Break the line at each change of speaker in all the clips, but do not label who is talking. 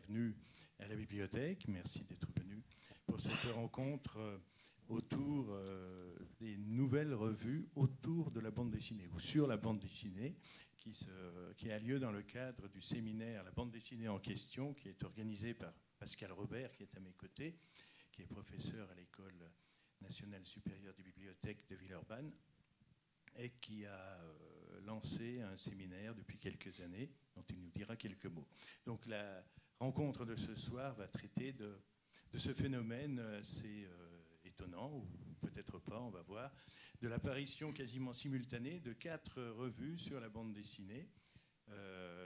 bienvenue à la bibliothèque. Merci d'être venu pour cette rencontre autour des nouvelles revues autour de la bande dessinée ou sur la bande dessinée qui a lieu dans le cadre du séminaire La bande dessinée en question qui est organisé par Pascal Robert qui est à mes côtés, qui est professeur à l'École nationale supérieure des bibliothèques de Villeurbanne et qui a lancé un séminaire depuis quelques années dont il nous dira quelques mots. Donc la rencontre de ce soir va traiter de ce phénomène assez étonnant, ou peut-être pas, on va voir, de l'apparition quasiment simultanée de 4 revues sur la bande dessinée,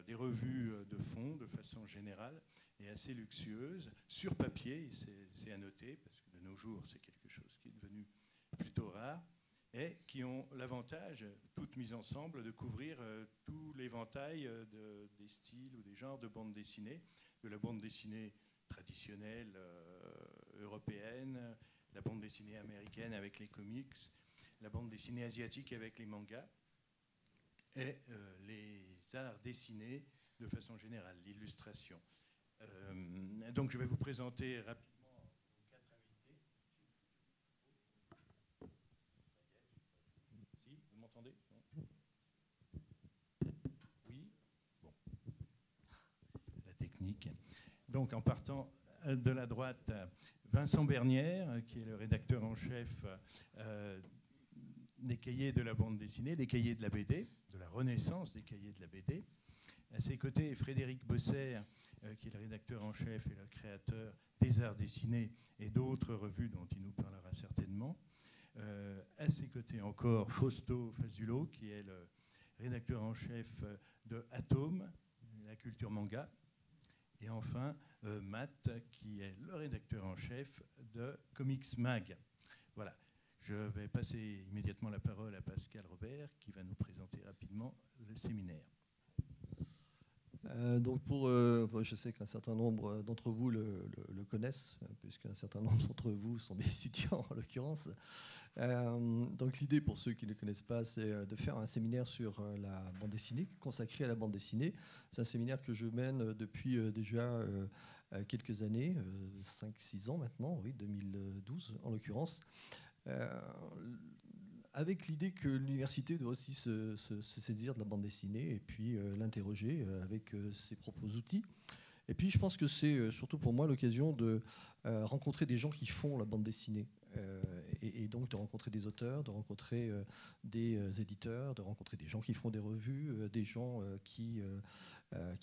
des revues de fond de façon générale et assez luxueuses, sur papier, c'est à noter, parce que de nos jours c'est quelque chose qui est devenu plutôt rare, et qui ont l'avantage, toutes mises ensemble, de couvrir tout l'éventail des styles ou des genres de bande dessinée, de la bande dessinée traditionnelle européenne, la bande dessinée américaine avec les comics, la bande dessinée asiatique avec les mangas, et les arts dessinés de façon générale, l'illustration. Donc je vais vous présenter rapidement. Oui. Bon. La technique. Donc, en partant de la droite, Vincent Bernière, qui est le rédacteur en chef des cahiers de la bande dessinée, des cahiers de la BD, de la renaissance des cahiers de la BD. À ses côtés, Frédéric Bosser, qui est le rédacteur en chef et le créateur des arts dessinés et d'autres revues dont il nous parlera certainement. À ses côtés encore, Fausto Fazulo, qui est le rédacteur en chef de Atome, la culture manga. Et enfin, Matt, qui est le rédacteur en chef de Comics Mag. Voilà. Je vais passer immédiatement la parole à Pascal Robert, qui va nous présenter rapidement le séminaire.
Donc je sais qu'un certain nombre d'entre vous le connaissent, puisqu'un certain nombre d'entre vous sont mes étudiants en l'occurrence. Donc l'idée, pour ceux qui ne le connaissent pas, c'est de faire un séminaire sur la bande dessinée, consacré à la bande dessinée. C'est un séminaire que je mène depuis déjà quelques années, 5-6 ans maintenant, oui, 2012 en l'occurrence, avec l'idée que l'université doit aussi se saisir de la bande dessinée et puis l'interroger avec ses propres outils. Et puis je pense que c'est surtout pour moi l'occasion de rencontrer des gens qui font la bande dessinée. Et donc de rencontrer des auteurs, de rencontrer des éditeurs, de rencontrer des gens qui font des revues, des gens qui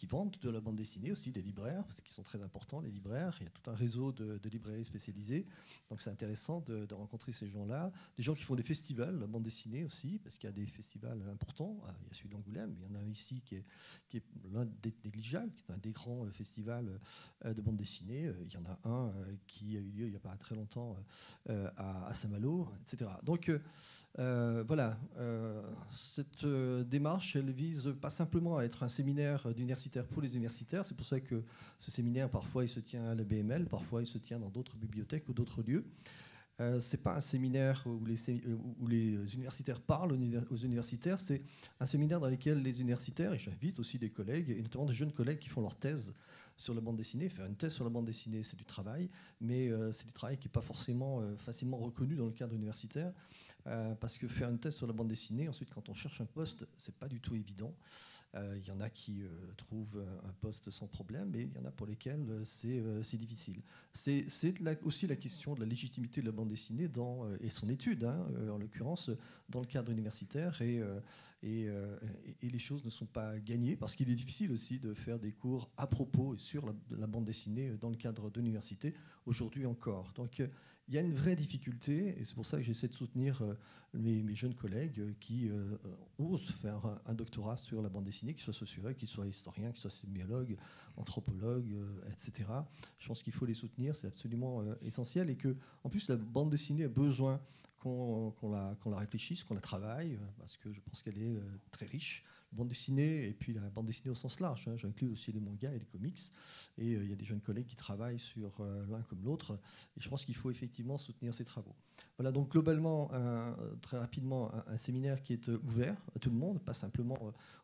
vendent de la bande dessinée aussi, des libraires, parce qu'ils sont très importants, les libraires. Il y a tout un réseau de librairies spécialisées. Donc c'est intéressant de rencontrer ces gens-là. Des gens qui font des festivals, la bande dessinée aussi, parce qu'il y a des festivals importants. Il y a celui d'Angoulême, il y en a un ici qui est l'un des négligeables, qui est un des grands festivals de bande dessinée. Il y en a un qui a eu lieu il n'y a pas très longtemps à Saint-Malo, etc. Donc voilà, cette démarche, elle vise pas simplement à être un séminaire d'universitaires pour les universitaires. C'est pour ça que ce séminaire, parfois, il se tient à la BML, parfois, il se tient dans d'autres bibliothèques ou d'autres lieux. C'est pas un séminaire où les universitaires parlent aux universitaires, c'est un séminaire dans lequel les universitaires, et j'invite aussi des collègues, et notamment des jeunes collègues qui font leur thèse sur la bande dessinée. Faire une thèse sur la bande dessinée, c'est du travail, mais c'est du travail qui n'est pas forcément facilement reconnu dans le cadre universitaire, parce que faire une thèse sur la bande dessinée, ensuite quand on cherche un poste, c'est pas du tout évident. Il y en a qui trouvent un poste sans problème, mais il y en a pour lesquels c'est difficile. C'est aussi la question de la légitimité de la bande dessinée et son étude, en l'occurrence, dans le cadre universitaire. Et les choses ne sont pas gagnées, parce qu'il est difficile aussi de faire des cours à propos et sur la bande dessinée dans le cadre de l'université, aujourd'hui encore. Donc il y a une vraie difficulté, et c'est pour ça que j'essaie de soutenir mes jeunes collègues qui osent faire un doctorat sur la bande dessinée, qu'ils soient sociologues, qu'ils soient historiens, qu'ils soient sémiologues, anthropologues, etc. Je pense qu'il faut les soutenir, c'est absolument essentiel, et que, en plus, la bande dessinée a besoin qu'on la réfléchisse, qu'on la travaille, parce que je pense qu'elle est très riche. bande dessinée, et puis la bande dessinée au sens large, hein. J'inclus aussi les mangas et les comics. Et il y a des jeunes collègues qui travaillent sur l'un comme l'autre. Et je pense qu'il faut effectivement soutenir ces travaux. Voilà, donc globalement, très rapidement, un séminaire qui est ouvert à tout le monde, pas simplement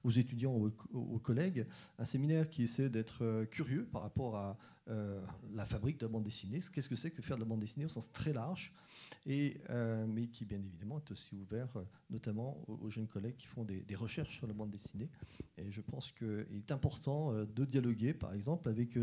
aux étudiants ou aux collègues. Un séminaire qui essaie d'être curieux par rapport à la fabrique de la bande dessinée. Qu'est-ce que c'est que faire de la bande dessinée au sens très large, mais qui, bien évidemment, est aussi ouvert notamment aux jeunes collègues qui font des recherches sur la bande dessinée. Et je pense qu'il est important de dialoguer, par exemple, avec,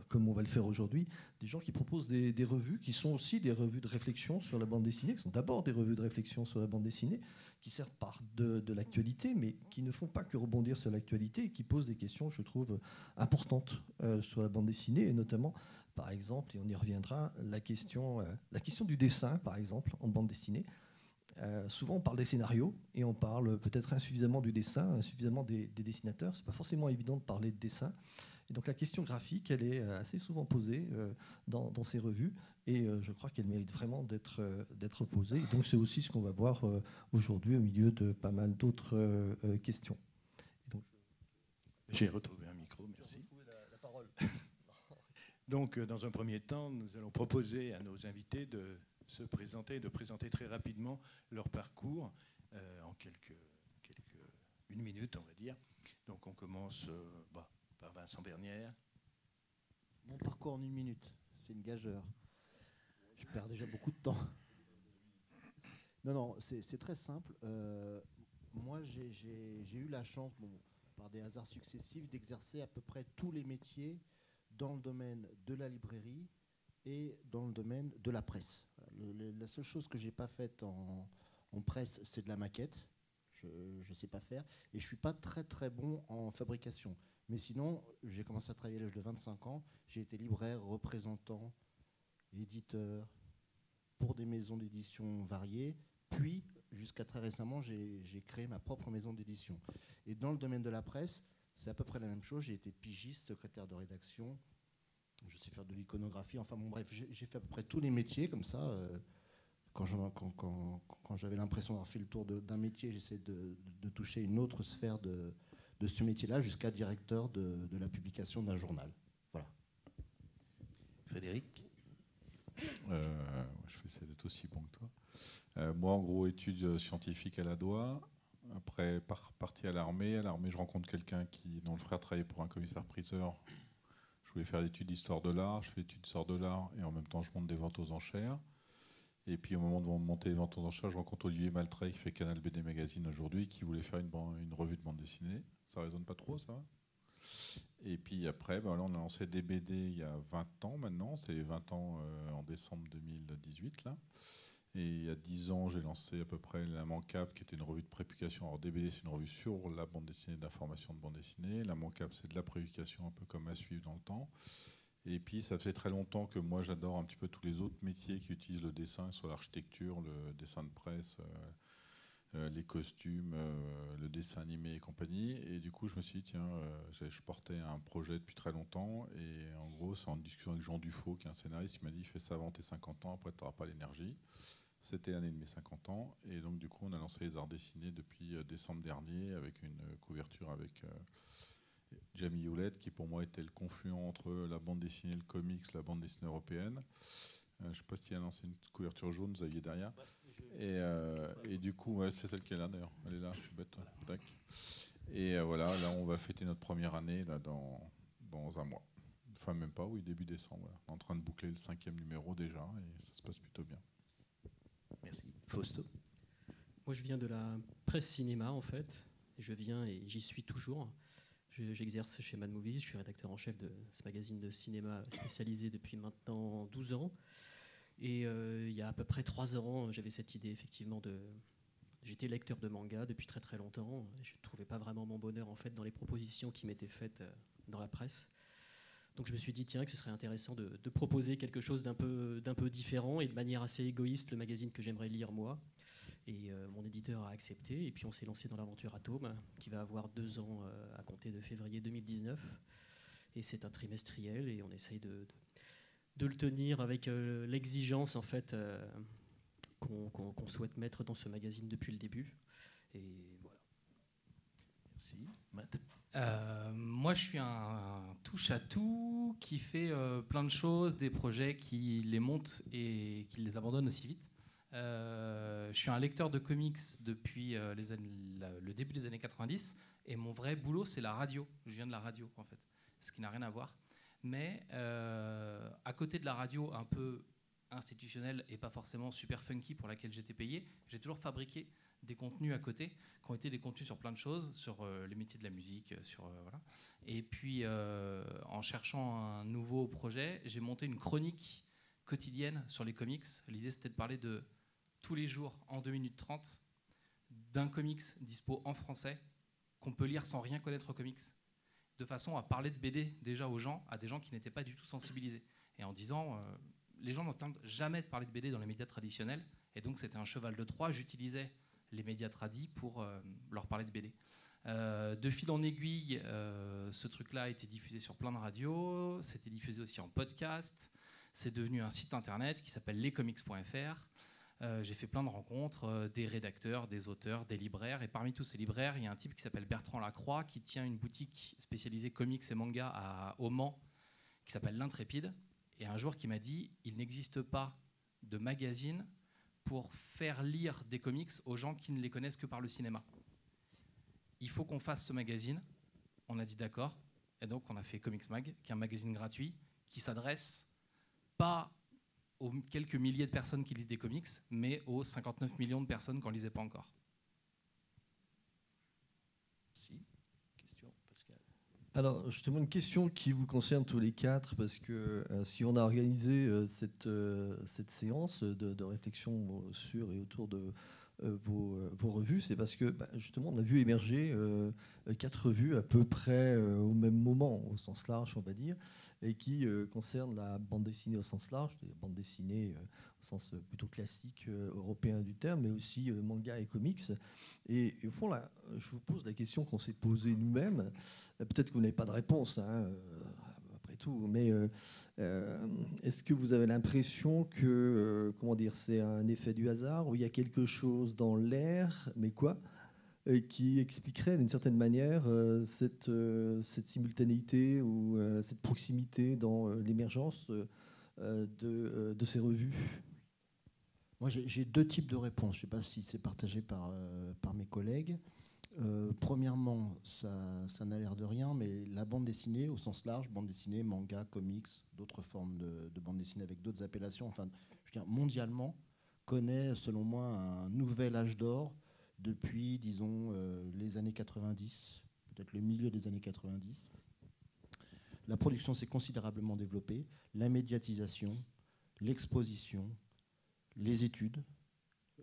comme on va le faire aujourd'hui, des gens qui proposent des revues qui sont aussi des revues de réflexion sur la bande dessinée, qui sont d'abord des revues de réflexion sur la bande dessinée, qui certes partent de l'actualité, mais qui ne font pas que rebondir sur l'actualité et qui posent des questions, je trouve, importantes sur la bande dessinée, et notamment, par exemple, et on y reviendra, la question du dessin, par exemple, en bande dessinée. Souvent, on parle des scénarios et on parle peut-être insuffisamment du dessin, insuffisamment des dessinateurs. C'est pas forcément évident de parler de dessin. Et donc la question graphique, elle est assez souvent posée dans ces revues, et je crois qu'elle mérite vraiment d'être posée. Et donc c'est aussi ce qu'on va voir aujourd'hui au milieu de pas mal d'autres questions.
J'ai retrouvé un micro, merci.
La parole.
Donc, dans un premier temps, nous allons proposer à nos invités de se présenter, de présenter très rapidement leur parcours en une minute, on va dire. Donc, on commence par Vincent Bernière.
Mon parcours en une minute, c'est une gageure. Je perds déjà beaucoup de temps. Non, c'est très simple. Moi, j'ai eu la chance, par des hasards successifs, d'exercer à peu près tous les métiers dans le domaine de la librairie et dans le domaine de la presse. La seule chose que je n'ai pas faite en presse, c'est de la maquette. Je ne sais pas faire. Et je ne suis pas très très bon en fabrication. Mais sinon, j'ai commencé à travailler à l'âge de 25 ans. J'ai été libraire, représentant, éditeur pour des maisons d'édition variées. Puis, jusqu'à très récemment, j'ai créé ma propre maison d'édition. Et dans le domaine de la presse, c'est à peu près la même chose. J'ai été pigiste, secrétaire de rédaction. Je sais faire de l'iconographie. Enfin bon, bref, j'ai fait à peu près tous les métiers comme ça. Quand j'avais l'impression d'avoir fait le tour d'un métier, j'essayais de toucher une autre sphère de ce métier-là jusqu'à directeur de la publication d'un journal. Voilà.
Frédéric.
Je vais essayer d'être aussi bon que toi. Moi, en gros, études scientifiques à la DOA. Après, parti à l'armée. À l'armée, je rencontre quelqu'un dont le frère travaillait pour un commissaire-priseur. Je voulais faire l'étude d'histoire de l'art. Je fais l'étude d'histoire de l'art et en même temps, je monte des ventes aux enchères. Et puis, au moment de monter les ventes aux enchères, je rencontre Olivier Maltrait, qui fait Canal BD Magazine aujourd'hui, qui voulait faire une revue de bande dessinée. Ça ne résonne pas trop, ça. Et puis après, là, on a lancé des BD il y a 20 ans maintenant. C'est 20 ans en décembre 2018, là. Et il y a 10 ans, j'ai lancé à peu près L'Immanquable, qui était une revue de prépublication. Alors, DBD, c'est une revue sur la bande dessinée, d'information de bande dessinée. L'Immanquable, c'est de la prépublication, un peu comme à suivre dans le temps. Et puis, ça fait très longtemps que moi, j'adore un petit peu tous les autres métiers qui utilisent le dessin, soit l'architecture, le dessin de presse, les costumes, le dessin animé et compagnie. Et du coup, je me suis dit, tiens, je portais un projet depuis très longtemps. Et en gros, c'est en discussion avec Jean Dufaux, qui est un scénariste, il m'a dit, fais ça avant tes 50 ans, après tu n'auras pas l'énergie. C'était l'année de mes 50 ans. Et donc, du coup, on a lancé les arts dessinés depuis décembre dernier, avec une couverture avec Jamie Hewlett, qui pour moi était le confluent entre la bande dessinée, le comics, la bande dessinée européenne. Je ne sais pas s'il a lancé une couverture jaune, vous aviez derrière. Et du coup, c'est celle qui est là d'ailleurs. Elle est là, je suis bête. Tac. Et voilà, là on va fêter notre première année là, dans un mois. Enfin même pas, oui, début décembre. Voilà. On est en train de boucler le 5e numéro déjà et ça se passe plutôt bien.
Merci. Fausto.
Moi je viens de la presse cinéma en fait. Je viens et j'y suis toujours. J'exerce chez Mad Movies, je suis rédacteur en chef de ce magazine de cinéma spécialisé depuis maintenant 12 ans. Et il y a à peu près 3 ans, j'avais cette idée effectivement J'étais lecteur de manga depuis très très longtemps. Je ne trouvais pas vraiment mon bonheur en fait dans les propositions qui m'étaient faites dans la presse. Donc je me suis dit tiens que ce serait intéressant de proposer quelque chose d'un peu différent et de manière assez égoïste le magazine que j'aimerais lire moi. Et mon éditeur a accepté et puis on s'est lancé dans l'aventure Atome qui va avoir 2 ans à compter de février 2019. Et c'est un trimestriel et on essaye de le tenir avec l'exigence en fait qu'on souhaite mettre dans ce magazine depuis le début. Et voilà.
Merci. Matt.
Moi, je suis un touche-à-tout qui fait plein de choses, des projets qui les montent et qui les abandonnent aussi vite. Je suis un lecteur de comics depuis le début des années 90 et mon vrai boulot, c'est la radio. Je viens de la radio, en fait, ce qui n'a rien à voir. Mais à côté de la radio un peu institutionnelle et pas forcément super funky pour laquelle j'étais payé, j'ai toujours fabriqué des contenus à côté qui ont été des contenus sur plein de choses, sur les métiers de la musique, voilà. Et puis en cherchant un nouveau projet, j'ai monté une chronique quotidienne sur les comics. L'idée, c'était de parler de tous les jours en 2 minutes 30 d'un comics dispo en français qu'on peut lire sans rien connaître aux comics, de façon à parler de BD déjà aux gens, à des gens qui n'étaient pas du tout sensibilisés, et en disant les gens n'entendent jamais de parler de BD dans les médias traditionnels, et donc c'était un cheval de Troie. J'utilisais les médias tradis pour leur parler de BD. De fil en aiguille, ce truc-là a été diffusé sur plein de radios, c'était diffusé aussi en podcast, c'est devenu un site internet qui s'appelle lescomics.fr. J'ai fait plein de rencontres, des rédacteurs, des auteurs, des libraires, et parmi tous ces libraires, il y a un type qui s'appelle Bertrand Lacroix, qui tient une boutique spécialisée comics et manga au Mans, qui s'appelle l'Intrépide, et un jour qui m'a dit « il n'existe pas de magazine pour faire lire des comics aux gens qui ne les connaissent que par le cinéma. Il faut qu'on fasse ce magazine. » On a dit d'accord, et donc on a fait Comics Mag, qui est un magazine gratuit, qui s'adresse pas aux quelques milliers de personnes qui lisent des comics, mais aux 59 millions de personnes qui n'en lisaient pas encore.
Merci. Question, Pascal.
Alors, justement, une question qui vous concerne tous les quatre, parce que si on a organisé cette séance de réflexion sur et autour de vos revues, c'est parce que justement, on a vu émerger 4 revues à peu près au même moment, au sens large, on va dire, et qui concernent la bande dessinée au sens large, la bande dessinée au sens plutôt classique européen du terme, mais aussi manga et comics. Et au fond, là, je vous pose la question qu'on s'est posée nous-mêmes. Peut-être que vous n'avez pas de réponse, hein, après tout, mais est-ce que vous avez l'impression que, comment dire, c'est un effet du hasard, ou il y a quelque chose dans l'air, mais quoi, qui expliquerait d'une certaine manière cette simultanéité ou cette proximité dans l'émergence de ces revues?
Moi, j'ai 2 types de réponses. Je ne sais pas si c'est partagé par mes collègues. Premièrement, ça n'a l'air de rien, mais la bande dessinée, au sens large, bande dessinée, manga, comics, d'autres formes de bande dessinée avec d'autres appellations, enfin, je veux dire, mondialement, connaît, selon moi, un nouvel âge d'or depuis, disons, les années 90, peut-être le milieu des années 90. La production s'est considérablement développée, la médiatisation, l'exposition, les études,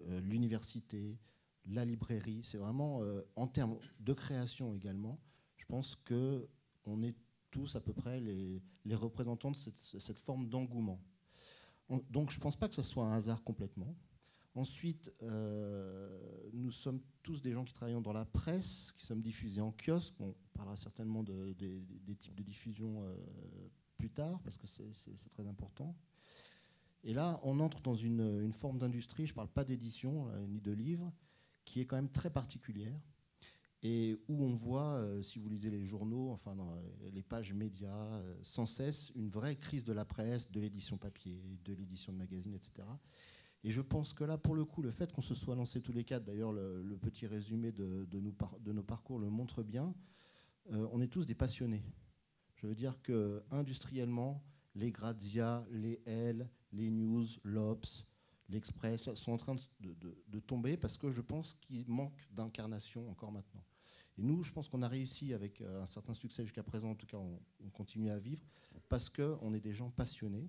l'université, la librairie, c'est vraiment, en termes de création également, je pense qu'on est tous à peu près les représentants de cette forme d'engouement. Donc je ne pense pas que ce soit un hasard complètement. Ensuite, nous sommes tous des gens qui travaillons dans la presse, qui sommes diffusés en kiosque. On parlera certainement des types de diffusion plus tard, parce que c'est très important. Et là, on entre dans une forme d'industrie, je ne parle pas d'édition ni de livres, qui est quand même très particulière, et où on voit, si vous lisez les journaux, enfin dans les pages médias, sans cesse une vraie crise de la presse, de l'édition papier, de l'édition de magazines, etc. Et je pense que là, pour le coup, le fait qu'on se soit lancé tous les 4, d'ailleurs le petit résumé de nos parcours le montre bien, on est tous des passionnés. Je veux dire que industriellement, les Grazia, les Elle, les News, l'Obs, l'Express sont en train de tomber, parce que je pense qu'il manque d'incarnation encore maintenant. Et nous, je pense qu'on a réussi avec un certain succès jusqu'à présent, en tout cas on continue à vivre, parce qu'on est des gens passionnés.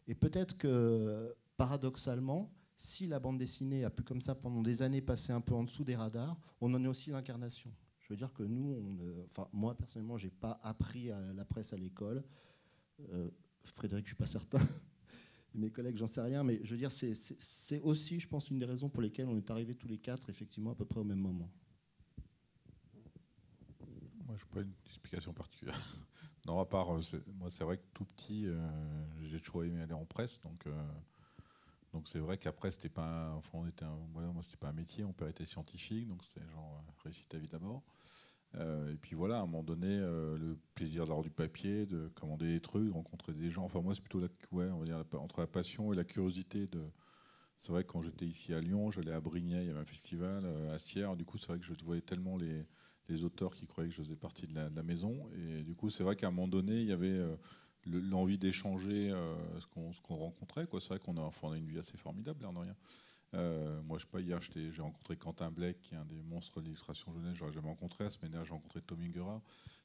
Et peut-être que, paradoxalement, si la bande dessinée a pu comme ça pendant des années passer un peu en dessous des radars, on en est aussi l'incarnation. Je veux dire que nous, enfin moi personnellement, j'ai pas appris à la presse à l'école. Frédéric, je suis pas certain. Mes collègues, j'en sais rien, mais je veux dire, c'est aussi, je pense, une des raisons pour lesquelles on est arrivés tous les 4, effectivement, à peu près au même moment.
Moi, je n'ai pas une explication particulière. Non, à part, moi, c'est vrai que tout petit, j'ai toujours aimé aller en presse, donc c'est vrai qu'après, c'était pas, enfin, moi, c'était pas un métier, mon père était scientifique, donc c'était genre réussite à vie d'abord. Et puis voilà, à un moment donné, le plaisir d'avoir du papier, de commander des trucs, de rencontrer des gens. Enfin, moi, c'est plutôt on va dire, entre la passion et la curiosité. C'est vrai que quand j'étais ici à Lyon, j'allais à Brignais, il y avait un festival, à Sierre. Du coup, c'est vrai que je voyais tellement les auteurs qui croyaient que je faisais partie de la maison. Et du coup, c'est vrai qu'à un moment donné, il y avait l'envie d'échanger ce qu'on rencontrait, quoi. C'est vrai qu'on a une vie assez formidable, l'air de rien. Moi, je sais pas, hier, j'ai rencontré Quentin Blake, qui est un des monstres de l'illustration jeunesse. J'aurais jamais rencontré. À ce ménage, j'ai rencontré Tom Ungerer.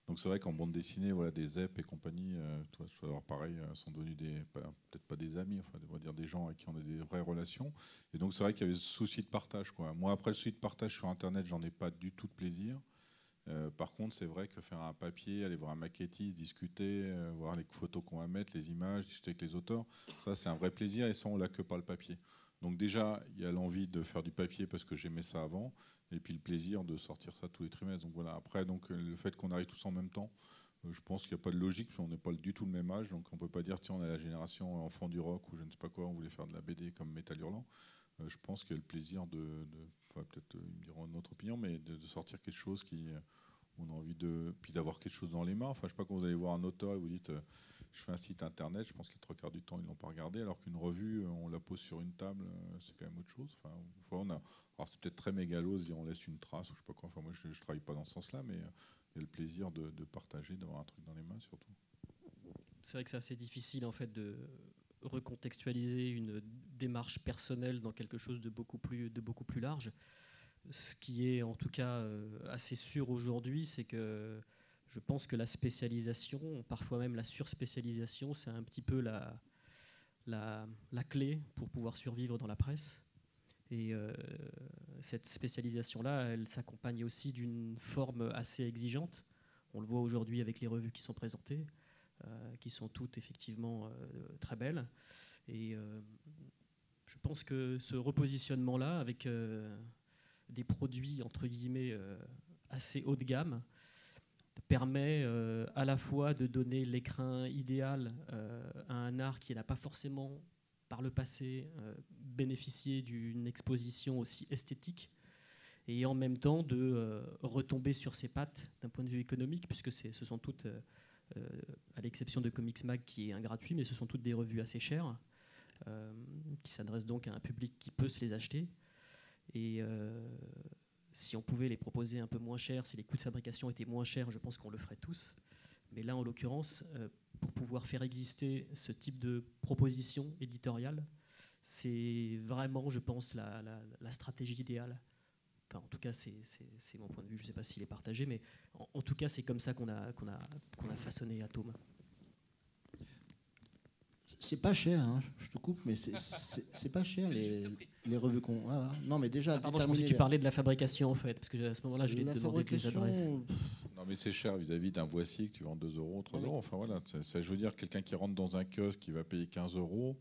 Donc, c'est vrai qu'en bande dessinée, voilà, des ZEP et compagnie, toi, je peux avoir pareil, sont devenus peut-être pas des amis, enfin, on va dire des gens avec qui on a des vraies relations. Et donc, c'est vrai qu'il y avait ce souci de partage, quoi. Moi, après le souci de partage sur Internet, j'en ai pas du tout de plaisir. Par contre, c'est vrai que faire un papier, aller voir un maquettiste, discuter, voir les photos qu'on va mettre, les images, discuter avec les auteurs, ça, c'est un vrai plaisir. Et ça, on l'a que par le papier. Donc déjà, il y a l'envie de faire du papier parce que j'aimais ça avant, et puis le plaisir de sortir ça tous les trimestres. Donc voilà. Après, donc le fait qu'on arrive tous en même temps, je pense qu'il n'y a pas de logique, parce qu'on n'est pas du tout le même âge, donc on ne peut pas dire tiens, on est la génération enfant du rock ou je ne sais pas quoi, on voulait faire de la BD comme Métal Hurlant. Je pense qu'il y a le plaisir peut-être ils me diront une autre opinion, mais de sortir quelque chose qui on a envie puis d'avoir quelque chose dans les mains. Enfin, je sais pas, quand vous allez voir un auteur et vous dites je fais un site internet, je pense que les 3 quarts du temps ils l'ont pas regardé, alors qu'une revue on la pose sur une table, c'est quand même autre chose. Enfin, alors c'est peut-être très mégalo, se dire on laisse une trace ou je sais pas quoi. Enfin, moi je travaille pas dans ce sens-là, mais il y a le plaisir de partager, d'avoir un truc dans les mains surtout.
C'est vrai que c'est assez difficile en fait de recontextualiser une démarche personnelle dans quelque chose de beaucoup plus large. Ce qui est en tout cas assez sûr aujourd'hui, c'est que je pense que la spécialisation, parfois même la surspécialisation, c'est un petit peu la clé pour pouvoir survivre dans la presse. Et cette spécialisation-là, elle s'accompagne aussi d'une forme assez exigeante. On le voit aujourd'hui avec les revues qui sont présentées, qui sont toutes effectivement très belles. Et je pense que ce repositionnement-là, avec des produits entre guillemets assez haut de gamme, permet à la fois de donner l'écrin idéal à un art qui n'a pas forcément par le passé bénéficié d'une exposition aussi esthétique, et en même temps de retomber sur ses pattes d'un point de vue économique, puisque ce sont toutes, à l'exception de Comics Mag qui est un gratuit, mais ce sont toutes des revues assez chères, qui s'adressent donc à un public qui peut se les acheter. Et si on pouvait les proposer un peu moins cher, si les coûts de fabrication étaient moins chers, je pense qu'on le ferait tous. Mais là, en l'occurrence, pour pouvoir faire exister ce type de proposition éditoriale, c'est vraiment, je pense, la stratégie idéale. Enfin, en tout cas, c'est mon point de vue. Je ne sais pas s'il est partagé, mais en tout cas, c'est comme ça qu'on a façonné Atome.
C'est pas cher, hein, je te coupe, mais c'est pas cher les revues qu'on. Ah, non, mais déjà.
Pardon, je pensais que tu parlais de la fabrication en fait, parce que à ce moment-là, je l'ai demandé des adresses.
Non, mais c'est cher vis-à-vis d'un Voici que tu vends 2 €, 3 €. Enfin voilà, je veux dire, quelqu'un qui rentre dans un kiosque qui va payer 15 €,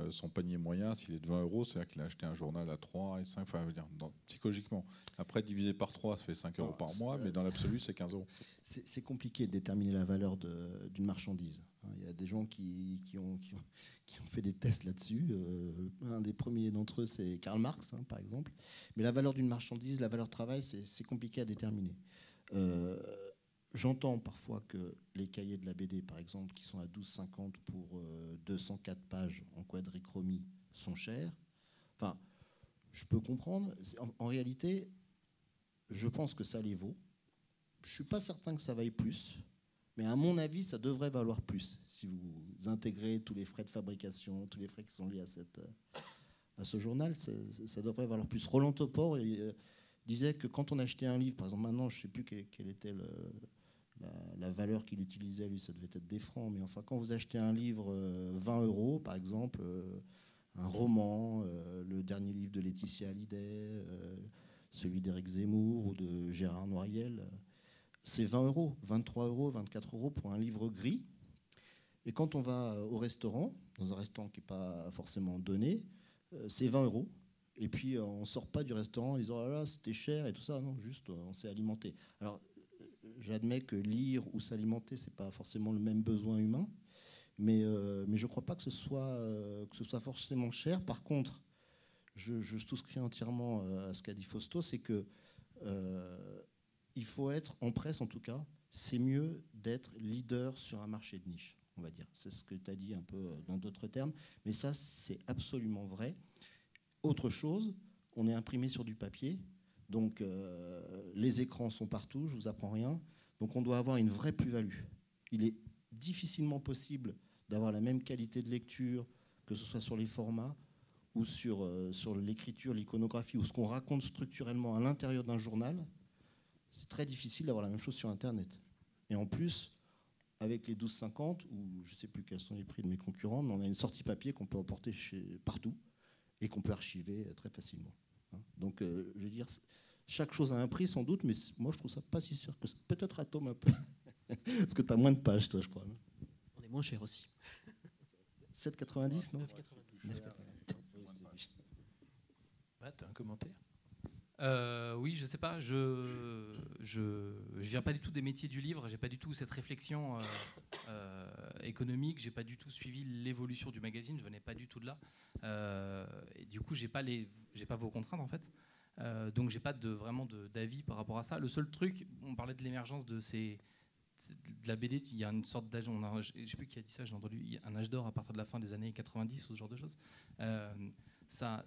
son panier moyen, s'il est de 20 €, c'est-à-dire qu'il a acheté un journal à 3 et 5, enfin, je veux dire, psychologiquement. Après, divisé par 3, ça fait 5 € par mois, mais dans l'absolu, c'est 15 €.
C'est compliqué de déterminer la valeur d'une marchandise. Il y a des gens qui ont fait des tests là-dessus. Un des premiers d'entre eux, c'est Karl Marx, par exemple. Mais la valeur d'une marchandise, la valeur travail, c'est compliqué à déterminer. J'entends parfois que les cahiers de la BD, par exemple, qui sont à 12,50 pour 204 pages en quadrichromie, sont chers. Enfin, je peux comprendre. En réalité, je pense que ça les vaut. Je ne suis pas certain que ça vaille plus. Mais à mon avis, ça devrait valoir plus si vous intégrez tous les frais de fabrication, tous les frais qui sont liés à ce journal. Ça devrait valoir plus. Roland Topor disait que quand on achetait un livre, par exemple maintenant, je ne sais plus quelle était la valeur qu'il utilisait, lui, ça devait être des francs, mais enfin, quand vous achetez un livre 20 €, par exemple, un roman, le dernier livre de Laetitia Hallyday, celui d'Éric Zemmour ou de Gérard Noiriel, c'est 20 €, 23 €, 24 € pour un livre gris. Et quand on va au restaurant, dans un restaurant qui n'est pas forcément donné, c'est 20 €. Et puis on ne sort pas du restaurant en disant « Ah là, c'était cher » et tout ça. Non, juste on s'est alimenté. Alors, j'admets que lire ou s'alimenter, ce n'est pas forcément le même besoin humain. Mais je ne crois pas que ce soit forcément cher. Par contre, je souscris entièrement à ce qu'a dit Fausto, c'est que il faut être, en presse en tout cas, c'est mieux d'être leader sur un marché de niche, on va dire. C'est ce que tu as dit un peu dans d'autres termes, mais ça, c'est absolument vrai. Autre chose, on est imprimé sur du papier, donc les écrans sont partout, je ne vous apprends rien, donc on doit avoir une vraie plus-value. Il est difficilement possible d'avoir la même qualité de lecture, que ce soit sur les formats, ou sur l'écriture, l'iconographie, ou ce qu'on raconte structurellement à l'intérieur d'un journal. C'est très difficile d'avoir la même chose sur Internet. Et en plus, avec les 12,50, ou je ne sais plus quels sont les prix de mes concurrents, mais on a une sortie papier qu'on peut emporter partout et qu'on peut archiver très facilement. Donc, je veux dire, chaque chose a un prix sans doute, mais moi je trouve ça pas si sûr que ça. Peut-être à Tom un peu, parce que tu as moins de pages, toi, je crois.
On est moins cher aussi.
7,90, non
9,90.
Matt, un commentaire?
Oui, je sais pas. Je viens pas du tout des métiers du livre. J'ai pas du tout cette réflexion économique. J'ai pas du tout suivi l'évolution du magazine. Je venais pas du tout de là. Et du coup, j'ai pas vos contraintes en fait. Donc j'ai pas vraiment d'avis par rapport à ça. Le seul truc, on parlait de l'émergence de la BD. Il y a une sorte d'âge. Je sais plus qui a dit ça. J'ai entendu. Il y a un âge d'or à partir de la fin des années 90 ou ce genre de choses. Ça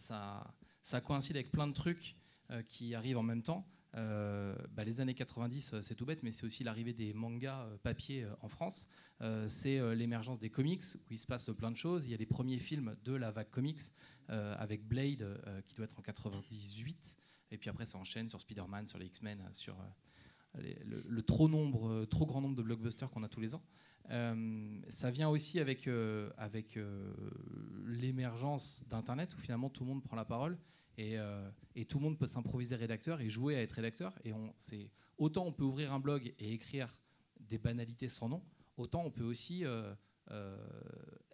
coïncide avec plein de trucs qui arrivent en même temps. Les années 90, c'est tout bête, mais c'est aussi l'arrivée des mangas papier en France. C'est l'émergence des comics, où il se passe plein de choses. Il y a les premiers films de la vague comics, avec Blade, qui doit être en 98. Et puis après, ça enchaîne sur Spider-Man, sur les X-Men, sur le trop grand nombre de blockbusters qu'on a tous les ans. Ça vient aussi avec l'émergence d'Internet, où finalement tout le monde prend la parole. Et tout le monde peut s'improviser rédacteur et jouer à être rédacteur. Et autant on peut ouvrir un blog et écrire des banalités sans nom, autant on peut aussi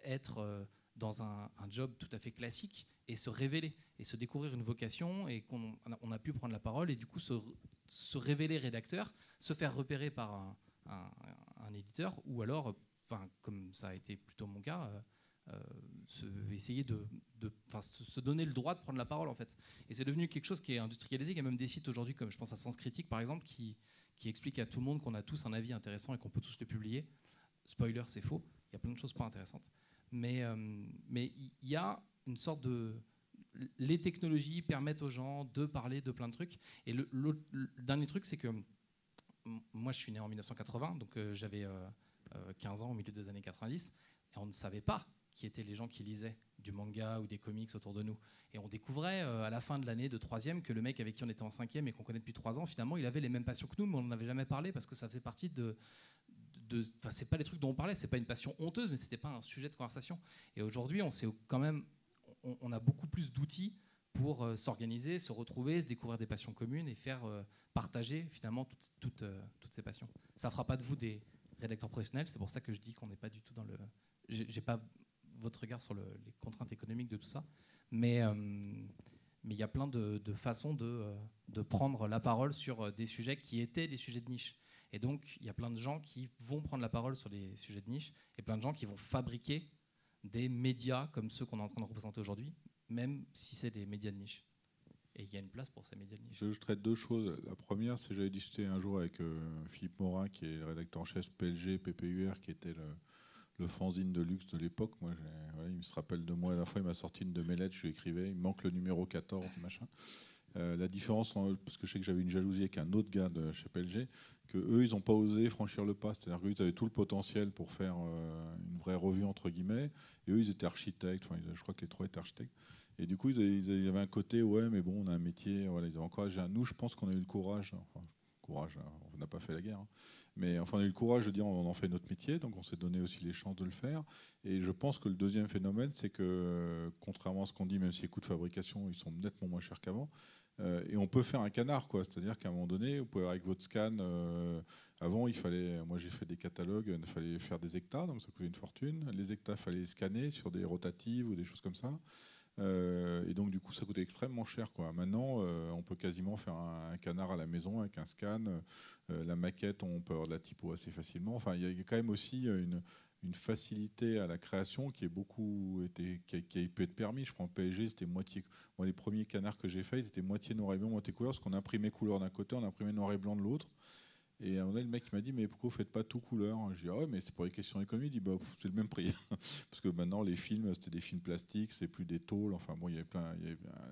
être dans un job tout à fait classique et se révéler et se découvrir une vocation, et qu'on a pu prendre la parole et du coup se révéler rédacteur, se faire repérer par un éditeur, ou alors, comme ça a été plutôt mon cas, essayer de se donner le droit de prendre la parole en fait. Et c'est devenu quelque chose qui est industrialisé. Il y a même des sites aujourd'hui, comme je pense à Sens Critique par exemple, qui expliquent à tout le monde qu'on a tous un avis intéressant et qu'on peut tous le publier. Spoiler, c'est faux. Il y a plein de choses pas intéressantes. Mais il y a une sorte de... Les technologies permettent aux gens de parler de plein de trucs. Et le dernier truc, c'est que moi je suis né en 1980, donc j'avais 15 ans au milieu des années 90, et on ne savait pas qui étaient les gens qui lisaient du manga ou des comics autour de nous. Et on découvrait à la fin de l'année de 3e que le mec avec qui on était en 5e et qu'on connaît depuis 3 ans, finalement, il avait les mêmes passions que nous, mais on n'en avait jamais parlé parce que ça faisait partie c'est pas les trucs dont on parlait, c'est pas une passion honteuse, mais c'était pas un sujet de conversation. Et aujourd'hui, on a beaucoup plus d'outils pour s'organiser, se retrouver, se découvrir des passions communes et faire partager finalement toutes ces passions. Ça fera pas de vous des rédacteurs professionnels, c'est pour ça que je dis qu'on n'est pas du tout dans le... J'ai pas votre regard sur les contraintes économiques de tout ça, mais il y a plein de façons de prendre la parole sur des sujets qui étaient des sujets de niche. Et donc, il y a plein de gens qui vont prendre la parole sur les sujets de niche, et plein de gens qui vont fabriquer des médias comme ceux qu'on est en train de représenter aujourd'hui, même si c'est des médias de niche. Et il y a une place pour ces médias de niche.
Je traite deux choses. La première, c'est que j'avais discuté un jour avec Philippe Morin, qui est le rédacteur en chef PLG, PPUR, qui était le fanzine de luxe de l'époque. Moi, il se rappelle de moi. À la fois, il m'a sorti une de mes lettres, je lui écrivais, il me manque le numéro 14, machin. La différence, parce que je sais que j'avais une jalousie avec un autre gars de chez PLG, que eux, ils n'ont pas osé franchir le pas. C'est-à-dire qu'eux, ils avaient tout le potentiel pour faire une vraie revue, entre guillemets. Et eux, ils étaient architectes. Enfin, je crois que les trois étaient architectes. Et du coup, ils avaient un côté, ouais, mais bon, on a un métier. Voilà, ils avaient encouragé. Nous, je pense qu'on a eu le courage. Enfin, on n'a pas fait la guerre. Hein. Mais enfin, on a eu le courage de dire on en fait notre métier, donc on s'est donné aussi les chances de le faire. Et je pense que le deuxième phénomène, c'est que, contrairement à ce qu'on dit, même si les coûts de fabrication ils sont nettement moins chers qu'avant, et on peut faire un canard, quoi. C'est-à-dire qu'à un moment donné, vous pouvez avec votre scan. Avant, moi j'ai fait des catalogues, il fallait faire des hectares, donc ça coûtait une fortune. Les hectares, il fallait scanner sur des rotatives ou des choses comme ça. Et donc du coup ça coûtait extrêmement cher, quoi. Maintenant on peut quasiment faire un canard à la maison avec un scan, la maquette on peut avoir de la typo assez facilement. Enfin il y a quand même aussi une facilité à la création qui a pu être permis. Je prends le PSG, c'était moitié. Moi, les premiers canards que j'ai faits, c'était moitié noir et blanc, moitié couleur, parce qu'on imprimait couleur d'un côté, on imprimait noir et blanc de l'autre. Et à un moment donné, le mec m'a dit, mais pourquoi vous ne faites pas tout couleur? Je dis, ah ouais, mais c'est pour les questions économiques. Il dit, bah, c'est le même prix. Parce que maintenant, les films, c'était des films plastiques, c'est plus des tôles. Enfin bon, il y avait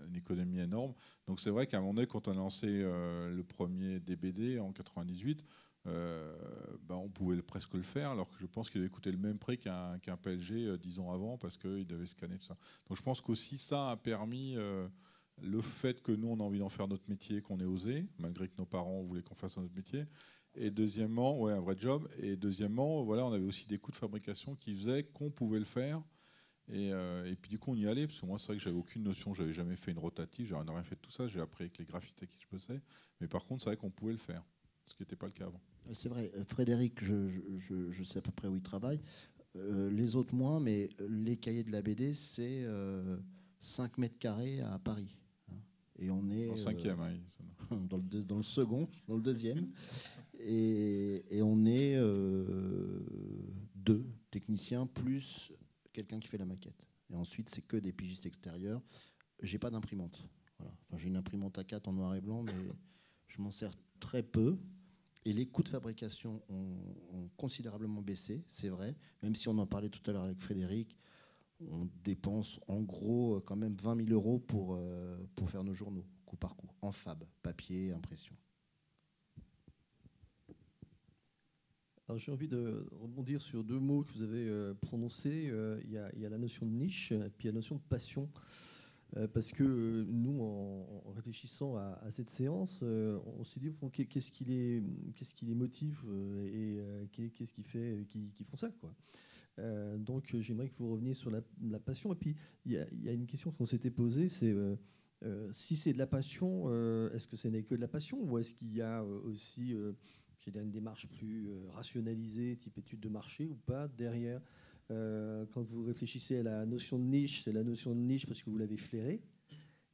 une économie énorme. Donc c'est vrai qu'à un moment donné, quand on a lancé le premier DBD en 98, on pouvait presque le faire, alors que je pense qu'il avait coûté le même prix qu'un PLG 10 ans avant, parce qu'il devait scanner tout ça. Donc je pense qu'aussi ça a permis le fait que nous, on a envie d'en faire notre métier, qu'on ait osé, malgré que nos parents voulaient qu'on fasse notre métier. Et deuxièmement, ouais, un vrai job. Et deuxièmement, voilà, on avait aussi des coûts de fabrication qui faisaient qu'on pouvait le faire. Et puis du coup, on y allait, parce que moi, c'est vrai que j'avais aucune notion, j'avais jamais fait une rotative, j'avais rien fait de tout ça, j'ai appris avec les graphistes avec qui je bossais. Mais par contre, c'est vrai qu'on pouvait le faire, ce qui n'était pas le cas avant.
C'est vrai, Frédéric, je sais à peu près où il travaille. Les autres moins, mais les cahiers de la BD, c'est 5 mètres carrés à Paris. Et on est
dans le cinquième,
dans le second, dans le deuxième. Et on est 2 techniciens plus quelqu'un qui fait la maquette. Et ensuite, c'est que des pigistes extérieurs. J'ai pas d'imprimante. Voilà. Enfin, j'ai une imprimante A4 en noir et blanc, mais je m'en sers très peu. Et les coûts de fabrication ont considérablement baissé, c'est vrai. Même si on en parlait tout à l'heure avec Frédéric, on dépense en gros quand même 20 000 euros pour faire nos journaux, coup par coup, en fab, papier, impression.
Alors, j'ai envie de rebondir sur 2 mots que vous avez prononcés. Il y a la notion de niche et puis la notion de passion. Parce que nous, en réfléchissant à cette séance, on s'est dit qu'est-ce qui les motive et qu'est-ce qui fait qu'ils font ça, quoi. Donc j'aimerais que vous reveniez sur la passion. Et puis il y a une question qu'on s'était posée, c'est si c'est de la passion, est-ce que ce n'est que de la passion ou est-ce qu'il y a aussi une démarche plus rationalisée, type étude de marché ou pas derrière? Quand vous réfléchissez à la notion de niche, c'est la notion de niche parce que vous l'avez flairée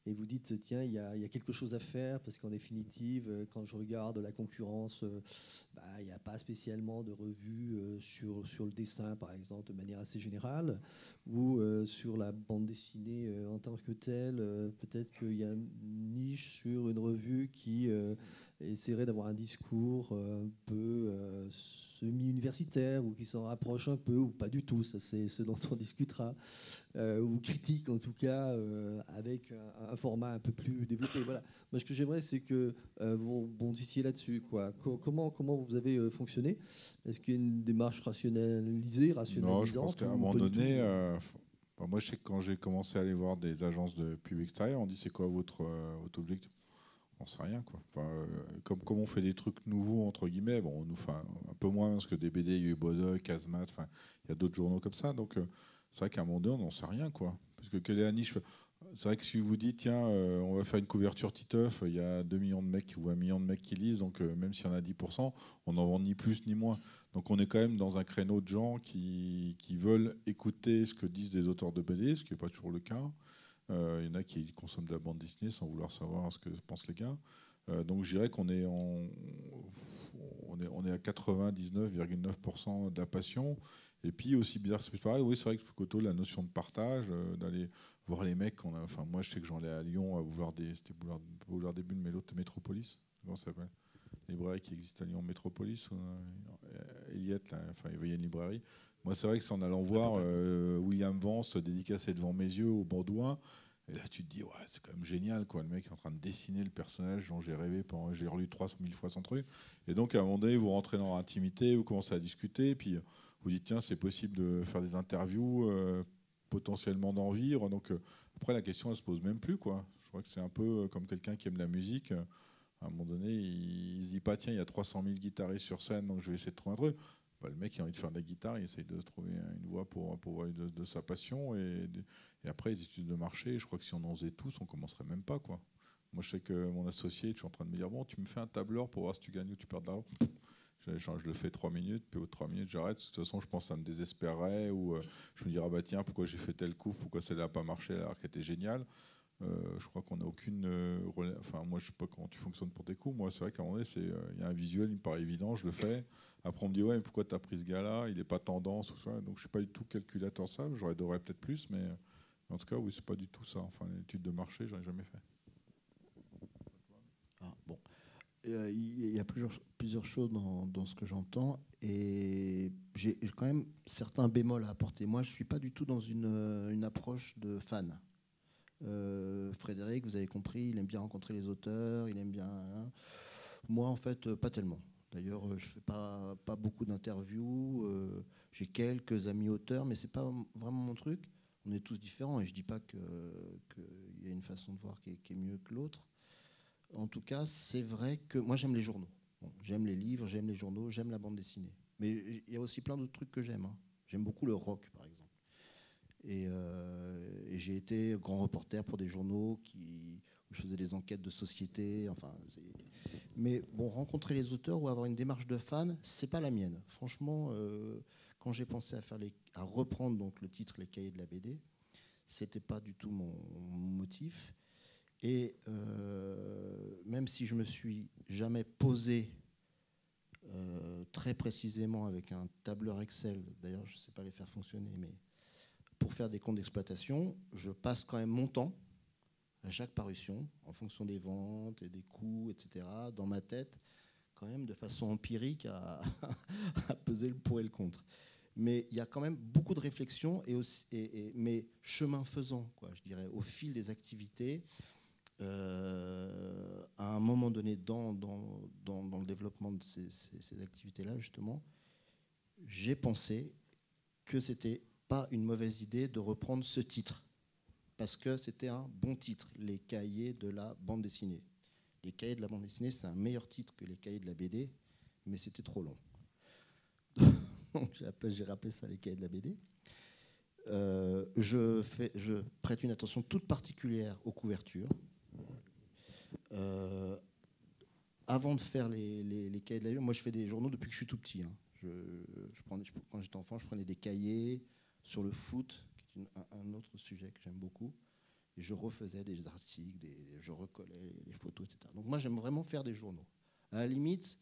et vous dites tiens, il y a quelque chose à faire parce qu'en définitive, quand je regarde la concurrence, il n'y a pas spécialement de revues sur le dessin, par exemple, de manière assez générale, ou sur la bande dessinée en tant que telle. Peut-être qu'il y a une niche sur une revue qui essaierait d'avoir un discours un peu semi-universitaire ou qui s'en rapproche un peu ou pas du tout, ça c'est ce dont on discutera, ou critique en tout cas avec un format un peu plus développé. Voilà. Moi ce que j'aimerais c'est que vous bondissiez là-dessus, quoi. Comment vous avez fonctionné? Est-ce qu'il y a une démarche rationalisante?
Non, je pense qu'à un moment donné, moi je sais que quand j'ai commencé à aller voir des agences de pub extérieures, on dit c'est quoi votre objectif? On sait rien, quoi. Enfin, comme on fait des trucs nouveaux entre guillemets, bon, on nous fait un peu moins parce que des BD, il y a eu Bodoc, Kazmat, enfin, il y a d'autres journaux comme ça. Donc c'est vrai qu'à un moment donné, on n'en sait rien, quoi. Parce que quelle est la niche? C'est vrai que si vous dites tiens, on va faire une couverture Titeuf, il y a 2 millions de mecs ou 1 million de mecs qui lisent, donc même s'il y en a 10%, on n'en vend ni plus ni moins. Donc on est quand même dans un créneau de gens qui veulent écouter ce que disent des auteurs de BD, ce qui n'est pas toujours le cas. Il y en a qui consomment de la bande dessinée sans vouloir savoir ce que pensent les gars. Donc je dirais qu'on est à 99,9% de la passion. Et puis aussi bizarre, c'est pareil. Oui, c'est vrai que Coto, la notion de partage, d'aller voir les mecs. Enfin, moi, je sais que j'en allais à Lyon, à Boulevard des Bulles, mais l'autre Métropolis. Comment ça s'appelle? Librairie qui existe à Lyon, Métropolis. Eliette, là, enfin, il y a une librairie. Moi, c'est vrai que c'est en allant voir William Vance dédicacé devant mes yeux au Bordeaux. Et là, tu te dis, ouais, c'est quand même génial, quoi. Le mec est en train de dessiner le personnage dont j'ai rêvé, j'ai relu 300 000 fois son truc. Et donc, à un moment donné, vous rentrez dans l'intimité, vous commencez à discuter, puis vous dites, tiens, c'est possible de faire des interviews, potentiellement d'en vivre. Donc, après, la question, elle se pose même plus, quoi. Je crois que c'est un peu comme quelqu'un qui aime la musique. À un moment donné, il se dit pas, tiens, il y a 300 000 guitaristes sur scène, donc je vais essayer de trouver un truc. Le mec, il a envie de faire de la guitare, il essaye de trouver une voie pour de sa passion. Et après, les études de marché, je crois que si on en faisait tous, on ne commencerait même pas, quoi. Moi, je sais que mon associé, je suis en train de me dire, bon, tu me fais un tableur pour voir si tu gagnes ou tu perds de l'argent. Je le fais 3 minutes, puis au 3 minutes, j'arrête. De toute façon, je pense que ça me désespérerait, ou je me dirais, ah bah tiens, pourquoi j'ai fait tel coup, pourquoi ça n'a pas marché alors qu'elle était géniale. Je crois qu'on n'a aucune... Enfin, moi, je sais pas comment tu fonctionnes pour tes coups. Moi, c'est vrai qu'à un moment donné, il y a un visuel, il me paraît évident, je le fais. Après, on me dit, ouais, mais pourquoi tu as pris ce gars-là? Il n'est pas tendance. Ou ça. Donc, je ne suis pas du tout calculateur ça. J'aurais devrais peut-être plus, mais en tout cas, oui, c'est pas du tout ça. Enfin, l'étude de marché, j'en ai jamais fait.
Bon. Il y a plusieurs choses dans ce que j'entends, et j'ai quand même certains bémols à apporter. Moi, je ne suis pas du tout dans une approche de fan. Frédéric, vous avez compris, il aime bien rencontrer les auteurs, il aime bien... Hein. Moi, en fait, pas tellement. D'ailleurs, je ne fais pas beaucoup d'interviews. J'ai quelques amis auteurs, mais ce n'est pas vraiment mon truc. On est tous différents, et je ne dis pas qu'il y a une façon de voir qui est mieux que l'autre. En tout cas, c'est vrai que moi, j'aime les journaux. Bon, j'aime les livres, j'aime les journaux, j'aime la bande dessinée. Mais il y a aussi plein d'autres trucs que j'aime. Hein. J'aime beaucoup le rock, par exemple. Et j'ai été grand reporter pour des journaux où je faisais des enquêtes de société. Enfin, mais bon, rencontrer les auteurs ou avoir une démarche de fan, c'est pas la mienne. Franchement, quand j'ai pensé à reprendre donc le titre Les Cahiers de la BD, c'était pas du tout mon motif. Et même si je me suis jamais posé très précisément avec un tableur Excel, d'ailleurs je ne sais pas les faire fonctionner, mais pour faire des comptes d'exploitation, je passe quand même mon temps à chaque parution, en fonction des ventes et des coûts, etc., dans ma tête, quand même de façon empirique à peser le pour et le contre. Mais il y a quand même beaucoup de réflexion, mais chemin faisant, quoi, je dirais, au fil des activités. À un moment donné dans le développement de ces activités-là, justement, j'ai pensé que c'était pas une mauvaise idée de reprendre ce titre, parce que c'était un bon titre, Les Cahiers de la bande dessinée. Les Cahiers de la bande dessinée, c'est un meilleur titre que Les Cahiers de la BD, mais c'était trop long. Donc j'ai rappelé ça Les Cahiers de la BD. Je prête une attention toute particulière aux couvertures. Avant de faire les cahiers de la BD, moi je fais des journaux depuis que je suis tout petit. Hein. Quand j'étais enfant, je prenais des cahiers sur le foot, qui est un autre sujet que j'aime beaucoup. Et je refaisais des articles, je recollais les photos, etc. Donc moi j'aime vraiment faire des journaux. À la limite,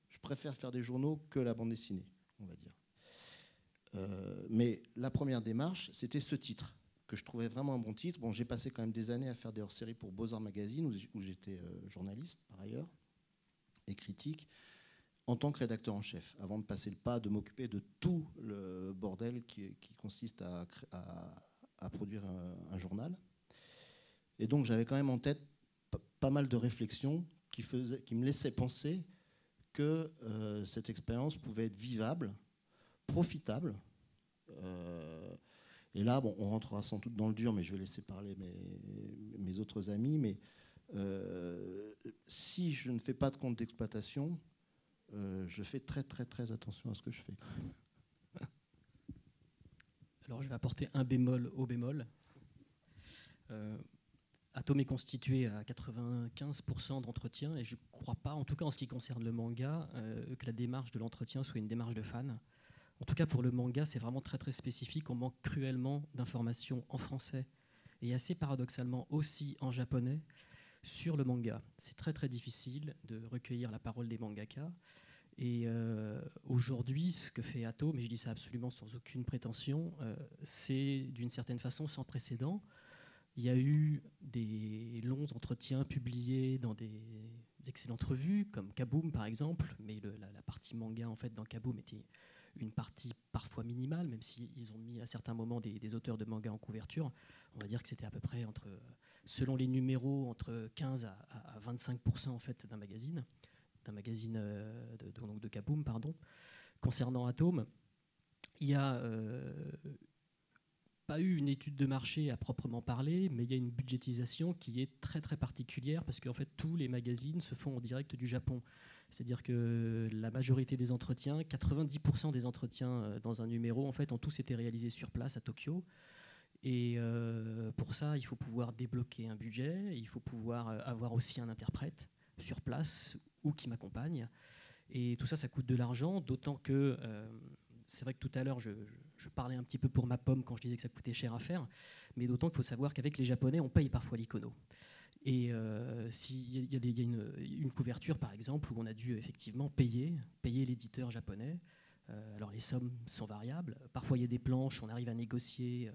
je préfère faire des journaux que la bande dessinée, on va dire. Mais la première démarche, c'était ce titre, que je trouvais vraiment un bon titre. Bon, j'ai passé quand même des années à faire des hors-séries pour Beaux-Arts Magazine, où j'étais journaliste par ailleurs, et critique, en tant que rédacteur en chef, avant de passer le pas de m'occuper de tout le bordel qui consiste à produire un journal. Et donc j'avais quand même en tête pas mal de réflexions qui me laissaient penser que cette expérience pouvait être vivable, profitable. Et là, bon, on rentrera sans doute dans le dur, mais je vais laisser parler mes autres amis. Mais si je ne fais pas de compte d'exploitation, je fais très très très attention à ce que je fais.
Alors je vais apporter un bémol au bémol. Atome est constitué à 95% d'entretien, et je ne crois pas, en tout cas en ce qui concerne le manga, que la démarche de l'entretien soit une démarche de fan. En tout cas pour le manga, c'est vraiment très très spécifique. On manque cruellement d'informations en français et assez paradoxalement aussi en japonais sur le manga. C'est très très difficile de recueillir la parole des mangaka. Et aujourd'hui, ce que fait Atome, et je dis ça absolument sans aucune prétention, c'est d'une certaine façon sans précédent. Il y a eu des longs entretiens publiés dans des excellentes revues, comme Kaboom par exemple, mais la partie manga en fait dans Kaboom était une partie parfois minimale, même s'ils ont mis à certains moments des auteurs de manga en couverture. On va dire que c'était à peu près, selon les numéros, entre 15 à 25% en fait, d'un magazine de Kaboom, pardon. Concernant Atome, il n'y a pas eu une étude de marché à proprement parler, mais il y a une budgétisation qui est très très particulière, parce qu'en fait tous les magazines se font en direct du Japon. C'est-à-dire que la majorité des entretiens, 90% des entretiens dans un numéro, en fait, ont tous été réalisés sur place à Tokyo. Et pour ça, il faut pouvoir débloquer un budget, il faut pouvoir avoir aussi un interprète sur place ou qui m'accompagne. Et tout ça, ça coûte de l'argent, d'autant que c'est vrai que tout à l'heure, je parlais un petit peu pour ma pomme quand je disais que ça coûtait cher à faire, mais d'autant qu'il faut savoir qu'avec les Japonais, on paye parfois l'icono. Et s'il y a une couverture, par exemple, où on a dû effectivement payer l'éditeur japonais, alors les sommes sont variables. Parfois, il y a des planches, on arrive à négocier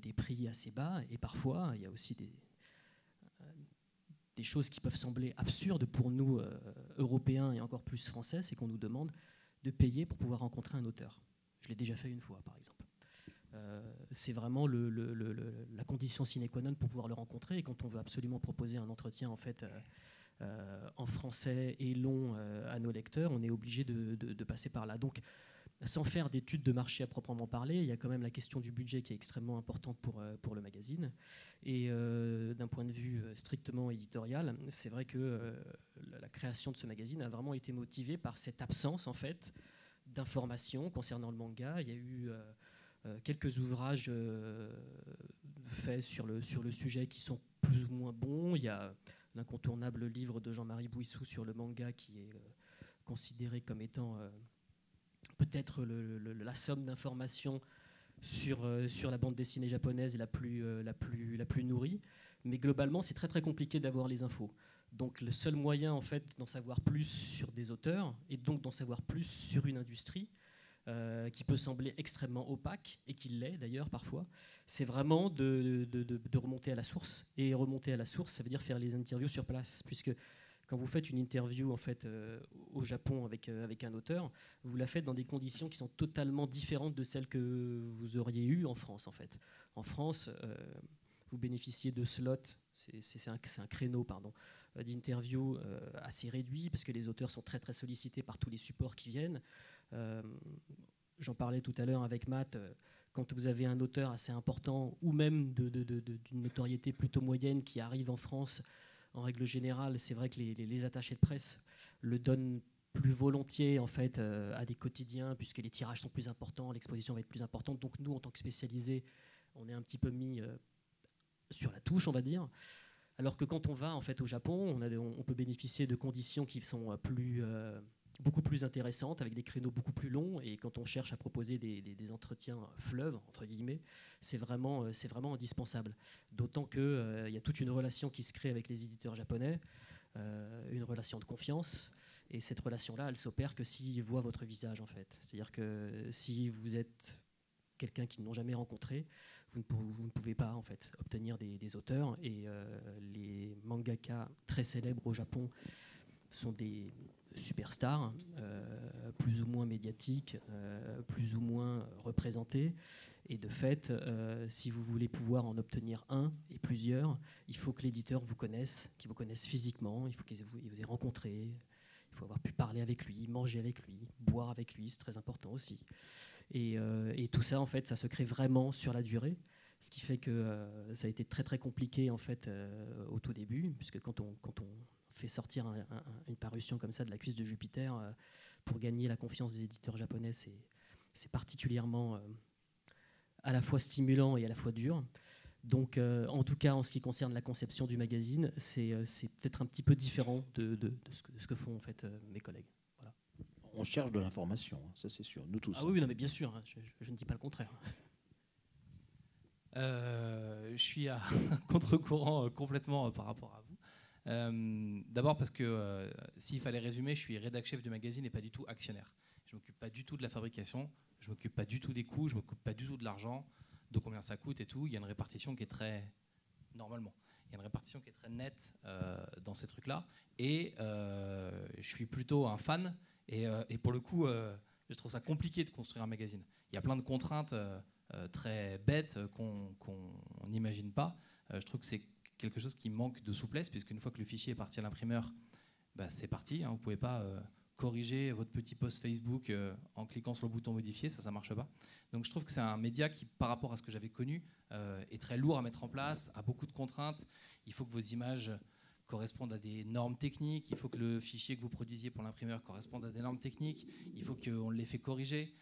des prix assez bas, et parfois, il y a aussi des choses qui peuvent sembler absurdes pour nous, Européens et encore plus Français, c'est qu'on nous demande de payer pour pouvoir rencontrer un auteur. Je l'ai déjà fait une fois, par exemple. C'est vraiment la condition sine qua non pour pouvoir le rencontrer. Et quand on veut absolument proposer un entretien en fait, en français et long à nos lecteurs, on est obligé de passer par là. Donc, sans faire d'études de marché à proprement parler, il y a quand même la question du budget qui est extrêmement importante pour le magazine. Et d'un point de vue strictement éditorial, c'est vrai que la création de ce magazine a vraiment été motivée par cette absence en fait, d'informations concernant le manga. Il y a eu quelques ouvrages faits sur le sujet qui sont plus ou moins bons. Il y a l'incontournable livre de Jean-Marie Bouissou sur le manga qui est considéré comme étant peut-être la somme d'informations sur la bande dessinée japonaise la plus nourrie. Mais globalement, c'est très très compliqué d'avoir les infos. Donc le seul moyen en fait, d'en savoir plus sur des auteurs et donc d'en savoir plus sur une industrie qui peut sembler extrêmement opaque, et qui l'est d'ailleurs parfois, c'est vraiment de remonter à la source. Et remonter à la source, ça veut dire faire les interviews sur place, puisque quand vous faites une interview en fait, au Japon avec un auteur, vous la faites dans des conditions qui sont totalement différentes de celles que vous auriez eues en France. En fait. En France, vous bénéficiez de slots, c'est un créneau d'interview assez réduit, parce que les auteurs sont très très sollicités par tous les supports qui viennent. J'en parlais tout à l'heure avec Matt, quand vous avez un auteur assez important, ou même d'une notoriété plutôt moyenne qui arrive en France, en règle générale, c'est vrai que les attachés de presse le donnent plus volontiers en fait, à des quotidiens, puisque les tirages sont plus importants, l'exposition va être plus importante. Donc nous, en tant que spécialisés, on est un petit peu mis sur la touche, on va dire. Alors que quand on va en fait, au Japon, on peut bénéficier de conditions qui sont beaucoup plus intéressantes, avec des créneaux beaucoup plus longs. Et quand on cherche à proposer des entretiens fleuves, entre guillemets, c'est vraiment indispensable. D'autant qu'il y a toute une relation qui se crée avec les éditeurs japonais, une relation de confiance. Et cette relation-là, elle s'opère que s'ils voient votre visage, en fait. C'est-à-dire que si vous êtes quelqu'un qu'ils n'ont jamais rencontré, vous ne pouvez pas en fait, obtenir des auteurs. Et les mangaka très célèbres au Japon sont des superstars, plus ou moins médiatiques, plus ou moins représentés. Et de fait, si vous voulez pouvoir en obtenir un et plusieurs, il faut que l'éditeur vous connaisse, qu'il vous connaisse physiquement, il faut qu'il vous ait rencontré, il faut avoir pu parler avec lui, manger avec lui, boire avec lui, c'est très important aussi. Et tout ça, en fait, ça se crée vraiment sur la durée, ce qui fait que ça a été très très compliqué en fait, au tout début, puisque quand on fait sortir une parution comme ça de la cuisse de Jupiter, pour gagner la confiance des éditeurs japonais, c'est particulièrement à la fois stimulant et à la fois dur. Donc, en tout cas, en ce qui concerne la conception du magazine, c'est peut-être un petit peu différent de ce que font en fait, mes collègues. Voilà.
On cherche de l'information, ça c'est sûr, nous tous.
Ah oui, non, mais bien sûr, hein, je ne dis pas le contraire.
Je suis à contre-courant complètement par rapport à vous. D'abord parce que s'il fallait résumer, je suis rédac chef du magazine et pas du tout actionnaire. Je ne m'occupe pas du tout de la fabrication, je ne m'occupe pas du tout des coûts, je ne m'occupe pas du tout de l'argent, de combien ça coûte et tout. Il y a une répartition qui est très... Normalement, il y a une répartition qui est très nette dans ces trucs-là. Et je suis plutôt un fan. Et pour le coup, je trouve ça compliqué de construire un magazine. Il y a plein de contraintes très bêtes qu'on n'imagine pas. Je trouve que c'est quelque chose qui manque de souplesse, puisqu'une fois que le fichier est parti à l'imprimeur, bah, c'est parti. Hein, vous ne pouvez pas corriger votre petit post Facebook en cliquant sur le bouton modifier, ça ne marche pas. Donc je trouve que c'est un média qui, par rapport à ce que j'avais connu, est très lourd à mettre en place, a beaucoup de contraintes. Il faut que vos images correspondent à des normes techniques, il faut que le fichier que vous produisiez pour l'imprimeur corresponde à des normes techniques, il faut qu'on les fait corriger.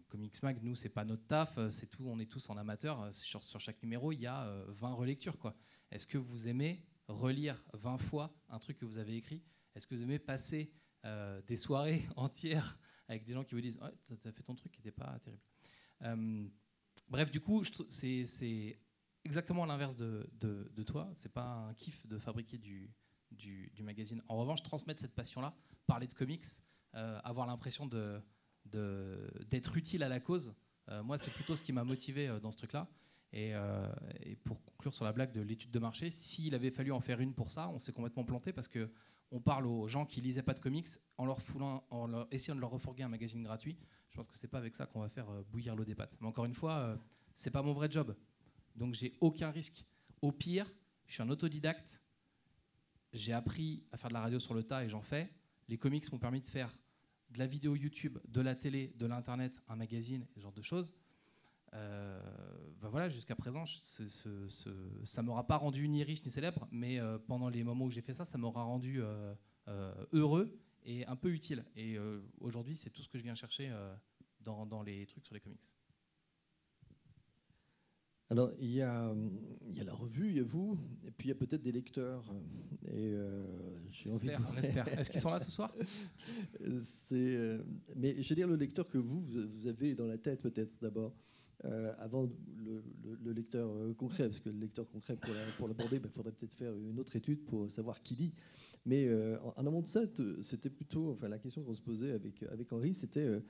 Comics Mag, nous, c'est pas notre taf, c'est tout, on est tous en amateur. Sur chaque numéro, il y a 20 relectures, quoi. Est-ce que vous aimez relire 20 fois un truc que vous avez écrit ? Est-ce que vous aimez passer des soirées entières avec des gens qui vous disent ouais, t'as fait ton truc qui n'était pas terrible. Bref, du coup, c'est exactement l'inverse de toi. C'est pas un kiff de fabriquer du magazine. En revanche, transmettre cette passion-là, parler de comics, avoir l'impression d'être utile à la cause, moi, c'est plutôt ce qui m'a motivé dans ce truc-là. Et pour conclure sur la blague de l'étude de marché, s'il avait fallu en faire une pour ça, on s'est complètement planté parce qu'on parle aux gens qui lisaient pas de comics en essayant de leur refourguer un magazine gratuit. Je pense que c'est pas avec ça qu'on va faire bouillir l'eau des pâtes. Mais encore une fois, c'est pas mon vrai job. Donc j'ai aucun risque. Au pire, je suis un autodidacte. J'ai appris à faire de la radio sur le tas et j'en fais. Les comics m'ont permis de faire de la vidéo YouTube, de la télé, de l'internet, un magazine, ce genre de choses. Voilà, jusqu'à présent, ça m'aura pas rendu ni riche ni célèbre, mais pendant les moments où j'ai fait ça, ça m'aura rendu heureux et un peu utile. Et aujourd'hui, c'est tout ce que je viens chercher dans les trucs sur les comics.
Alors, il y a la revue, il y a vous, et puis il y a peut-être des lecteurs. Et j'ai envie
on espère. Est-ce qu'ils sont là ce soir?
Mais je veux dire, le lecteur que vous avez dans la tête, peut-être d'abord, avant le lecteur concret, parce que le lecteur concret, pour l'aborder, il faudrait peut-être faire une autre étude pour savoir qui lit. Mais en amont de ça, c'était plutôt, enfin, la question qu'on se posait avec Henri, c'était,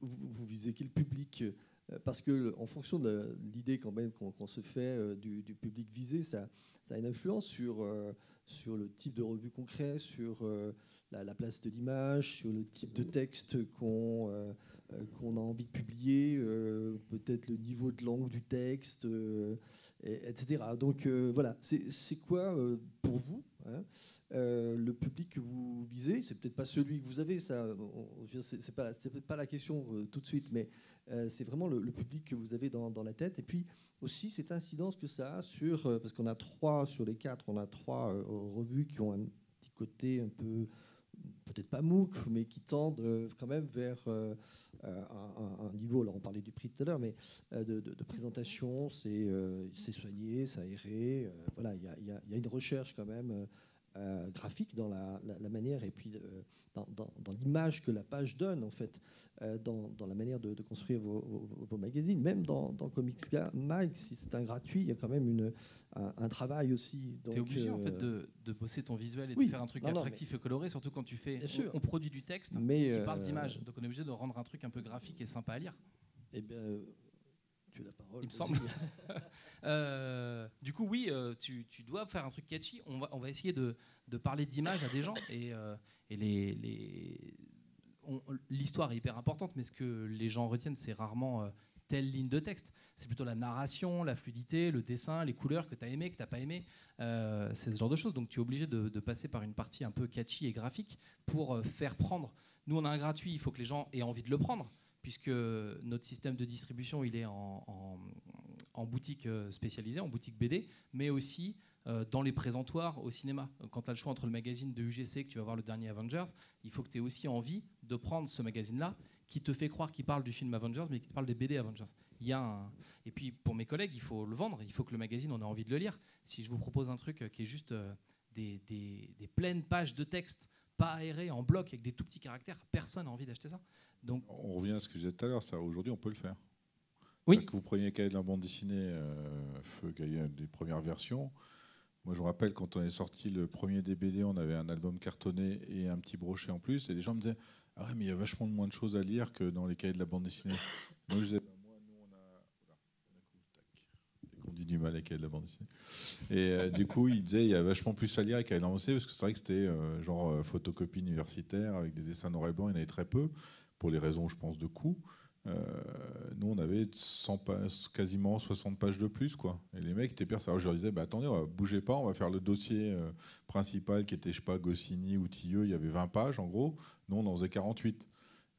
vous visez quel public? Parce qu'en fonction de l'idée quand même qu'on se fait du public visé, ça a une influence sur le type de revue concret, sur la place de l'image, sur le type de texte qu'on a envie de publier, peut-être le niveau de langue du texte, etc. Donc voilà, c'est quoi pour vous le public que vous visez? C'est peut-être pas celui que vous avez, ça, c'est peut-être pas la question tout de suite, mais c'est vraiment le public que vous avez dans la tête. Et puis aussi cette incidence que ça a sur, parce qu'on a 3 sur les 4, on a 3 revues qui ont un petit côté un peu, peut-être pas MOOC, mais qui tendent quand même vers un niveau, alors on parlait du prix tout à l'heure, mais de présentation, c'est soigné, c'est aéré, voilà, il y a une recherche quand même graphique dans la manière, et puis dans l'image que la page donne, en fait, dans la manière de construire vos magazines. Même dans Comics Mag, si c'est un gratuit, il y a quand même un travail aussi.
Tu es obligé en fait de bosser ton visuel et de faire un truc attractif et coloré, surtout quand tu fais. On produit du texte qui parle d'image, donc on est obligé de rendre un truc un peu graphique et sympa à lire.
Eh bien, tu as la parole.
Il me semble. Du coup, oui, tu dois faire un truc catchy. On va essayer de parler d'image à des gens et l'histoire est hyper importante, mais ce que les gens retiennent, c'est rarement telle ligne de texte. C'est plutôt la narration, la fluidité, le dessin, les couleurs que tu as aimé, que tu n'as pas aimé. C'est ce genre de choses. Donc tu es obligé de passer par une partie un peu catchy et graphique pour faire prendre. Nous, on a un gratuit, il faut que les gens aient envie de le prendre, puisque notre système de distribution, il est en boutique spécialisée, en boutique BD, mais aussi dans les présentoirs au cinéma. Quand tu as le choix entre le magazine de UGC, que tu vas voir le dernier Avengers, il faut que tu aies aussi envie de prendre ce magazine-là qui te fait croire qu'il parle du film Avengers, mais qui te parle des BD Avengers. Et puis pour mes collègues, il faut le vendre, il faut que le magazine, on ait envie de le lire. Si je vous propose un truc qui est juste des pleines pages de texte, pas aérées, en bloc, avec des tout petits caractères, personne n'a envie d'acheter ça. Donc,
on revient à ce que je disais tout à l'heure, aujourd'hui on peut le faire.
Oui.
Que vous preniez Cahiers de la bande dessinée, Feu Cahiers des premières versions. Moi je me rappelle quand on est sorti le premier DBD, on avait un album cartonné et un petit brochet en plus, et les gens me disaient ah ouais, mais il y a vachement moins de choses à lire que dans les Cahiers de la bande dessinée. Moi je disais on dit du mal avec les Cahiers de la bande dessinée. Et du coup il disait il y a vachement plus à lire avec Cahiers de la bande dessinée, parce que c'est vrai que c'était genre photocopie universitaire avec des dessins noir et blanc, il y en avait très peu pour les raisons je pense de coût. Nous on avait 100 pages, quasiment 60 pages de plus quoi. Et les mecs étaient persuadés. Alors je leur disais bah attendez, bougez pas, on va faire le dossier principal qui était je sais pas Goscinny ou Tilleux, il y avait 20 pages en gros, nous on en faisait 48.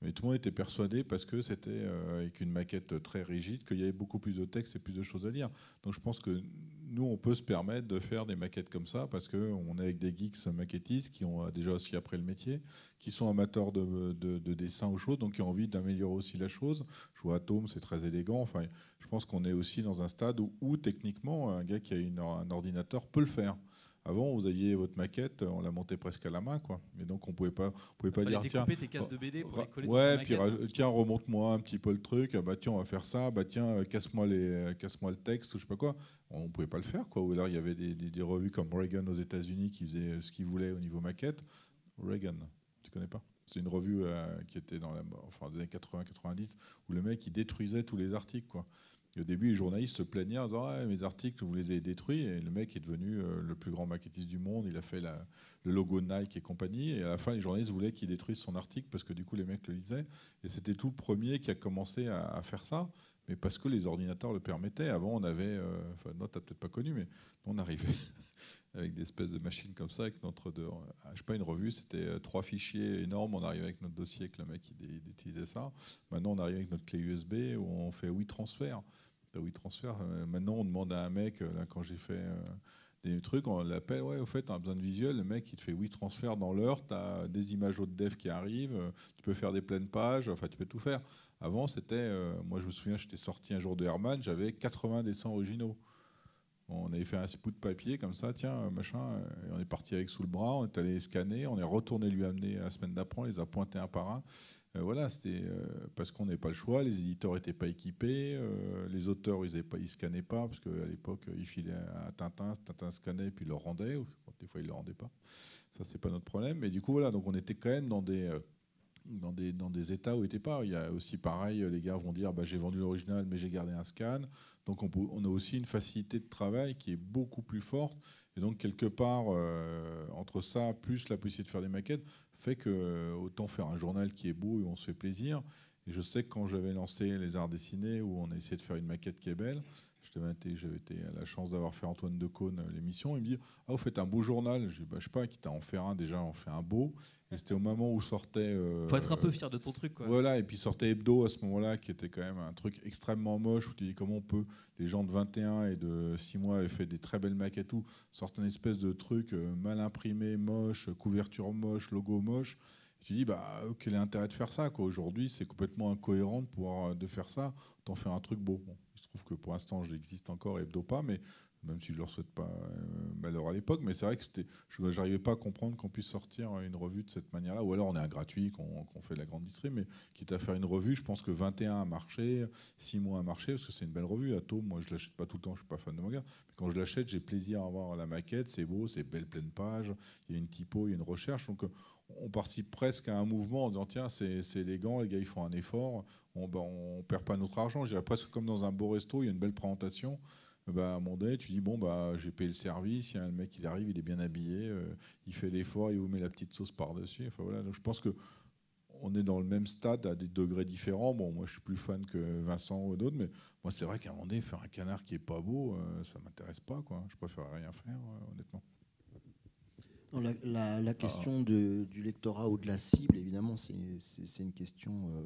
Mais tout le monde était persuadé parce que c'était avec une maquette très rigide qu'il y avait beaucoup plus de texte et plus de choses à lire. Donc je pense que nous on peut se permettre de faire des maquettes comme ça parce qu'on est avec des geeks maquettistes qui ont déjà aussi appris le métier, qui sont amateurs de dessin ou choses, donc qui ont envie d'améliorer aussi la chose. Je vois Atome, c'est très élégant. Enfin, je pense qu'on est aussi dans un stade où techniquement un gars qui a un ordinateur peut le faire. Avant, vous aviez votre maquette, on la montait presque à la main, quoi. Et donc, on pouvait pas
Fallait
dire, tiens,
découper tes cases de BD pour les coller dans
ouais,
ta
puis
maquette.
tiens, remonte-moi un petit peu le truc. Bah tiens, on va faire ça. Bah tiens, casse-moi le texte ou je sais pas quoi. On pouvait pas le faire, quoi. Ou alors il y avait des revues comme Reagan aux États-Unis qui faisaient ce qu'ils voulaient au niveau maquette. Reagan, tu connais pas? C'est une revue qui était dans des années 80-90 où le mec il détruisait tous les articles, quoi. Et au début, les journalistes se plaignaient en disant ah, mes articles, vous les avez détruits. Et le mec est devenu le plus grand maquettiste du monde. Il a fait le logo Nike et compagnie. Et à la fin, les journalistes voulaient qu'il détruise son article parce que du coup, les mecs le lisaient. Et c'était tout le premier qui a commencé à faire ça. Mais parce que les ordinateurs le permettaient. Avant, on avait. Non, tu n'as peut-être pas connu, mais on arrivait avec des espèces de machines comme ça, avec je sais pas, une revue, c'était 3 fichiers énormes. On arrivait avec notre dossier, que le mec il utilisait ça. Maintenant, on arrive avec notre clé USB où on fait WeTransfer. WeTransfer. Maintenant, on demande à un mec, là, quand j'ai fait des trucs, on l'appelle, ouais, au fait, on a besoin de visuel. Le mec, il te fait WeTransfer dans l'heure, tu as des images haute def qui arrivent, tu peux faire des pleines pages, enfin, tu peux tout faire. Avant, c'était, moi, je me souviens, j'étais sorti un jour de Herman, j'avais 80 dessins originaux. On avait fait un bout de papier comme ça, tiens, machin, et on est parti avec sous le bras, on est allé les scanner, on est retourné lui amener la semaine d'après, on les a pointés un par un. Voilà, c'était parce qu'on n'avait pas le choix, les éditeurs n'étaient pas équipés, les auteurs ils scannaient pas, parce qu'à l'époque ils filaient à Tintin scannait puis il leur rendait, ou des fois ils ne le rendaient pas. Ça, c'est pas notre problème. Mais du coup, voilà, donc on était quand même dans des états où il n'était pas. Il y a aussi pareil, les gars vont dire bah, j'ai vendu l'original mais j'ai gardé un scan. Donc on a aussi une facilité de travail qui est beaucoup plus forte. Et donc quelque part, entre ça plus la possibilité de faire des maquettes, fait que autant faire un journal qui est beau et où on se fait plaisir. Et je sais que quand j'avais lancé les arts dessinés, où on a essayé de faire une maquette qui est belle, j'avais été à la chance d'avoir fait Antoine Decaune l'émission, il me dit ah vous faites un beau journal, je dis bah, je sais pas, quitte à en faire un, déjà on fait un beau. Et c'était au moment où sortait
Faut être un peu fier de ton truc, quoi.
Voilà, et puis sortait Hebdo à ce moment-là, qui était quand même un truc extrêmement moche, où tu dis comment on peut, les gens de 21 et de 6 mois avaient fait des très belles maquettes et tout, sortent une espèce de truc mal imprimé, moche, couverture moche, logo moche. Et tu dis bah quel est l'intérêt de faire ça, quoi. Aujourd'hui c'est complètement incohérent de faire ça, autant faire un truc beau. Bon, il se trouve que pour l'instant je l'existe encore, Hebdo pas, mais même si je ne leur souhaite pas malheur à l'époque, mais c'est vrai que je n'arrivais pas à comprendre qu'on puisse sortir une revue de cette manière-là, ou alors on est un gratuit, qu'on fait de la grande distrib, mais quitte à faire une revue, je pense que 21 a marché, 6 mois a marché, parce que c'est une belle revue. Atome, moi je ne l'achète pas tout le temps, je ne suis pas fan de manga, mais quand je l'achète, j'ai plaisir à voir la maquette, c'est beau, c'est belle pleine page, il y a une typo, il y a une recherche, donc on participe presque à un mouvement en disant tiens, c'est élégant, les gars ils font un effort, on ne perd pas notre argent, je dirais presque comme dans un beau resto, il y a une belle présentation. Bah, à un moment donné, tu dis bon bah j'ai payé le service, il y a un mec il arrive, il est bien habillé, il fait l'effort, il vous met la petite sauce par-dessus. Enfin voilà, donc je pense que on est dans le même stade à des degrés différents. Bon, moi je suis plus fan que Vincent ou d'autres, mais moi c'est vrai qu'à un moment donné faire un canard qui est pas beau, ça m'intéresse pas, quoi. Je préfère rien faire, honnêtement.
Non, la question du lectorat ou de la cible, évidemment, c'est une question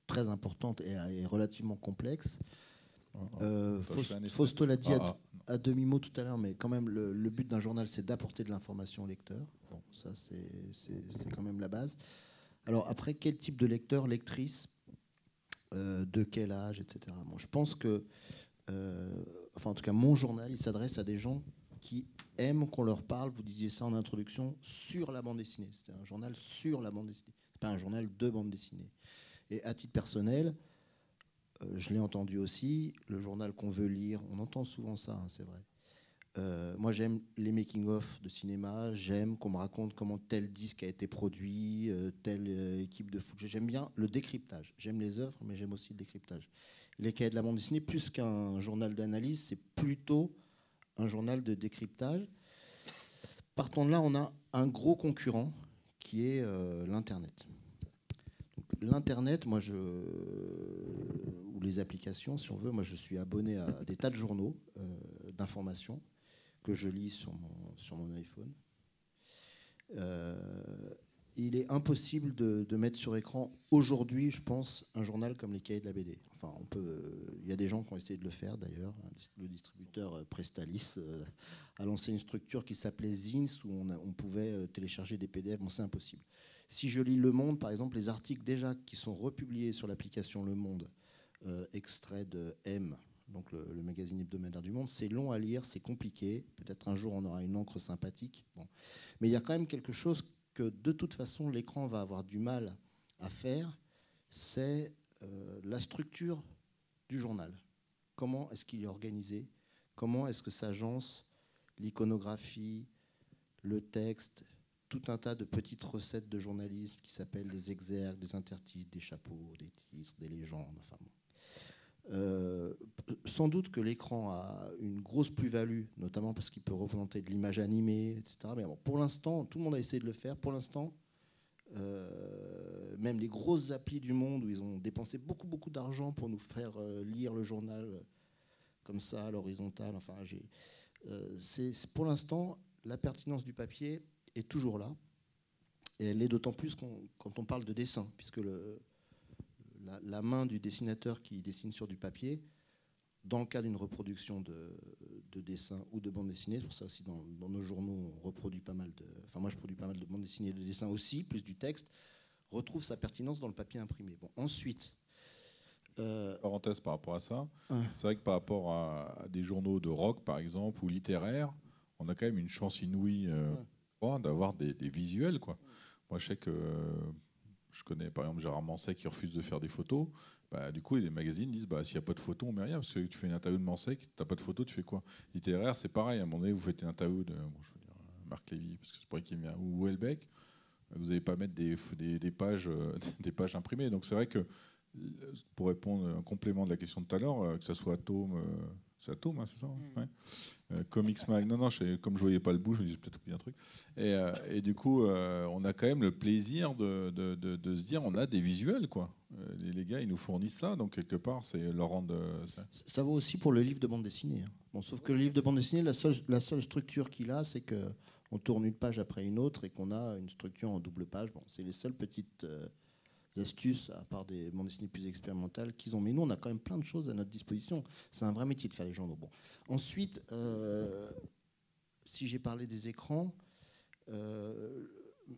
très importante et relativement complexe. Fausto l'a dit à demi-mot tout à l'heure, mais quand même, le but d'un journal, c'est d'apporter de l'information au lecteur. Bon, ça, c'est quand même la base. Alors, après, quel type de lecteur, lectrice, de quel âge, etc. Bon, je pense que, enfin, en tout cas, mon journal, il s'adresse à des gens qui aiment qu'on leur parle, vous disiez ça en introduction, sur la bande dessinée. C'est un journal sur la bande dessinée. C'est pas un journal de bande dessinée. Et à titre personnel, je l'ai entendu aussi, le journal qu'on veut lire, on entend souvent ça, hein, c'est vrai. Moi, j'aime les making-of de cinéma, j'aime qu'on me raconte comment tel disque a été produit, telle équipe de foot. J'aime bien le décryptage. J'aime les œuvres, mais j'aime aussi le décryptage. Les cahiers de la bande dessinée, plus qu'un journal d'analyse, c'est plutôt un journal de décryptage. Partant de là, on a un gros concurrent qui est l'Internet. L'Internet, ou les applications, si on veut, moi je suis abonné à des tas de journaux d'information que je lis sur mon iPhone. Il est impossible de mettre sur écran aujourd'hui, je pense, un journal comme les cahiers de la BD. Enfin, il y a des gens qui ont essayé de le faire d'ailleurs. Le distributeur Prestalis a lancé une structure qui s'appelait Zins où on pouvait télécharger des PDF. Bon, c'est impossible. Si je lis Le Monde, par exemple, les articles déjà qui sont republiés sur l'application Le Monde, extrait de M, donc le magazine hebdomadaire du Monde. C'est long à lire, c'est compliqué. Peut-être un jour on aura une encre sympathique. Bon. Mais il y a quand même quelque chose que de toute façon l'écran va avoir du mal à faire, c'est la structure du journal. Comment est-ce qu'il est organisé? Comment est-ce que s'agence l'iconographie, le texte, tout un tas de petites recettes de journalisme qui s'appellent des exergues, des intertitres, des chapeaux, des titres, des légendes, enfin bon. Sans doute que l'écran a une grosse plus-value, notamment parce qu'il peut représenter de l'image animée, etc. Mais bon, pour l'instant, tout le monde a essayé de le faire. Pour l'instant, même les grosses applis du monde où ils ont dépensé beaucoup d'argent pour nous faire lire le journal comme ça, à l'horizontale. Enfin, pour l'instant, la pertinence du papier est toujours là. Et elle est d'autant plus quand on parle de dessin, puisque la main du dessinateur qui dessine sur du papier, dans le cas d'une reproduction de dessin ou de bande dessinée, c'est pour ça aussi dans nos journaux, on reproduit pas mal de... Enfin, moi, je produis pas mal de bandes dessinées et de dessins aussi, plus du texte, retrouve sa pertinence dans le papier imprimé. Bon, ensuite...
Parenthèse par rapport à ça, c'est vrai que par rapport à des journaux de rock, par exemple, ou littéraires, on a quand même une chance inouïe d'avoir des visuels, quoi. Moi, je sais que... Je connais par exemple Gérard Manset qui refuse de faire des photos. Bah, du coup, les magazines disent s'il n'y a pas de photo, on met rien. Parce que tu fais une interview de Manset, tu n'as pas de photo, tu fais quoi? Littéraire, c'est pareil. À un moment donné, vous faites une interview de Marc Lévy, parce que c'est pas qui vient, ou Houellebecq. Vous n'allez pas mettre des pages, des pages imprimées. Donc c'est vrai que, pour répondre un complément de la question de tout à l'heure, que ce soit Atome, c'est Atome, hein, c'est ça, ouais. Comics Mag, non, comme je voyais pas le bout, je me dis peut-être oublié un truc. Et du coup, on a quand même le plaisir de se dire, on a des visuels, quoi. Les gars, ils nous fournissent ça, donc quelque part, c'est leur rendre.
Ça vaut aussi pour le livre de bande dessinée. Hein. Bon, sauf que le livre de bande dessinée, la seule structure qu'il a, c'est qu'on tourne une page après une autre et qu'on a une structure en double page. Bon, c'est les seules petites astuces, à part des bandes dessinées plus expérimentales qu'ils ont. Mais nous, on a quand même plein de choses à notre disposition. C'est un vrai métier de faire les journaux. Bon. Ensuite, si j'ai parlé des écrans,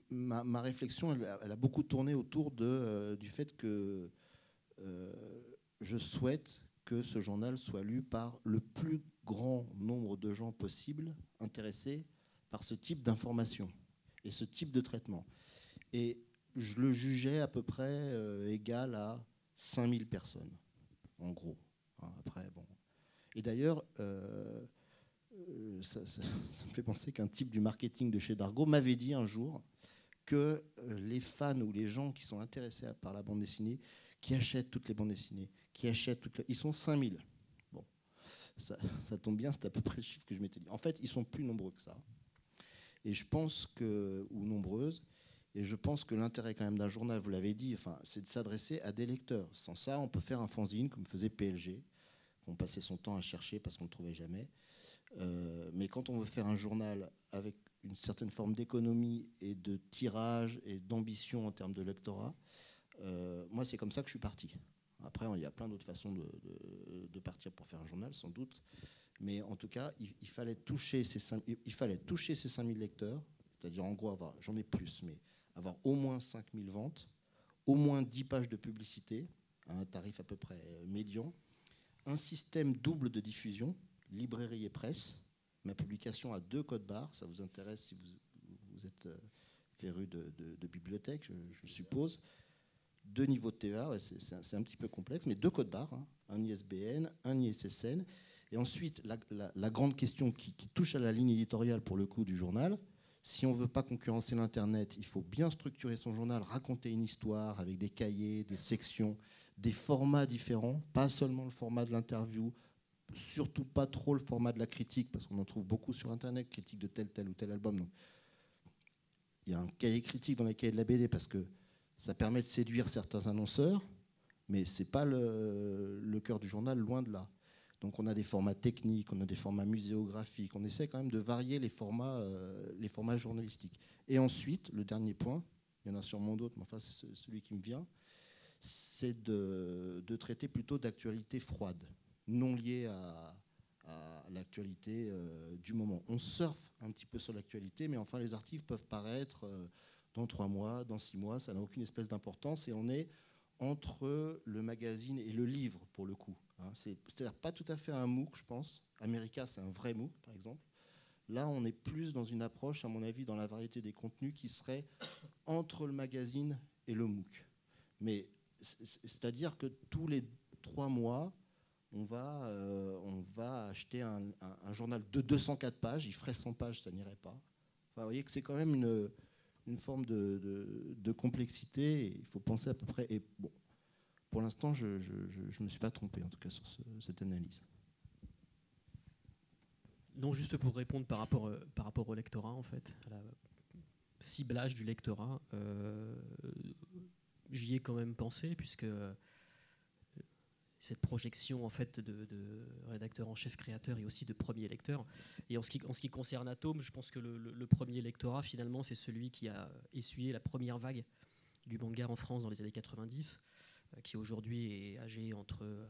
ma réflexion, elle a beaucoup tourné autour du fait que je souhaite que ce journal soit lu par le plus grand nombre de gens possible intéressés par ce type d'information et ce type de traitement. Et je le jugeais à peu près égal à 5000 personnes, en gros. Hein, après, bon. Et d'ailleurs, ça me fait penser qu'un type du marketing de chez Dargaud m'avait dit un jour que les fans ou les gens qui sont intéressés par la bande dessinée, qui achètent toutes les bandes dessinées, ils sont 5000. Bon, ça tombe bien, c'est à peu près le chiffre que je m'étais dit. En fait, ils sont plus nombreux que ça. Et je pense ou nombreuses, et je pense que l'intérêt quand même d'un journal, vous l'avez dit, c'est de s'adresser à des lecteurs. Sans ça, on peut faire un fanzine comme faisait PLG, qu'on passait son temps à chercher parce qu'on ne le trouvait jamais. Mais quand on veut faire un journal avec une certaine forme d'économie et de tirage et d'ambition en termes de lectorat, moi, c'est comme ça que je suis parti. Après, il y a plein d'autres façons de partir pour faire un journal, sans doute. Mais en tout cas, il fallait toucher ces 5000 lecteurs, c'est-à-dire en gros, j'en ai plus, mais avoir au moins 5000 ventes, au moins 10 pages de publicité, à un tarif à peu près médian, un système double de diffusion, librairie et presse. Ma publication a 2 codes barres, ça vous intéresse si vous êtes féru de bibliothèque, je suppose. 2 niveaux de TVA, c'est un petit peu complexe, mais 2 codes barres, hein, un ISBN, un ISSN. Et ensuite, la grande question qui touche à la ligne éditoriale pour le coup du journal, si on ne veut pas concurrencer l'Internet, il faut bien structurer son journal, raconter une histoire avec des cahiers, des sections, des formats différents, pas seulement le format de l'interview, surtout pas trop le format de la critique, parce qu'on en trouve beaucoup sur Internet, critique de tel ou tel album. Donc, il y a un cahier critique dans les cahiers de la BD, parce que ça permet de séduire certains annonceurs, mais ce n'est pas le cœur du journal, loin de là. Donc on a des formats techniques, on a des formats muséographiques, on essaie quand même de varier les formats journalistiques. Et ensuite, le dernier point, il y en a sûrement d'autres, mais enfin c'est celui qui me vient, c'est de traiter plutôt d'actualité froide, non liée à l'actualité du moment. On surfe un petit peu sur l'actualité, mais enfin les articles peuvent paraître dans 3 mois, dans 6 mois, ça n'a aucune espèce d'importance, et on est entre le magazine et le livre, pour le coup. Hein, c'est-à-dire pas tout à fait un MOOC, je pense. America, c'est un vrai MOOC, par exemple. Là, on est plus dans une approche, à mon avis, dans la variété des contenus qui serait entre le magazine et le MOOC. Mais c'est-à-dire que tous les 3 mois, on va acheter un journal de 204 pages. Il ferait 100 pages, ça n'irait pas. Enfin, vous voyez que c'est quand même une forme de complexité. Il faut penser à peu près. Et bon, pour l'instant, je ne me suis pas trompé, en tout cas, sur cette analyse.
Non, juste pour répondre par rapport au lectorat, en fait, à la ciblage du lectorat, j'y ai quand même pensé, puisque cette projection en fait de rédacteur en chef créateur et aussi de premier lecteur. Et en ce qui concerne Atome, je pense que le premier lectorat, finalement, c'est celui qui a essuyé la première vague du manga en France dans les années 90, qui aujourd'hui est âgé entre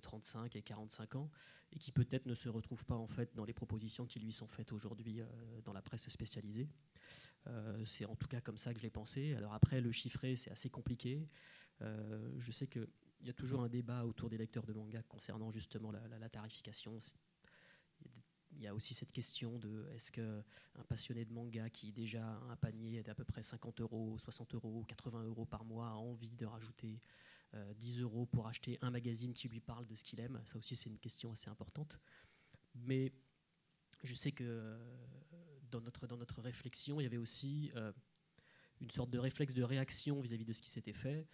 35 et 45 ans, et qui peut-être ne se retrouve pas en fait dans les propositions qui lui sont faites aujourd'hui dans la presse spécialisée. C'est en tout cas comme ça que je l'ai pensé. Alors après, le chiffrer, c'est assez compliqué. Je sais qu'il y a toujours un débat autour des lecteurs de manga concernant justement la tarification. Il y a aussi cette question de est-ce qu'un passionné de manga qui déjà a un panier d'à peu près 50 €, 60 €, 80 € par mois a envie de rajouter 10 € pour acheter un magazine qui lui parle de ce qu'il aime. Ça aussi, c'est une question assez importante. Mais je sais que dans notre réflexion, il y avait aussi une sorte de réflexe de réaction vis-à-vis de ce qui s'était fait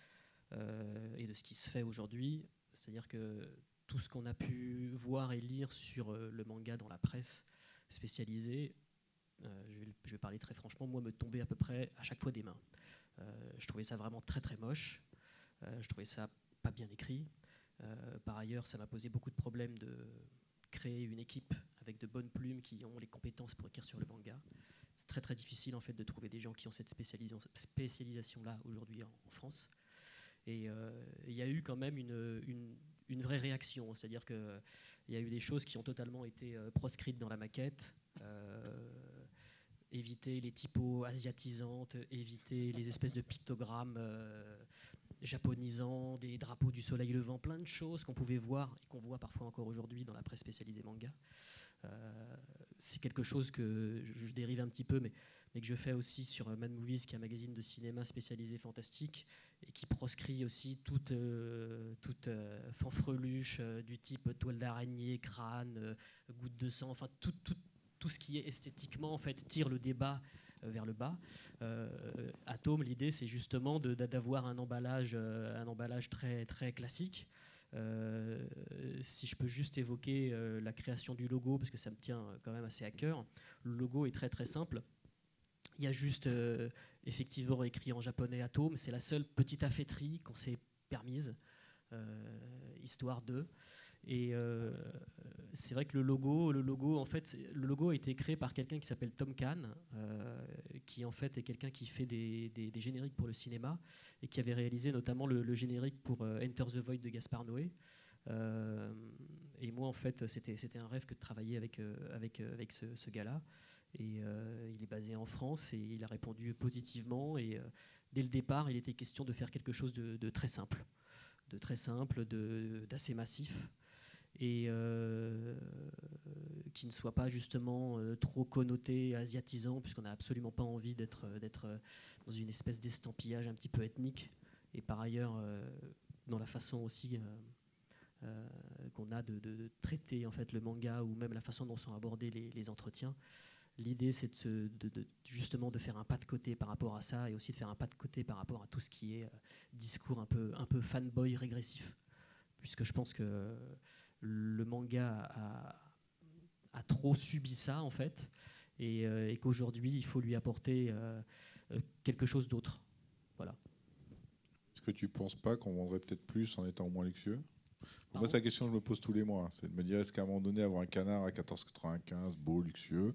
et de ce qui se fait aujourd'hui. C'est-à-dire que tout ce qu'on a pu voir et lire sur le manga dans la presse spécialisée, je vais parler très franchement, moi, me tombait à peu près à chaque fois des mains. Je trouvais ça vraiment très très moche. Je trouvais ça pas bien écrit. Par ailleurs, ça m'a posé beaucoup de problèmes de créer une équipe avec de bonnes plumes qui ont les compétences pour écrire sur le manga. C'est très très difficile en fait de trouver des gens qui ont cette spécialisation-là aujourd'hui en France. Et il y a eu quand même une vraie réaction, c'est-à-dire qu'il y a eu des choses qui ont totalement été proscrites dans la maquette. Éviter les typos asiatisantes, éviter les espèces de pictogrammes japonisants, des drapeaux du soleil levant, plein de choses qu'on pouvait voir et qu'on voit parfois encore aujourd'hui dans la presse spécialisée manga. C'est quelque chose que je dérive un petit peu, mais que je fais aussi sur Mad Movies, qui est un magazine de cinéma spécialisé fantastique et qui proscrit aussi toute fanfreluche du type toile d'araignée, crâne, goutte de sang, enfin tout ce qui est esthétiquement en fait tire le débat vers le bas. Atome, l'idée c'est justement d'avoir un emballage très très classique. Si je peux juste évoquer la création du logo, parce que ça me tient quand même assez à cœur. Le logo est très très simple. Il y a juste effectivement écrit en japonais Atome. C'est la seule petite affaîtrie qu'on s'est permise, histoire de. Et c'est vrai que le logo a été créé par quelqu'un qui s'appelle Tom Kahn, qui en fait est quelqu'un qui fait des génériques pour le cinéma et qui avait réalisé notamment le générique pour Enter the Void de Gaspard Noé. Et moi en fait c'était un rêve que de travailler avec ce gars-là. Et il est basé en France et il a répondu positivement. Et dès le départ, il était question de faire quelque chose de très simple, d'assez massif. Et qui ne soit pas justement trop connoté asiatisant, puisqu'on n'a absolument pas envie d'être dans une espèce d'estampillage un petit peu ethnique. Et par ailleurs, dans la façon aussi qu'on a de traiter en fait, le manga, ou même la façon dont sont abordés les entretiens, l'idée c'est justement de faire un pas de côté par rapport à ça, et aussi de faire un pas de côté par rapport à tout ce qui est discours un peu fanboy régressif, puisque je pense que le manga a trop subi ça en fait, et qu'aujourd'hui il faut lui apporter quelque chose d'autre. Voilà.
Est-ce que tu ne penses pas qu'on vendrait peut-être plus en étant moins luxueux ? Moi, c'est la question que je me pose tous les mois. C'est de me dire, est-ce qu'à un moment donné, avoir un canard à 14,95, beau, luxueux,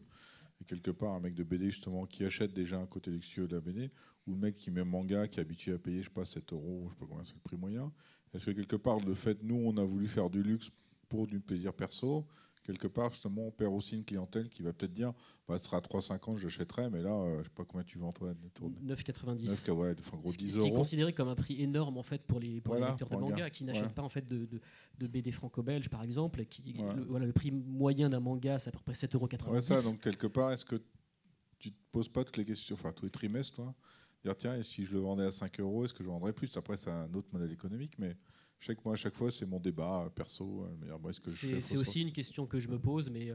et quelque part un mec de BD justement qui achète déjà un côté luxueux de la BD, ou le mec qui met manga, qui est habitué à payer, je sais pas, 7 €, je sais pas combien c'est le prix moyen. Est-ce que quelque part, le fait, nous, on a voulu faire du luxe pour du plaisir perso, quelque part, justement, on perd aussi une clientèle qui va peut-être dire ce sera à 3,50, je l'achèterai, mais là, je ne sais pas combien tu vends, toi.
9,90.
Ouais, enfin, gros 10
Ce qui est
euros.
considéré comme un prix énorme en fait, pour les lecteurs de manga qui n'achètent
Voilà.
pas en fait, de BD franco-belge, par exemple. Le prix moyen d'un manga, c'est à peu près 7,90 €.
Ouais, ça, donc, quelque part, est-ce que tu ne te poses pas toutes les questions, enfin, tous les trimestres, toi, dire tiens, et si je le vendais à 5 euros, est-ce que je vendrais plus? Après, c'est un autre modèle économique, mais je sais que moi, à chaque fois, c'est mon débat perso.
C'est aussi une question que je me pose, mais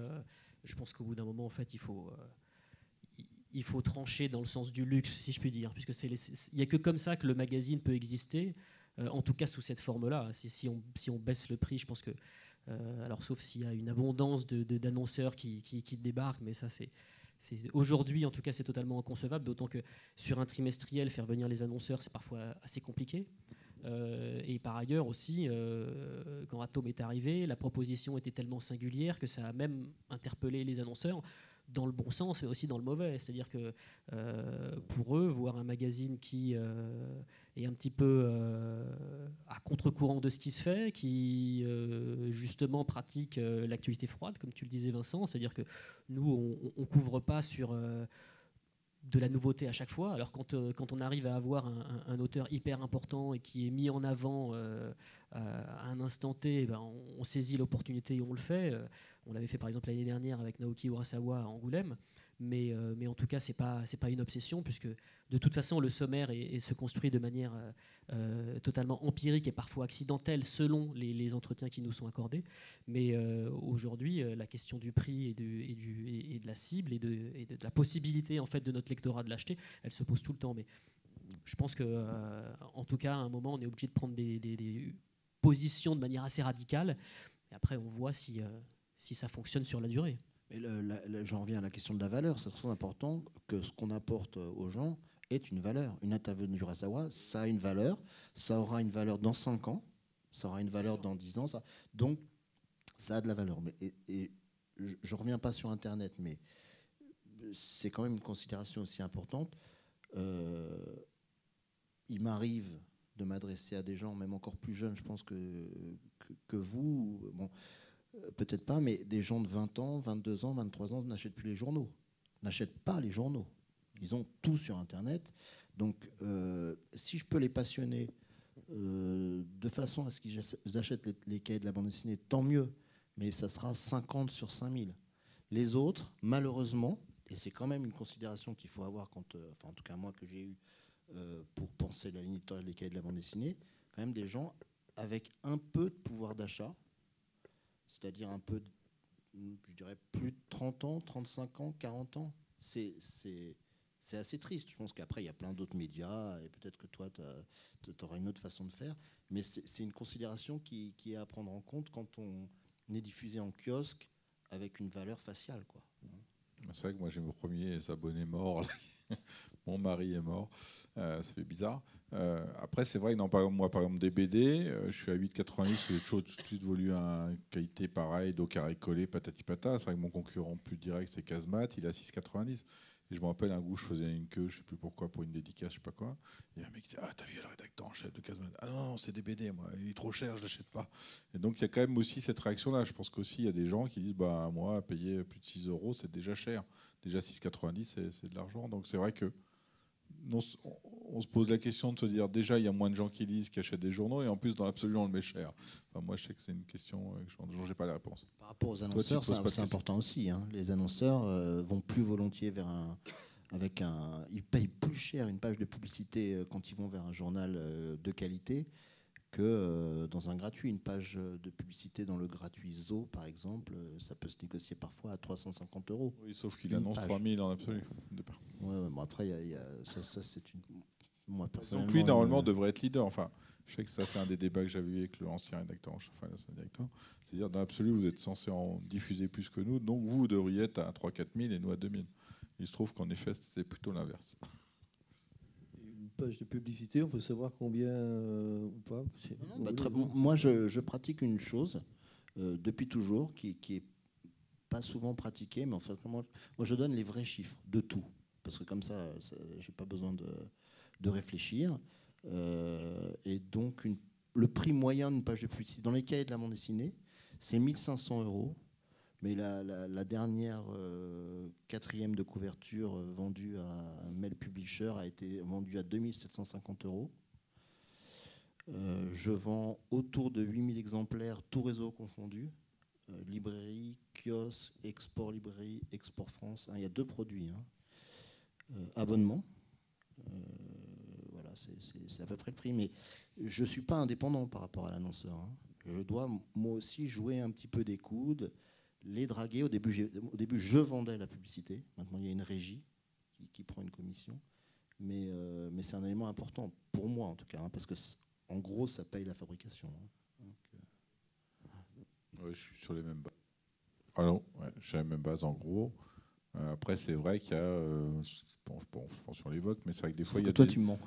je pense qu'au bout d'un moment, en fait, il faut trancher dans le sens du luxe, si je puis dire, puisque il n'y a que comme ça que le magazine peut exister, en tout cas sous cette forme-là. Si on baisse le prix, je pense que, alors sauf s'il y a une abondance d'annonceurs qui débarquent, mais ça aujourd'hui, en tout cas, c'est totalement inconcevable, d'autant que sur un trimestriel, faire venir les annonceurs, c'est parfois assez compliqué. Et par ailleurs aussi, quand Atom est arrivé, la proposition était tellement singulière que ça a même interpellé les annonceurs dans le bon sens, mais aussi dans le mauvais. C'est-à-dire que pour eux, voir un magazine qui est un petit peu à contre-courant de ce qui se fait, qui justement pratique l'actualité froide, comme tu le disais Vincent, c'est-à-dire que nous, on ne couvre pas sur de la nouveauté à chaque fois. Alors quand on arrive à avoir un auteur hyper important et qui est mis en avant à un instant T, on saisit l'opportunité et on le fait. On l'avait fait par exemple l'année dernière avec Naoki Urasawa à Angoulême. Mais en tout cas, c'est pas une obsession, puisque de toute façon, le sommaire se construit de manière totalement empirique et parfois accidentelle selon les entretiens qui nous sont accordés. Mais aujourd'hui, la question du prix et de la cible et de la possibilité en fait, de notre lectorat de l'acheter, elle se pose tout le temps. Mais je pense qu'en tout cas, à un moment, on est obligé de prendre des positions de manière assez radicale. Et après, on voit si ça fonctionne sur la durée.
Mais j'en reviens à la question de la valeur. C'est très important que ce qu'on apporte aux gens ait une valeur. Une interview d'Urasawa, ça a une valeur. Ça aura une valeur dans 5 ans. Ça aura une valeur dans 10 ans. Donc, ça a de la valeur. Et je ne reviens pas sur Internet, mais c'est quand même une considération aussi importante. Il m'arrive de m'adresser à des gens, même encore plus jeunes, je pense que vous. Bon, peut-être pas, mais des gens de 20 ans, 22 ans, 23 ans n'achètent plus les journaux. N'achètent pas les journaux. Ils ont tout sur Internet. Donc, si je peux les passionner de façon à ce qu'ils achètent les cahiers de la bande dessinée, tant mieux. Mais ça sera 50 sur 5000. Les autres, malheureusement, et c'est quand même une considération qu'il faut avoir enfin en tout cas moi que j'ai eu pour penser la ligne éditoriale des cahiers de la bande dessinée, quand même des gens avec un peu de pouvoir d'achat, c'est-à-dire un peu, je dirais, plus de 30 ans, 35 ans, 40 ans. C'est assez triste. Je pense qu'après, il y a plein d'autres médias, et peut-être que toi, tu auras une autre façon de faire. Mais c'est une considération qui est à prendre en compte quand on est diffusé en kiosque avec une valeur faciale, quoi.
C'est vrai que moi, j'ai mon premier abonné mort. Mon mari est mort. Ça fait bizarre. Après, c'est vrai que moi, par exemple, des BD, je suis à 8,90, j'ai tout de suite voulu une qualité pareille, dos carré collé, patati patata. C'est vrai que mon concurrent plus direct, c'est Kazmat, il est à 6,90. Et je me rappelle un goût, je faisais une queue, je sais plus pourquoi, pour une dédicace, je sais pas quoi. Et un mec qui disait t'as vu le rédacteur en chef de Kazmat? Ah non, c'est des BD, moi, il est trop cher, je l'achète pas. Et donc il y a quand même aussi cette réaction-là. Je pense qu'aussi il y a des gens qui disent moi, payer plus de 6 euros, c'est déjà cher. Déjà 6,90, c'est de l'argent. Donc c'est vrai que on se pose la question de se dire déjà il y a moins de gens qui lisent, qui achètent des journaux, et en plus dans l'absolu on le met cher. Enfin, moi je sais que c'est une question dont j'ai pas la réponse.
Par rapport aux annonceurs, c'est important aussi. Hein. Les annonceurs vont plus volontiers vers ils payent plus cher une page de publicité quand ils vont vers un journal de qualité que dans un gratuit. Une page de publicité dans le gratuit Zo, par exemple, ça peut se négocier parfois à 350 €.
Oui, sauf qu'il annonce 3000 en absolu.
Ouais, bon, après, ça c'est une... Moi, personnellement...
Donc lui, normalement, devrait être leader. Enfin, je sais que ça, c'est un des débats que j'avais eu avec l'ancien rédacteur en chef, enfin l'ancien directeur. C'est-à-dire, dans l'absolu, vous êtes censé en diffuser plus que nous, donc vous devriez être à 3-4 000 et nous à 2 000. Il se trouve qu'en effet, c'était plutôt l'inverse.
Une page de publicité, on peut savoir combien ou pas?
Moi, je pratique une chose depuis toujours qui est pas souvent pratiquée, mais en fait, moi, je donne les vrais chiffres de tout, parce que comme ça, j'ai pas besoin de réfléchir. Et donc, le prix moyen d'une page de publicité dans les cahiers de la bande dessinée, c'est 1 500 €. Mais la dernière 4e de couverture vendue à Mail Publisher a été vendue à 2750 €. Je vends autour de 8000 exemplaires, tout réseau confondu. Librairie, kiosque, export librairie, export France. Il y a 2 produits. Abonnement. Voilà, c'est à peu près le prix. Mais je ne suis pas indépendant par rapport à l'annonceur. Je dois, moi aussi, jouer un petit peu des coudes, les draguer. Au début, je vendais la publicité. Maintenant, il y a une régie qui prend une commission. Mais c'est un élément important, pour moi en tout cas, parce que en gros, ça paye la fabrication.
Ouais, je suis sur les mêmes bases. Alors, ouais, je suis sur les mêmes bases en gros. Après, c'est vrai qu'il y a. Je pense qu'on l'évoque, mais c'est vrai que des fois, il y a.
Toi, tu mens.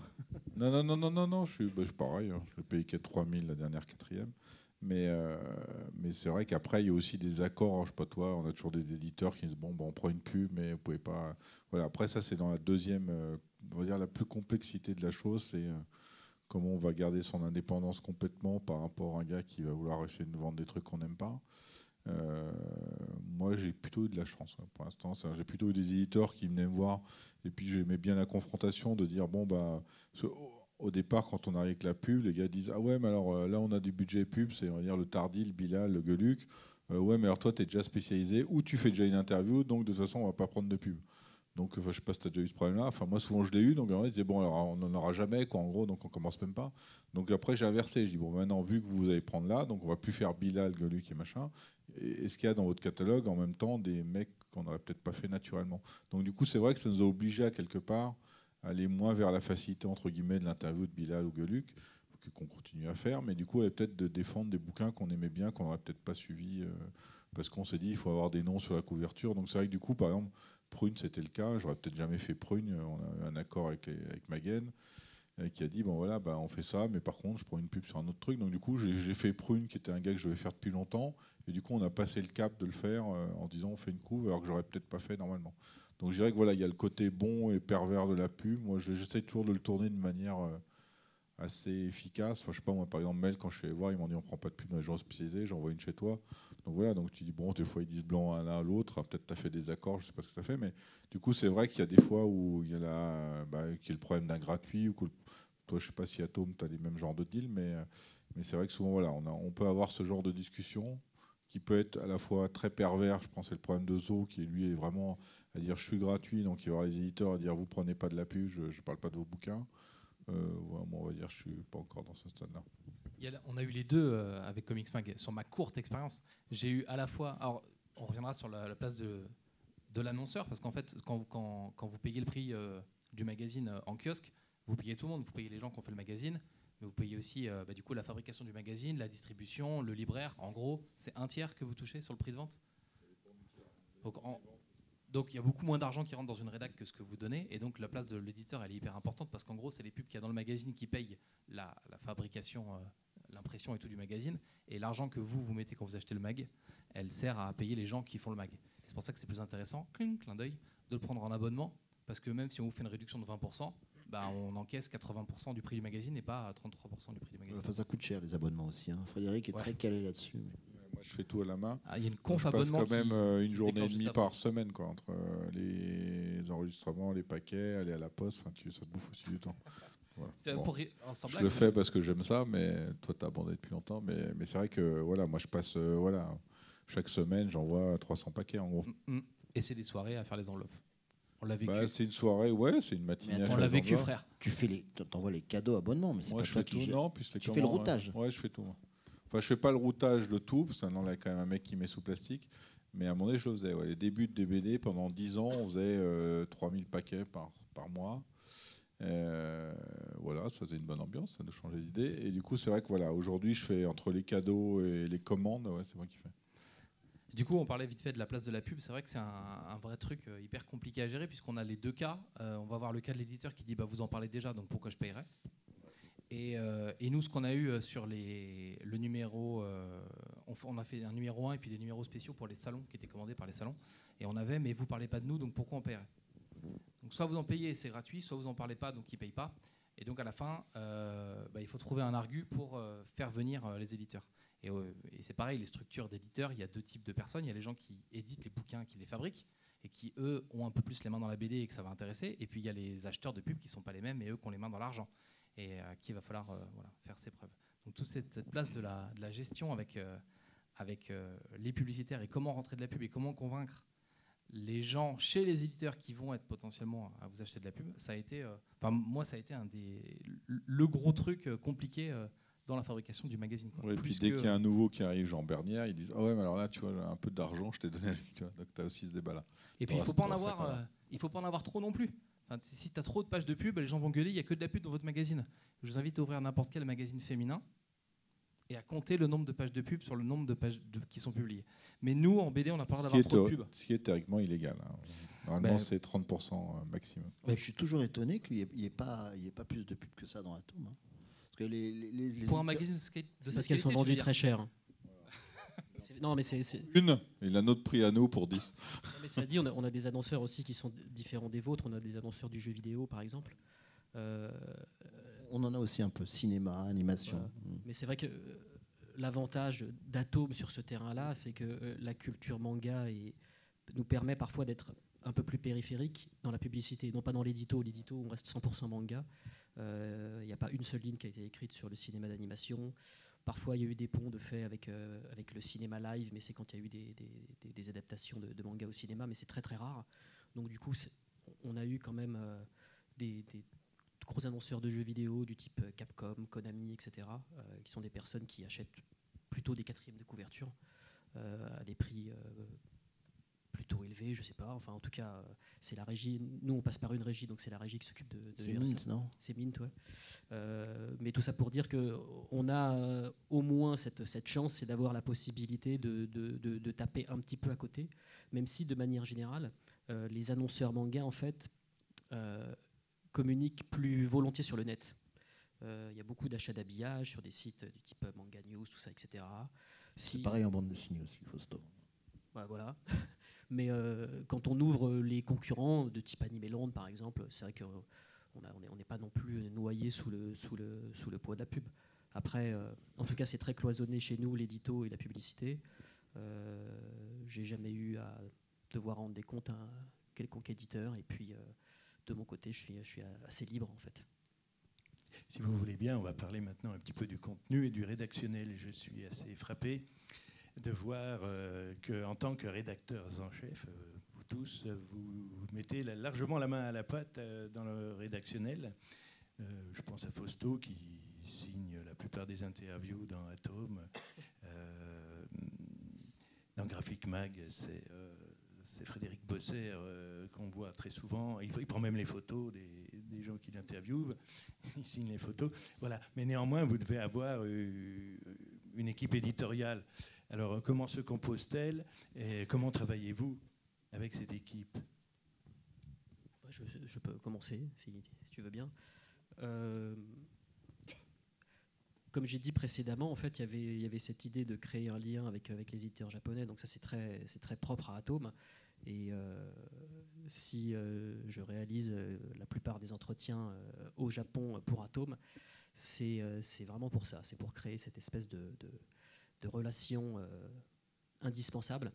Non, je suis pareil. Je paye 3000 la dernière 4e. Mais c'est vrai qu'après, il y a aussi des accords. Je sais pas toi, on a toujours des éditeurs qui disent bon, on prend une pub, mais vous pouvez pas. Voilà. Après, ça, c'est dans la deuxième. On va dire la plus complexité de la chose, c'est comment on va garder son indépendance complètement par rapport à un gars qui va vouloir essayer de nous vendre des trucs qu'on n'aime pas. Moi, j'ai plutôt eu de la chance pour l'instant. J'ai plutôt eu des éditeurs qui venaient me voir, et puis j'aimais bien la confrontation de dire bon bah. Au départ, quand on arrive avec la pub, les gars disent ah ouais, mais alors là on a du budget pub, c'est on va dire le Tardy, le Bilal, le Gueuluc. Ouais, mais alors toi tu es déjà spécialisé ou tu fais déjà une interview, donc de toute façon on va pas prendre de pub. Donc je sais pas si tu as déjà eu ce problème-là. Enfin moi souvent je l'ai eu, donc on disait bon alors on n'en aura jamais quoi en gros, donc on commence même pas. Donc après j'ai inversé, je dis bon maintenant vu que vous allez prendre là, donc on va plus faire Bilal, Gueuluc et machin. Est-ce qu'il y a dans votre catalogue en même temps des mecs qu'on n'aurait peut-être pas fait naturellement? Donc du coup c'est vrai que ça nous a obligés à quelque part aller moins vers la facilité entre guillemets de l'interview de Bilal ou Gueuluc, qu'on continue à faire, mais du coup elle peut-être de défendre des bouquins qu'on aimait bien, qu'on n'aurait peut-être pas suivi, parce qu'on s'est dit il faut avoir des noms sur la couverture. Donc c'est vrai que du coup par exemple Prune c'était le cas, j'aurais peut-être jamais fait Prune, on a eu un accord avec Magen qui a dit bon voilà on fait ça, mais par contre je prends une pub sur un autre truc. Donc du coup j'ai fait Prune qui était un gars que je devais faire depuis longtemps, et du coup on a passé le cap de le faire en disant on fait une couve alors que j'aurais peut-être pas fait normalement. Donc je dirais que voilà, il y a le côté bon et pervers de la pub. Moi, j'essaie toujours de le tourner de manière assez efficace. Enfin, je sais pas, moi, par exemple, Mel, quand je suis allé voir, ils m'ont dit on prend pas de pub dans les gens spécialisés, j'envoie une chez toi. Donc voilà, donc tu dis bon, des fois ils disent blanc à l'un à l'autre. Peut-être tu as fait des accords, je sais pas ce que tu as fait, mais du coup, c'est vrai qu'il y a des fois où il y a qui est le problème d'un gratuit ou que toi, je sais pas si Atom, tu as les mêmes genres de deals, mais c'est vrai que souvent, voilà, on peut avoir ce genre de discussion qui peut être à la fois très pervers. Je pense que c'est le problème de Zo qui lui est vraiment à dire je suis gratuit, donc il va y avoir les éditeurs à dire vous prenez pas de la pub, je ne parle pas de vos bouquins. Moi on va dire je suis pas encore dans ce stade-là.
On a eu les deux avec Comics Mag. Sur ma courte expérience, j'ai eu à la fois. Alors on reviendra sur la place de l'annonceur, parce qu'en fait quand vous payez le prix du magazine en kiosque, vous payez tout le monde, vous payez les gens qui ont fait le magazine, mais vous payez aussi du coup la fabrication du magazine, la distribution, le libraire. En gros, c'est un tiers que vous touchez sur le prix de vente. Donc il y a beaucoup moins d'argent qui rentre dans une rédac que ce que vous donnez, et donc la place de l'éditeur elle est hyper importante, parce qu'en gros c'est les pubs qu'il y a dans le magazine qui payent la fabrication, l'impression et tout du magazine, et l'argent que vous mettez quand vous achetez le mag, elle sert à payer les gens qui font le mag. C'est pour ça que c'est plus intéressant, clin d'œil, de le prendre en abonnement, parce que même si on vous fait une réduction de 20%, on encaisse 80% du prix du magazine et pas 33% du prix du magazine.
Enfin, ça coûte cher les abonnements aussi. Frédéric est très calé là-dessus.
Moi, je fais tout à la main.
Il y a une conf
je passe
abonnement
quand même une journée et demie par semaine, quoi, entre les enregistrements, les paquets, aller à la poste. Enfin, ça te bouffe aussi du temps. Voilà. Bon, je le fais parce que j'aime ça, mais toi, tu as abandonné depuis longtemps. Mais c'est vrai que voilà, moi, je passe chaque semaine, j'envoie 300 paquets en gros.
Et c'est des soirées à faire les enveloppes. On l'a vécu.
C'est une soirée, ouais, c'est une matinée.
On l'a vécu, frère.
Tu t'envoies les cadeaux abonnements, mais c'est pas toi qui
non, plus les
tu fais le routage.
Ouais, je fais tout. Moi. Enfin, je fais pas le routage de tout, parce que maintenant, il y a quand même un mec qui met sous plastique. Mais à mon donné, je le faisais. Ouais. Les débuts de DBD, pendant 10 ans, on faisait 3000 paquets par mois. Voilà, ça faisait une bonne ambiance, ça nous changeait d'idée. Et du coup, c'est vrai que voilà, aujourd'hui, je fais entre les cadeaux et les commandes, ouais, c'est moi qui fais.
Du coup, on parlait vite fait de la place de la pub. C'est vrai que c'est un vrai truc hyper compliqué à gérer, puisqu'on a les deux cas. On va voir le cas de l'éditeur qui dit vous en parlez déjà, donc pourquoi je payerais. Et nous, ce qu'on a eu sur le numéro, on a fait un numéro 1 et puis des numéros spéciaux pour les salons qui étaient commandés par les salons. Et on avait, mais vous parlez pas de nous, donc pourquoi on paierait? Donc soit vous en payez, c'est gratuit, soit vous en parlez pas, donc ils payent pas. Et donc à la fin, il faut trouver un argu pour faire venir les éditeurs. Et c'est pareil, les structures d'éditeurs, il y a 2 types de personnes. Il y a les gens qui éditent les bouquins, qui les fabriquent, et qui, eux, ont un peu plus les mains dans la BD et que ça va intéresser. Et puis il y a les acheteurs de pubs qui ne sont pas les mêmes, et eux qui ont les mains dans l'argent, et à qui il va falloir faire ses preuves. Donc toute cette place de la gestion avec les publicitaires, et comment rentrer de la pub, et comment convaincre les gens chez les éditeurs qui vont être potentiellement à vous acheter de la pub, ça a été, moi, ça a été le gros truc compliqué dans la fabrication du magazine.
Ouais, et puis dès qu'il y a un nouveau qui arrive, Jean Bernière, ils disent ouais, mais alors là, tu vois, un peu d'argent, je t'ai donné. Tu vois, donc tu as aussi ce débat-là.
Et puis il ne faut pas en avoir trop non plus. Enfin, si tu as trop de pages de pub, les gens vont gueuler, il n'y a que de la pub dans votre magazine. Je vous invite à ouvrir n'importe quel magazine féminin et à compter le nombre de pages de pub sur le nombre de pages qui sont publiées. Mais nous, en BD, on a peur d'avoir trop de pub.
Ce qui est théoriquement illégal. Hein. Normalement, c'est 30% maximum.
Je suis toujours étonné qu'il n'y ait pas plus de pub que ça dans Atome. Hein. Parce que les
pour un magazine de skate, parce qu'elles sont vendues très chères. Non, mais c'est
une, et la nôtre prix à nous pour 10.
Mais ça dit, on a des annonceurs aussi qui sont différents des vôtres. On a des annonceurs du jeu vidéo, par exemple.
On en a aussi un peu, cinéma, animation.
Voilà. Mais c'est vrai que l'avantage d'Atome sur ce terrain-là, c'est que la culture manga nous permet parfois d'être un peu plus périphérique dans la publicité, non pas dans l'édito. L'édito, on reste 100% manga. Il n'y a pas une seule ligne qui a été écrite sur le cinéma d'animation. Parfois, il y a eu des ponts de fait avec le cinéma live, mais c'est quand il y a eu des adaptations de manga au cinéma, mais c'est très très rare. Donc du coup, on a eu quand même des gros annonceurs de jeux vidéo du type Capcom, Konami, etc., qui sont des personnes qui achètent plutôt des 4e de couverture à des prix plutôt élevés, je sais pas. Enfin, en tout cas, c'est la régie. Nous, on passe par une régie, donc c'est la régie qui s'occupe de
c'est Mint, non ?
C'est Mint, ouais. Mais tout ça pour dire qu'on a au moins cette chance, c'est d'avoir la possibilité de taper un petit peu à côté, même si, de manière générale, les annonceurs manga, en fait, communiquent plus volontiers sur le net. Il y a beaucoup d'achats d'habillage sur des sites du type Manga News, tout ça, etc.
C'est pareil en bande dessinée aussi, Fausto.
Ouais, voilà. Mais quand on ouvre les concurrents de type Animeland, par exemple, c'est vrai qu'on n'est pas non plus noyé sous le poids de la pub. Après, en tout cas, c'est très cloisonné chez nous, l'édito et la publicité. J'ai jamais eu à devoir rendre des comptes à un quelconque éditeur. Et puis, de mon côté, je suis assez libre, en fait.
Si vous voulez bien, on va parler maintenant un petit peu du contenu et du rédactionnel. Je suis assez frappé de voir qu'en tant que rédacteurs en chef, vous tous, vous mettez largement la main à la pâte dans le rédactionnel. Je pense à Fausto qui signe la plupart des interviews dans Atome. Dans Graphic Mag, c'est Frédéric Bosser qu'on voit très souvent. Il prend même les photos des gens qui l'interviewent. Il signe les photos. Voilà. Mais néanmoins, vous devez avoir une équipe éditoriale. Alors, comment se compose-t-elle et comment travaillez-vous avec cette équipe ?
Je peux commencer, si tu veux bien. Comme j'ai dit précédemment, en fait, il y avait cette idée de créer un lien avec les éditeurs japonais. Donc ça, c'est très propre à Atome. Et si je réalise la plupart des entretiens au Japon pour Atome, c'est vraiment pour ça. C'est pour créer cette espèce de relation indispensable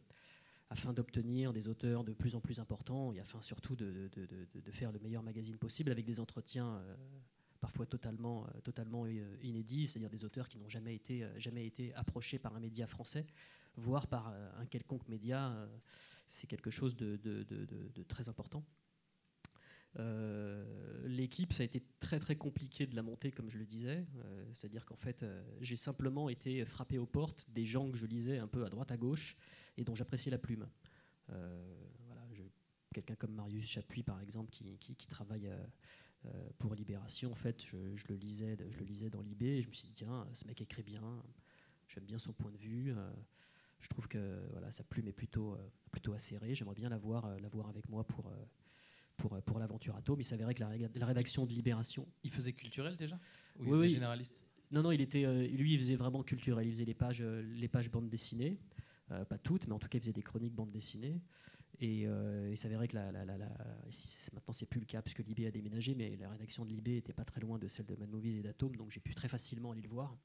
afin d'obtenir des auteurs de plus en plus importants et afin surtout de faire le meilleur magazine possible avec des entretiens parfois totalement inédits, c'est-à-dire des auteurs qui n'ont jamais été approchés par un média français, voire par un quelconque média. C'est quelque chose de très important. L'équipe, ça a été très très compliqué de la monter, comme je le disais. C'est-à-dire qu'en fait, j'ai simplement été frappé aux portes des gens que je lisais un peu à droite à gauche et dont j'appréciais la plume. Voilà, quelqu'un comme Marius Chapuis, par exemple, qui travaille pour Libération, en fait, je le lisais dans Libé et je me suis dit, tiens, ce mec écrit bien, j'aime bien son point de vue. Je trouve que voilà, sa plume est plutôt acérée. J'aimerais bien la voir avec moi pour l'aventure Atome. Il s'avérait que la rédaction de Libération...
Il faisait culturel déjà ? Ou
oui,
il faisait généraliste ?
Non, lui, il faisait vraiment culturel. Il faisait les pages bande dessinée. pas toutes, mais en tout cas il faisait des chroniques bande dessinée. Et il s'avérait que maintenant c'est plus le cas puisque Libé a déménagé, mais la rédaction de Libé était pas très loin de celle de Mad Movies et d'Atome, donc j'ai pu très facilement aller le voir.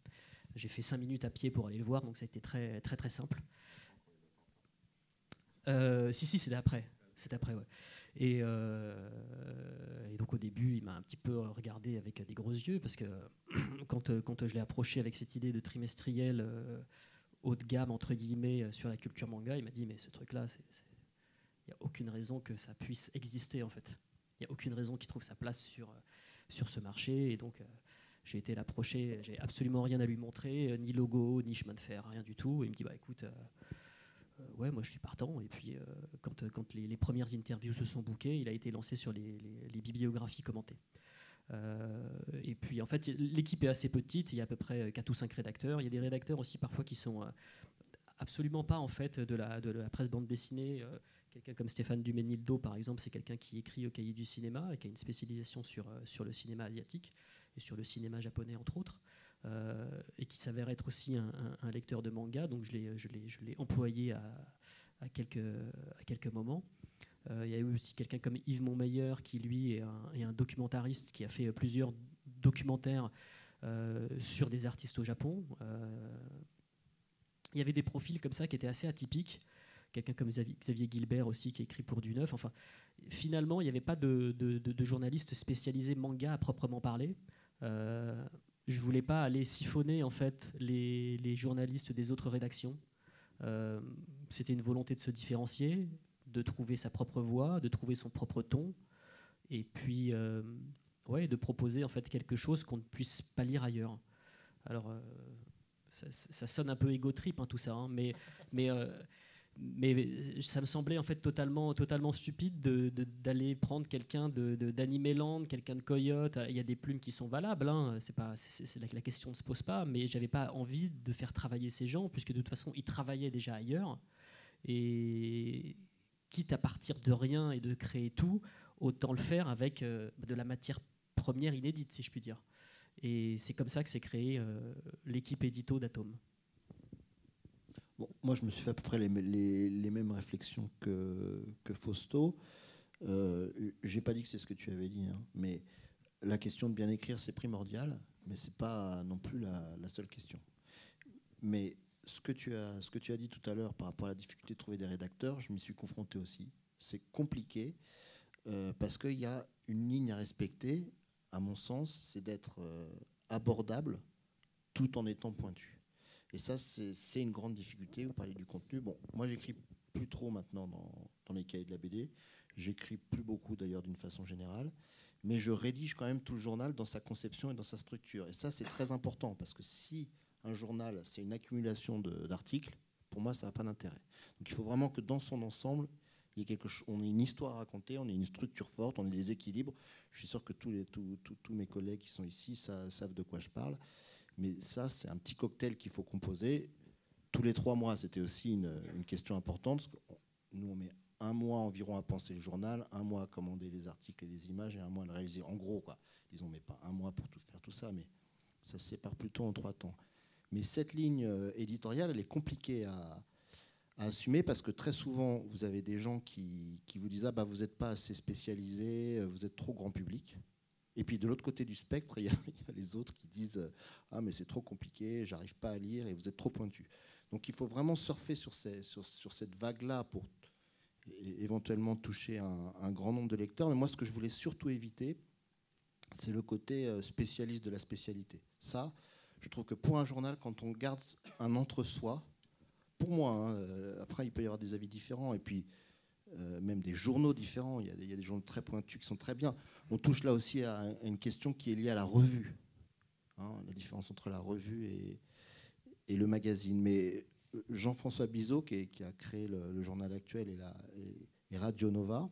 J'ai fait 5 minutes à pied pour aller le voir, donc ça a été très très très simple. Si c'est d'après. C'est après, ouais. Et donc au début, il m'a un petit peu regardé avec des gros yeux parce que quand je l'ai approché avec cette idée de trimestriel haut de gamme entre guillemets sur la culture manga, il m'a dit mais ce truc-là, il n'y a aucune raison que ça puisse exister en fait. Il n'y a aucune raison qu'il trouve sa place sur ce marché. Et donc j'ai été l'approcher, j'ai absolument rien à lui montrer, ni logo, ni chemin de fer, rien du tout. Et il me dit bah écoute. Ouais, moi je suis partant. Et puis quand les premières interviews se sont bookées, il a été lancé sur les bibliographies commentées. Et puis en fait, l'équipe est assez petite. Il y a à peu près 4 ou 5 rédacteurs. Il y a des rédacteurs aussi parfois qui sont absolument pas en fait de la presse bande dessinée. Quelqu'un comme Stéphane Duménildo, par exemple, c'est quelqu'un qui écrit au Cahier du cinéma et qui a une spécialisation sur le cinéma asiatique et sur le cinéma japonais entre autres. Et qui s'avère être aussi un lecteur de manga, donc je l'ai employé à quelques moments. Il y a eu aussi quelqu'un comme Yves Montmeyer qui lui est un documentariste qui a fait plusieurs documentaires sur des artistes au Japon. Il y avait des profils comme ça qui étaient assez atypiques. Quelqu'un comme Xavier Gilbert aussi qui écrit pour Du Neuf. Enfin, finalement, il n'y avait pas de journaliste spécialisé manga à proprement parler. Je voulais pas aller siphonner en fait les journalistes des autres rédactions. C'était une volonté de se différencier, de trouver sa propre voix, de trouver son propre ton, et puis de proposer en fait quelque chose qu'on ne puisse pas lire ailleurs. Alors ça sonne un peu égo trip tout ça, hein, mais ça me semblait en fait totalement stupide d'aller prendre quelqu'un d'Animeland, quelqu'un de Coyote. Il y a des plumes qui sont valables, hein, la question ne se pose pas, mais j'avais pas envie de faire travailler ces gens puisque de toute façon ils travaillaient déjà ailleurs. Et quitte à partir de rien et de créer tout, autant le faire avec de la matière première inédite, si je puis dire. Et c'est comme ça que s'est créée l'équipe édito d'Atome.
Bon, moi, je me suis fait à peu près les mêmes réflexions que Fausto. J'ai pas dit que c'est ce que tu avais dit, hein, mais la question de bien écrire, c'est primordial, mais c'est pas non plus la seule question. Mais ce que tu as dit tout à l'heure par rapport à la difficulté de trouver des rédacteurs, je m'y suis confronté aussi. C'est compliqué parce qu'il y a une ligne à respecter, à mon sens, c'est d'être abordable tout en étant pointu. Et ça, c'est une grande difficulté. Vous parlez du contenu. Bon, moi, j'écris plus trop maintenant dans les cahiers de la BD. J'écris plus beaucoup, d'ailleurs, d'une façon générale. Mais je rédige quand même tout le journal dans sa conception et dans sa structure. Et ça, c'est très important, parce que si un journal, c'est une accumulation d'articles, pour moi, ça n'a pas d'intérêt. Donc, il faut vraiment que dans son ensemble, il y ait on ait une histoire à raconter, on ait une structure forte, on ait des équilibres. Je suis sûr que tous mes collègues qui sont ici savent de quoi je parle. Mais ça, c'est un petit cocktail qu'il faut composer. Tous les 3 mois, c'était aussi une question importante. Parce que nous, on met 1 mois environ à penser le journal, 1 mois à commander les articles et les images, et 1 mois à le réaliser. En gros, quoi. Disons, on met pas 1 mois pour faire tout ça, mais ça se sépare plutôt en 3 temps. Mais cette ligne éditoriale, elle est compliquée à assumer parce que très souvent, vous avez des gens qui vous disent « Ah, bah, vous n'êtes pas assez spécialisé, vous êtes trop grand public ». Et puis de l'autre côté du spectre, il y a les autres qui disent « Ah, mais c'est trop compliqué, j'arrive pas à lire et vous êtes trop pointu ». Donc il faut vraiment surfer sur cette vague-là pour éventuellement toucher un grand nombre de lecteurs. Mais moi, ce que je voulais surtout éviter, c'est le côté spécialiste de la spécialité. Ça, je trouve que pour un journal, quand on garde un entre-soi, pour moi, hein, après il peut y avoir des avis différents, et puis même des journaux différents, il y a des journaux très pointus qui sont très bien. On touche là aussi à une question qui est liée à la revue, hein, la différence entre la revue et le magazine. Mais Jean-François Bizot, qui a créé le journal actuel et Radio Nova,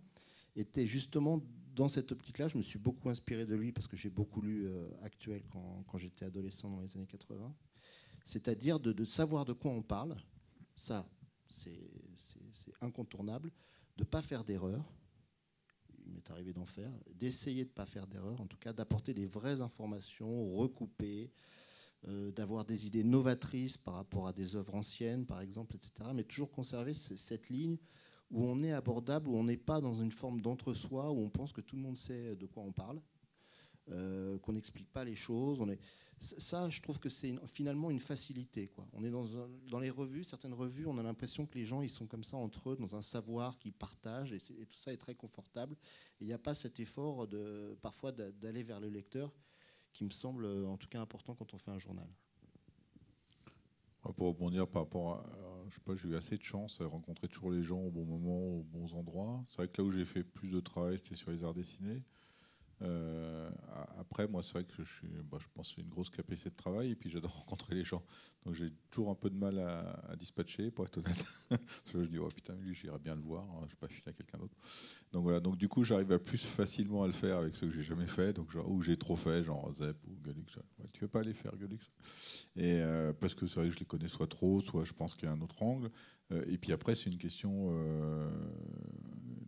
était justement dans cette optique-là. Je me suis beaucoup inspiré de lui parce que j'ai beaucoup lu Actuel quand j'étais adolescent dans les années 80. C'est-à-dire de savoir de quoi on parle. Ça, c'est incontournable. De ne pas faire d'erreur. Il m'est arrivé d'en faire. D'essayer de ne pas faire d'erreur, en tout cas, d'apporter des vraies informations recoupées, d'avoir des idées novatrices par rapport à des œuvres anciennes, par exemple, etc. Mais toujours conserver cette ligne où on est abordable, où on n'est pas dans une forme d'entre-soi, où on pense que tout le monde sait de quoi on parle, qu'on n'explique pas les choses. Ça, je trouve que c'est finalement une facilité, quoi. On est dans les revues, certaines revues, on a l'impression que les gens ils sont comme ça entre eux, dans un savoir qu'ils partagent, et tout ça est très confortable. Et il n'y a pas cet effort parfois d'aller vers le lecteur, qui me semble en tout cas important quand on fait un journal.
Pour rebondir par rapport à, je sais pas, j'ai eu assez de chance à rencontrer toujours les gens au bon moment, aux bons endroits. C'est vrai que là où j'ai fait plus de travail, c'était sur les arts dessinés. Après, moi, c'est vrai que je pense que j'ai une grosse capacité de travail et puis j'adore rencontrer les gens. Donc j'ai toujours un peu de mal à dispatcher, pour être honnête. Je dis, oh putain, lui, j'irais bien le voir, hein, je ne vais pas filer à quelqu'un d'autre. Donc voilà, donc du coup, j'arrive à plus facilement à le faire avec ceux que j'ai jamais fait, donc genre, ou j'ai trop fait, genre Zep ou Gullux. Ouais, tu veux pas aller faire Gullux? Et parce que c'est vrai que je les connais soit trop, soit je pense qu'il y a un autre angle. Et puis après, c'est une question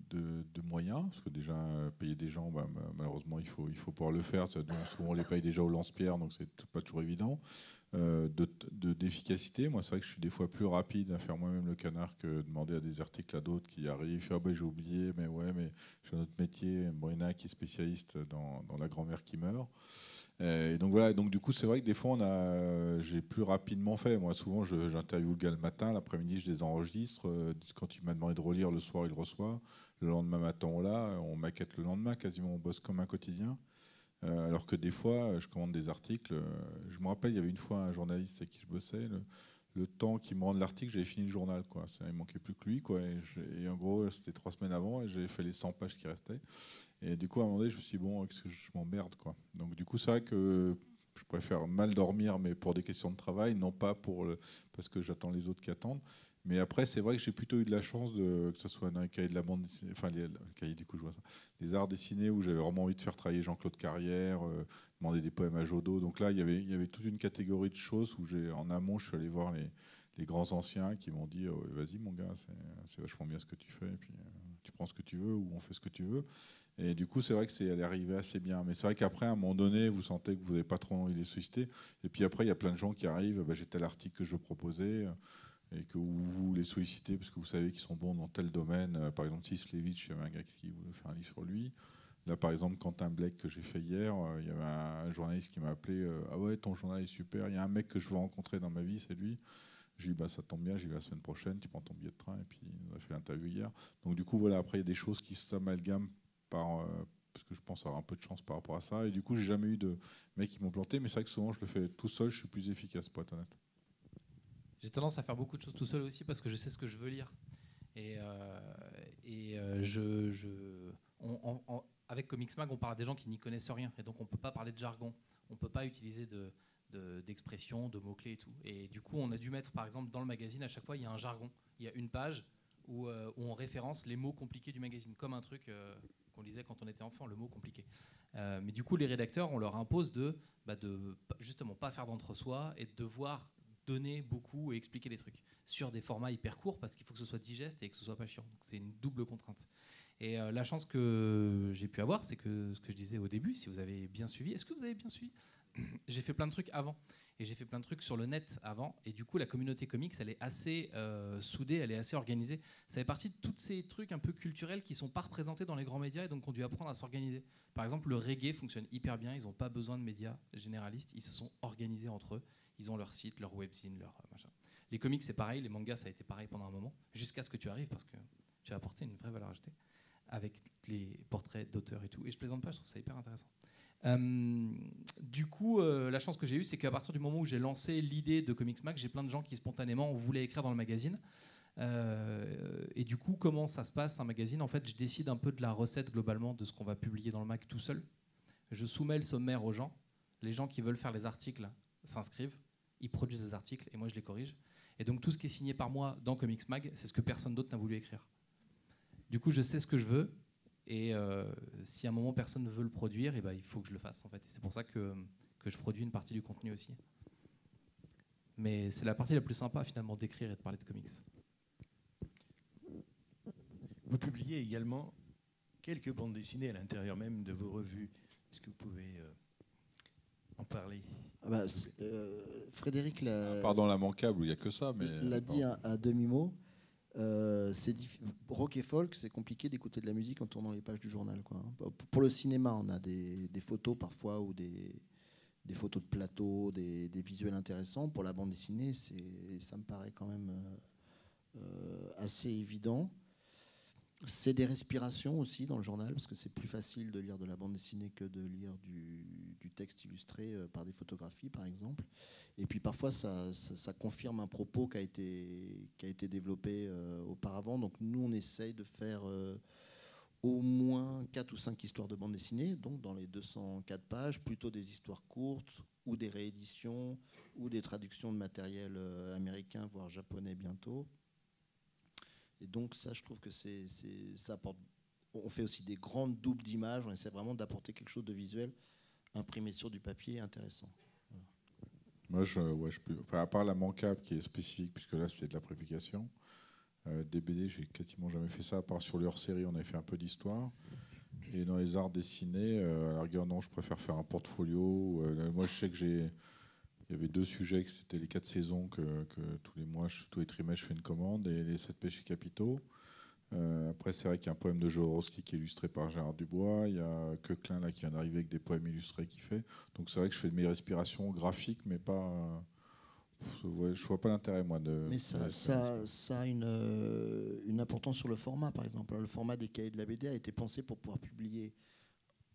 de moyens, parce que déjà payer des gens, malheureusement il faut pouvoir le faire. Souvent on les paye déjà au lance-pierre, donc c'est pas toujours évident. D'efficacité, moi c'est vrai que je suis des fois plus rapide à faire moi-même le canard que demander à des articles à d'autres qui arrivent. Ah ben j'ai oublié, mais j'ai un autre métier. Bon, il y en a un qui est spécialiste dans la grand-mère qui meurt. Et donc voilà, donc du coup c'est vrai que des fois j'ai plus rapidement fait. Moi souvent j'interviewe le gars le matin, l'après-midi je les enregistre. Quand il m'a demandé de relire le soir, il le reçoit. Le lendemain matin on maquette le lendemain, quasiment on bosse comme un quotidien. Alors que des fois je commande des articles. Je me rappelle, il y avait une fois un journaliste avec qui je bossais. Le temps qu'il me rende l'article, j'avais fini le journal, quoi. Il manquait plus que lui, quoi. Et en gros, c'était 3 semaines avant, et j'avais fait les 100 pages qui restaient. Et du coup, à un moment donné, je me suis dit, bon, qu'est-ce que je m'emmerde, quoi. Donc, du coup, c'est vrai que je préfère mal dormir, mais pour des questions de travail, non pas parce que j'attends les autres qui attendent. Mais après, c'est vrai que j'ai plutôt eu de la chance que ce soit dans les cahiers de la bande dessinée, enfin, les cahiers, du coup, je vois ça, les arts dessinés où j'avais vraiment envie de faire travailler Jean-Claude Carrière, demander des poèmes à Jodot. Donc là, il y avait toute une catégorie de choses où en amont, je suis allé voir les grands anciens qui m'ont dit vas-y mon gars, c'est vachement bien ce que tu fais, et puis tu prends ce que tu veux ou on fait ce que tu veux. Et du coup, c'est vrai que elle est arrivée assez bien. Mais c'est vrai qu'après, à un moment donné, vous sentez que vous n'avez pas trop envie de les solliciter. Et puis après, il y a plein de gens qui arrivent, j'ai tel article que je proposais, et que vous les sollicitez parce que vous savez qu'ils sont bons dans tel domaine. Par exemple, Sislevitch, il y avait un gars qui voulait faire un livre sur lui. Là, par exemple, Quentin Blake, que j'ai fait hier, il y avait un journaliste qui m'a appelé. Ah ouais, ton journal est super. Il y a un mec que je veux rencontrer dans ma vie, c'est lui. Je lui ai dit, ça tombe bien, j'y vais la semaine prochaine. Tu prends ton billet de train. Et puis, on a fait l'interview hier. Donc, du coup, voilà, après, il y a des choses qui s'amalgament parce que je pense avoir un peu de chance par rapport à ça. Et du coup, j'ai jamais eu de mecs qui m'ont planté. Mais c'est vrai que souvent, je le fais tout seul. Je suis plus efficace, pour être honnête.
J'ai tendance à faire beaucoup de choses tout seul aussi parce que je sais ce que je veux lire. Avec Comics Mag, on parle à des gens qui n'y connaissent rien. Et donc, on ne peut pas parler de jargon. On ne peut pas utiliser d'expressions, de mots-clés et tout. Et du coup, on a dû mettre, par exemple, dans le magazine, à chaque fois, il y a un jargon. Il y a une page où on référence les mots compliqués du magazine, comme un truc qu'on lisait quand on était enfant, le mot compliqué. Mais du coup, les rédacteurs, on leur impose de justement pas faire d'entre-soi et de devoir donner beaucoup et expliquer les trucs sur des formats hyper courts parce qu'il faut que ce soit digeste et que ce soit pas chiant. Donc c'est une double contrainte. Et la chance que j'ai pu avoir, c'est que ce que je disais au début, si vous avez bien suivi, est-ce que vous avez bien suivi? J'ai fait plein de trucs avant et j'ai fait plein de trucs sur le net avant, et du coup la communauté comics elle est assez soudée, elle est assez organisée. Ça fait partie de tous ces trucs un peu culturels qui sont pas représentés dans les grands médias et donc on dû apprendre à s'organiser. Par exemple, le reggae fonctionne hyper bien, ils n'ont pas besoin de médias généralistes, ils se sont organisés entre eux, ils ont leur site, leur webzine, leur machin. Les comics c'est pareil, les mangas ça a été pareil pendant un moment, jusqu'à ce que tu arrives parce que tu as apporté une vraie valeur ajoutée avec les portraits d'auteurs et tout, et je plaisante pas, je trouve ça hyper intéressant. Du coup, la chance que j'ai eue, c'est qu'à partir du moment où j'ai lancé l'idée de Comics Mag, j'ai plein de gens qui spontanément voulaient écrire dans le magazine. Et du coup, comment ça se passe un magazine? En fait, je décide un peu de la recette globalement de ce qu'on va publier dans le mag tout seul. Je soumets le sommaire aux gens. Les gens qui veulent faire les articles s'inscrivent, ils produisent des articles et moi je les corrige. Et donc tout ce qui est signé par moi dans Comics Mag, c'est ce que personne d'autre n'a voulu écrire. Du coup, je sais ce que je veux. Et si à un moment personne ne veut le produire, et il faut que je le fasse en fait. Et c'est pour ça que je produis une partie du contenu aussi. Mais c'est la partie la plus sympa finalement d'écrire et de parler de comics.
Vous publiez également quelques bandes dessinées à l'intérieur même de vos revues. Est-ce que vous pouvez en parler ?
Frédéric l'a...
Pardon, la manquable, il n'y a que ça. Mais
l'a dit à demi-mot. Rock et folk, c'est compliqué d'écouter de la musique en tournant les pages du journal, quoi. Pour le cinéma, on a des photos parfois ou des photos de plateau, des visuels intéressants. Pour la bande dessinée, ça me paraît quand même assez évident. C'est des respirations aussi dans le journal, parce que c'est plus facile de lire de la bande dessinée que de lire du texte illustré par des photographies, par exemple. Et puis parfois, ça confirme un propos qui a été développé auparavant. Donc nous, on essaye de faire au moins 4 ou 5 histoires de bande dessinée, donc dans les 204 pages, plutôt des histoires courtes, ou des rééditions, ou des traductions de matériel américain, voire japonais bientôt. Et donc ça, je trouve que ça apporte. On fait aussi des grandes doubles d'images. On essaie vraiment d'apporter quelque chose de visuel, imprimé sur du papier, intéressant.
Voilà. Moi, à part la manquable qui est spécifique, puisque là c'est de la prépublication, des BD, j'ai quasiment jamais fait ça. À part sur les hors-série, on avait fait un peu d'histoire. Et dans les arts dessinés, à la rigueur, non, je préfère faire un portfolio. Moi, je sais que il y avait 2 sujets, que c'était les 4 saisons que tous les mois, tous les trimestres, je fais une commande, et les 7 péchés capitaux. Après, c'est vrai qu'il y a un poème de Jodorowsky qui est illustré par Gérard Dubois. Il y a Coquelin là, qui vient d'arriver avec des poèmes illustrés qu'il fait. Donc c'est vrai que je fais de mes respirations graphiques, mais pas... je vois pas l'intérêt, moi, de...
Mais ça a une importance sur le format, par exemple. Le format des cahiers de la BD a été pensé pour pouvoir publier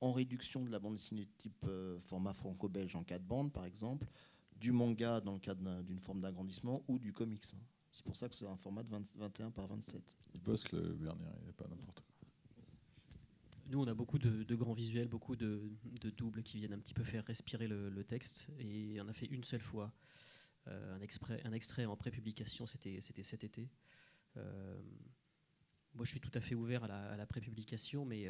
en réduction de la bande dessinée type format franco-belge en 4 bandes, par exemple, du manga dans le cadre d'une forme d'agrandissement ou du comics. C'est pour ça que c'est un format de 21 par 27.
Il bosse, le Bernier, il n'est pas n'importe quoi.
Nous, on a beaucoup de grands visuels, beaucoup de doubles qui viennent un petit peu faire respirer le texte. Et on a fait une seule fois un extrait en prépublication, c'était cet été. Moi, je suis tout à fait ouvert à la prépublication, mais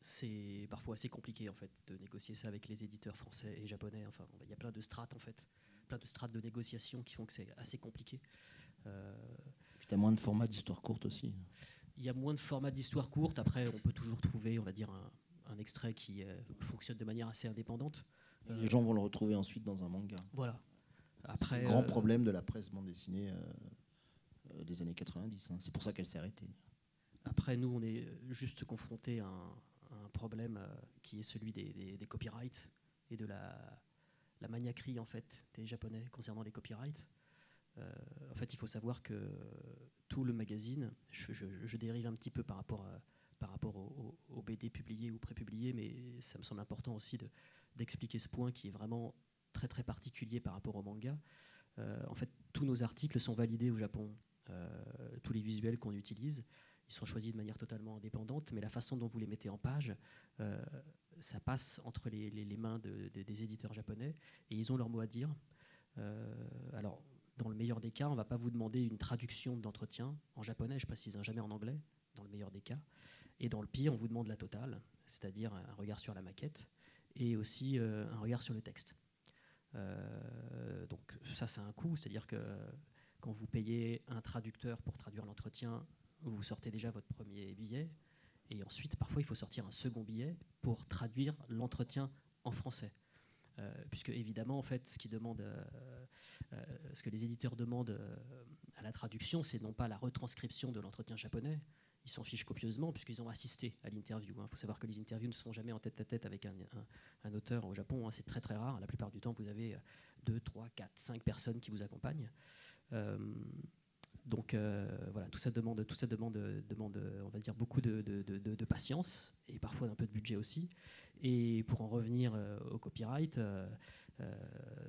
c'est parfois assez compliqué en fait de négocier ça avec les éditeurs français et japonais. Enfin, il y a plein de strates en fait, plein de strates de négociation qui font que c'est assez compliqué.
Puis tu as moins de formats d'histoire courte aussi.
Il y a moins de formats d'histoire courte. Après, on peut toujours trouver, on va dire, un extrait qui fonctionne de manière assez indépendante.
Les gens vont le retrouver ensuite dans un manga.
Voilà. Après,
c'est le grand problème de la presse bande dessinée des années 90. Hein. C'est pour ça qu'elle s'est arrêtée.
Après, nous, on est juste confrontés à un problème qui est celui des copyrights et de la maniaquerie en fait, des Japonais concernant les copyrights. En fait, il faut savoir que tout le magazine, je dérive un petit peu par rapport aux BD publiés ou prépubliés, mais ça me semble important aussi d'expliquer ce point qui est vraiment très très particulier par rapport au manga. En fait, tous nos articles sont validés au Japon. Tous les visuels qu'on utilise, ils sont choisis de manière totalement indépendante, mais la façon dont vous les mettez en page, ça passe entre les mains des éditeurs japonais, et ils ont leur mot à dire. Alors, dans le meilleur des cas, on ne va pas vous demander une traduction de l'entretien en japonais, je précise, jamais en anglais, dans le meilleur des cas. Et dans le pire, on vous demande la totale, c'est-à-dire un regard sur la maquette, et aussi un regard sur le texte. Donc ça, c'est un coût, c'est-à-dire que quand vous payez un traducteur pour traduire l'entretien, vous sortez déjà votre premier billet, et ensuite, parfois, il faut sortir un second billet pour traduire l'entretien en français. Puisque évidemment, en fait, ce que les éditeurs demandent à la traduction, c'est non pas la retranscription de l'entretien japonais. Ils s'en fichent copieusement puisqu'ils ont assisté à l'interview. Il faut savoir que les interviews ne sont jamais en tête-à-tête avec un auteur au Japon. Hein, c'est très très rare. La plupart du temps, vous avez 2, 3, 4, 5 personnes qui vous accompagnent. Donc voilà, tout ça demande, on va dire, beaucoup de patience et parfois un peu de budget aussi. Et pour en revenir au copyright,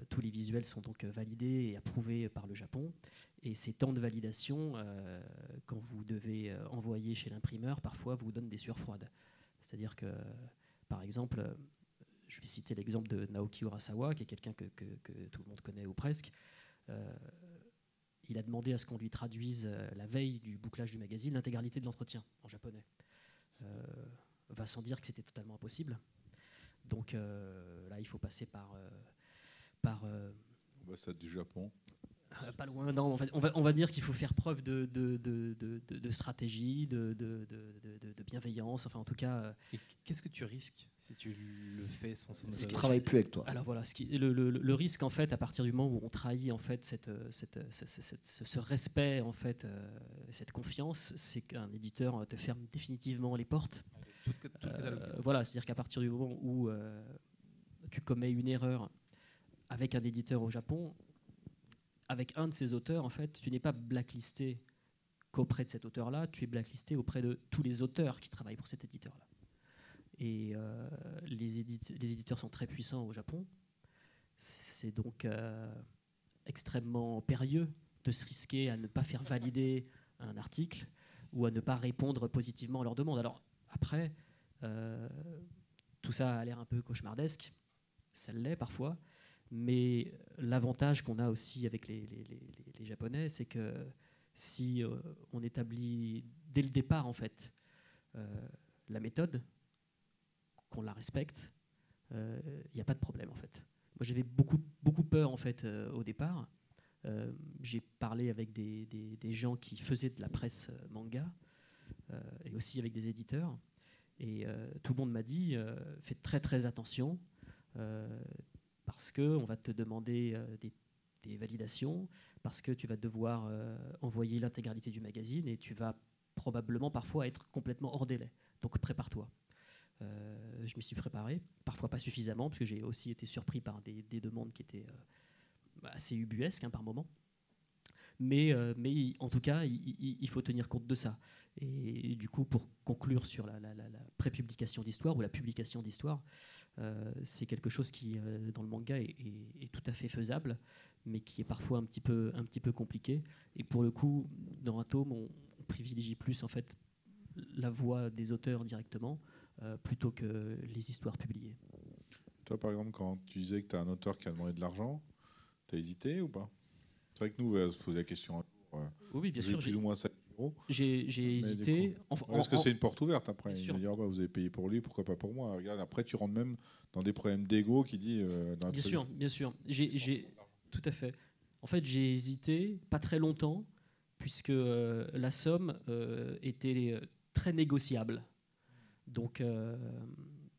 tous les visuels sont donc validés et approuvés par le Japon. Et ces temps de validation, quand vous devez envoyer chez l'imprimeur, parfois vous donnent des sueurs froides. C'est-à-dire que, par exemple, je vais citer l'exemple de Naoki Urasawa, qui est quelqu'un que tout le monde connaît ou presque. Il a demandé à ce qu'on lui traduise la veille du bouclage du magazine l'intégralité de l'entretien en japonais. Va sans dire que c'était totalement impossible. Donc là, il faut passer par
l'ambassade du Japon.
Pas loin, non. En fait, on va dire qu'il faut faire preuve de stratégie, de bienveillance. Enfin, en tout cas.
Et qu'est-ce que tu risques si tu le fais sans son
Je ne travaille plus avec toi.
Alors voilà, le risque en fait, à partir du moment où on trahit en fait ce respect en fait, cette confiance, c'est qu'un éditeur te ferme définitivement les portes. Voilà, c'est-à-dire qu'à partir du moment où tu commets une erreur avec un éditeur au Japon, avec un de ces auteurs, en fait, tu n'es pas blacklisté qu'auprès de cet auteur-là, tu es blacklisté auprès de tous les auteurs qui travaillent pour cet éditeur-là. Et les éditeurs sont très puissants au Japon. C'est donc extrêmement périlleux de se risquer à ne pas faire valider un article ou à ne pas répondre positivement à leurs demandes. Alors après, tout ça a l'air un peu cauchemardesque, ça l'est parfois, mais l'avantage qu'on a aussi avec les Japonais, c'est que si on établit dès le départ en fait la méthode, qu'on la respecte, il n'y a pas de problème en fait. Moi j'avais beaucoup peur en fait au départ. J'ai parlé avec des gens qui faisaient de la presse manga et aussi avec des éditeurs, et tout le monde m'a dit fais très attention. Parce qu'on va te demander des validations, parce que tu vas devoir envoyer l'intégralité du magazine et tu vas probablement parfois être complètement hors délai. Donc prépare-toi. Je m'y suis préparé, parfois pas suffisamment, parce que j'ai aussi été surpris par des demandes qui étaient assez ubuesques par moment. Mais en tout cas, il faut tenir compte de ça. Et du coup, pour conclure sur la prépublication d'histoire ou la publication d'histoire, c'est quelque chose qui, dans le manga, est tout à fait faisable, mais qui est parfois un petit peu compliqué. Et pour le coup, dans Atome, on privilégie plus en fait la voix des auteurs directement, plutôt que les histoires publiées.
Toi, par exemple, quand tu disais que tu as un auteur qui a demandé de l'argent, tu as hésité ou pas? C'est vrai que nous, on se pose la question.
Oui, bien sûr.
Plus ou moins 5 euros.
J'ai hésité.
Est-ce que c'est une porte ouverte après?
Bien
Il va dire bah, vous avez payé pour lui, pourquoi pas pour moi? Regarde, après, tu rentres même dans des problèmes d'ego qui dit.
Bien sûr. Tout à fait. En fait, j'ai hésité pas très longtemps, puisque la somme était très négociable. Donc,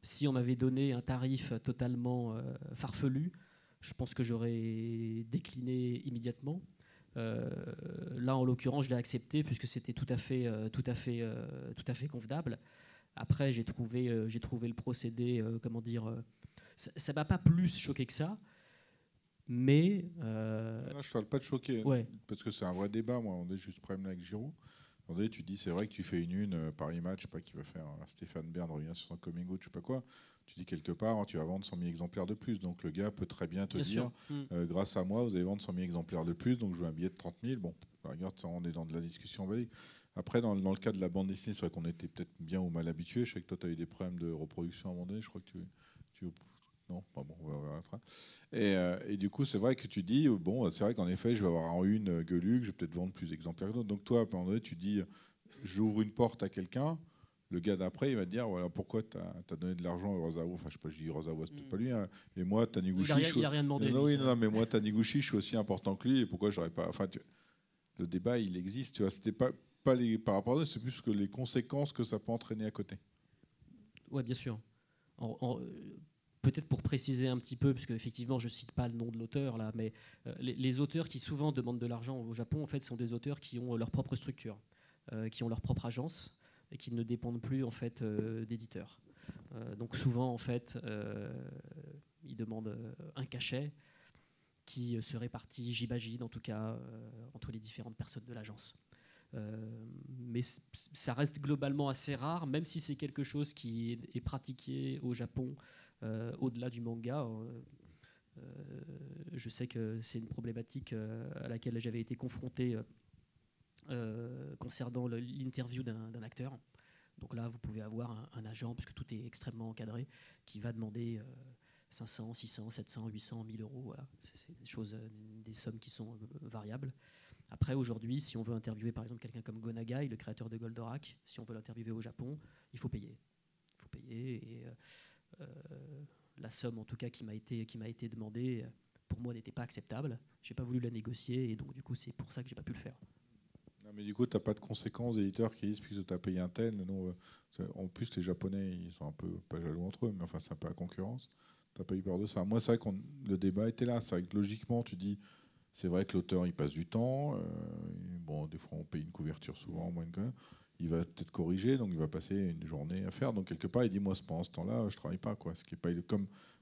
si on m'avait donné un tarif totalement farfelu, je pense que j'aurais décliné immédiatement. Là, en l'occurrence, je l'ai accepté puisque c'était tout à fait convenable. Après, j'ai trouvé le procédé, ça m'a pas plus choqué que ça, mais
non, je ne parle pas de choquer,
ouais.
Parce que c'est un vrai débat. Moi, on est juste problème avec Giro. Tu dis c'est vrai que tu fais une Paris Match, je sais pas qui va faire Stéphane Bern revient sur son coming out, je sais pas quoi. Tu dis quelque part, tu vas vendre 100 000 exemplaires de plus. Donc le gars peut très bien te dire, grâce à moi, vous allez vendre 100 000 exemplaires de plus, donc je veux un billet de 30 000. Bon, regarde, on est dans de la discussion basique. Après, dans le cas de la bande dessinée, c'est vrai qu'on était peut-être bien ou mal habitués. Je sais que toi, tu as eu des problèmes de reproduction à un moment donné. Je crois que tu non, pas bon, on va voir après. Et du coup, c'est vrai que tu dis, bon, c'est vrai qu'en effet, je vais avoir en une Gueuluc, je vais peut-être vendre plus d'exemplaires que d'autres. Donc toi, à un moment donné, tu dis, j'ouvre une porte à quelqu'un. Le gars d'après, il va te dire, voilà, pourquoi tu as donné de l'argent à Urasawa? Enfin, je sais pas, je dis Urasawa, c'est peut-être pas lui. Hein. Et moi, Taniguchi.
Il n'a rien demandé.
Non, mais moi, Taniguchi, je suis aussi important que lui. Et pourquoi j'aurais pas. Enfin, le débat, il existe. Tu vois, c'était pas par rapport à ça, c'est plus que les conséquences que ça peut entraîner à côté.
Oui, bien sûr. Peut-être pour préciser un petit peu, puisque effectivement je ne cite pas le nom de l'auteur là, mais les auteurs qui souvent demandent de l'argent au Japon, en fait, sont des auteurs qui ont leur propre structure, qui ont leur propre agence et qui ne dépendent plus en fait d'éditeurs. Donc souvent en fait, ils demandent un cachet qui se répartit, j'imagine en tout cas, entre les différentes personnes de l'agence. Mais ça reste globalement assez rare, même si c'est quelque chose qui est pratiqué au Japon. Au-delà du manga, je sais que c'est une problématique à laquelle j'avais été confronté concernant l'interview d'un acteur. Donc là, vous pouvez avoir un agent, puisque tout est extrêmement encadré, qui va demander 500, 600, 700, 800, 1000 euros. Voilà. C'est des choses, des sommes qui sont variables. Après, aujourd'hui, si on veut interviewer par exemple quelqu'un comme Go Nagai, le créateur de Goldorak, si on veut l'interviewer au Japon, il faut payer. Il faut payer et la somme en tout cas qui m'a été demandée pour moi, n'était pas acceptable. J'ai pas voulu la négocier et donc du coup, c'est pour ça que j'ai pas pu le faire.
Non, mais du coup, tu n'as pas de conséquences d'éditeurs qui disent puisque tu as payé un tel. Non, en plus, les Japonais, ils sont un peu pas jaloux entre eux, mais enfin, c'est un peu la concurrence. Tu n'as pas eu peur de ça. Moi, c'est vrai que le débat était là. C'est vrai que logiquement, tu dis, c'est vrai que l'auteur, il passe du temps. Bon, des fois, on paye une couverture souvent, moins que il va peut-être corriger, donc il va passer une journée à faire. Donc, quelque part, il dit, moi, pendant ce temps-là, je ne travaille pas, quoi. Ce qui est pas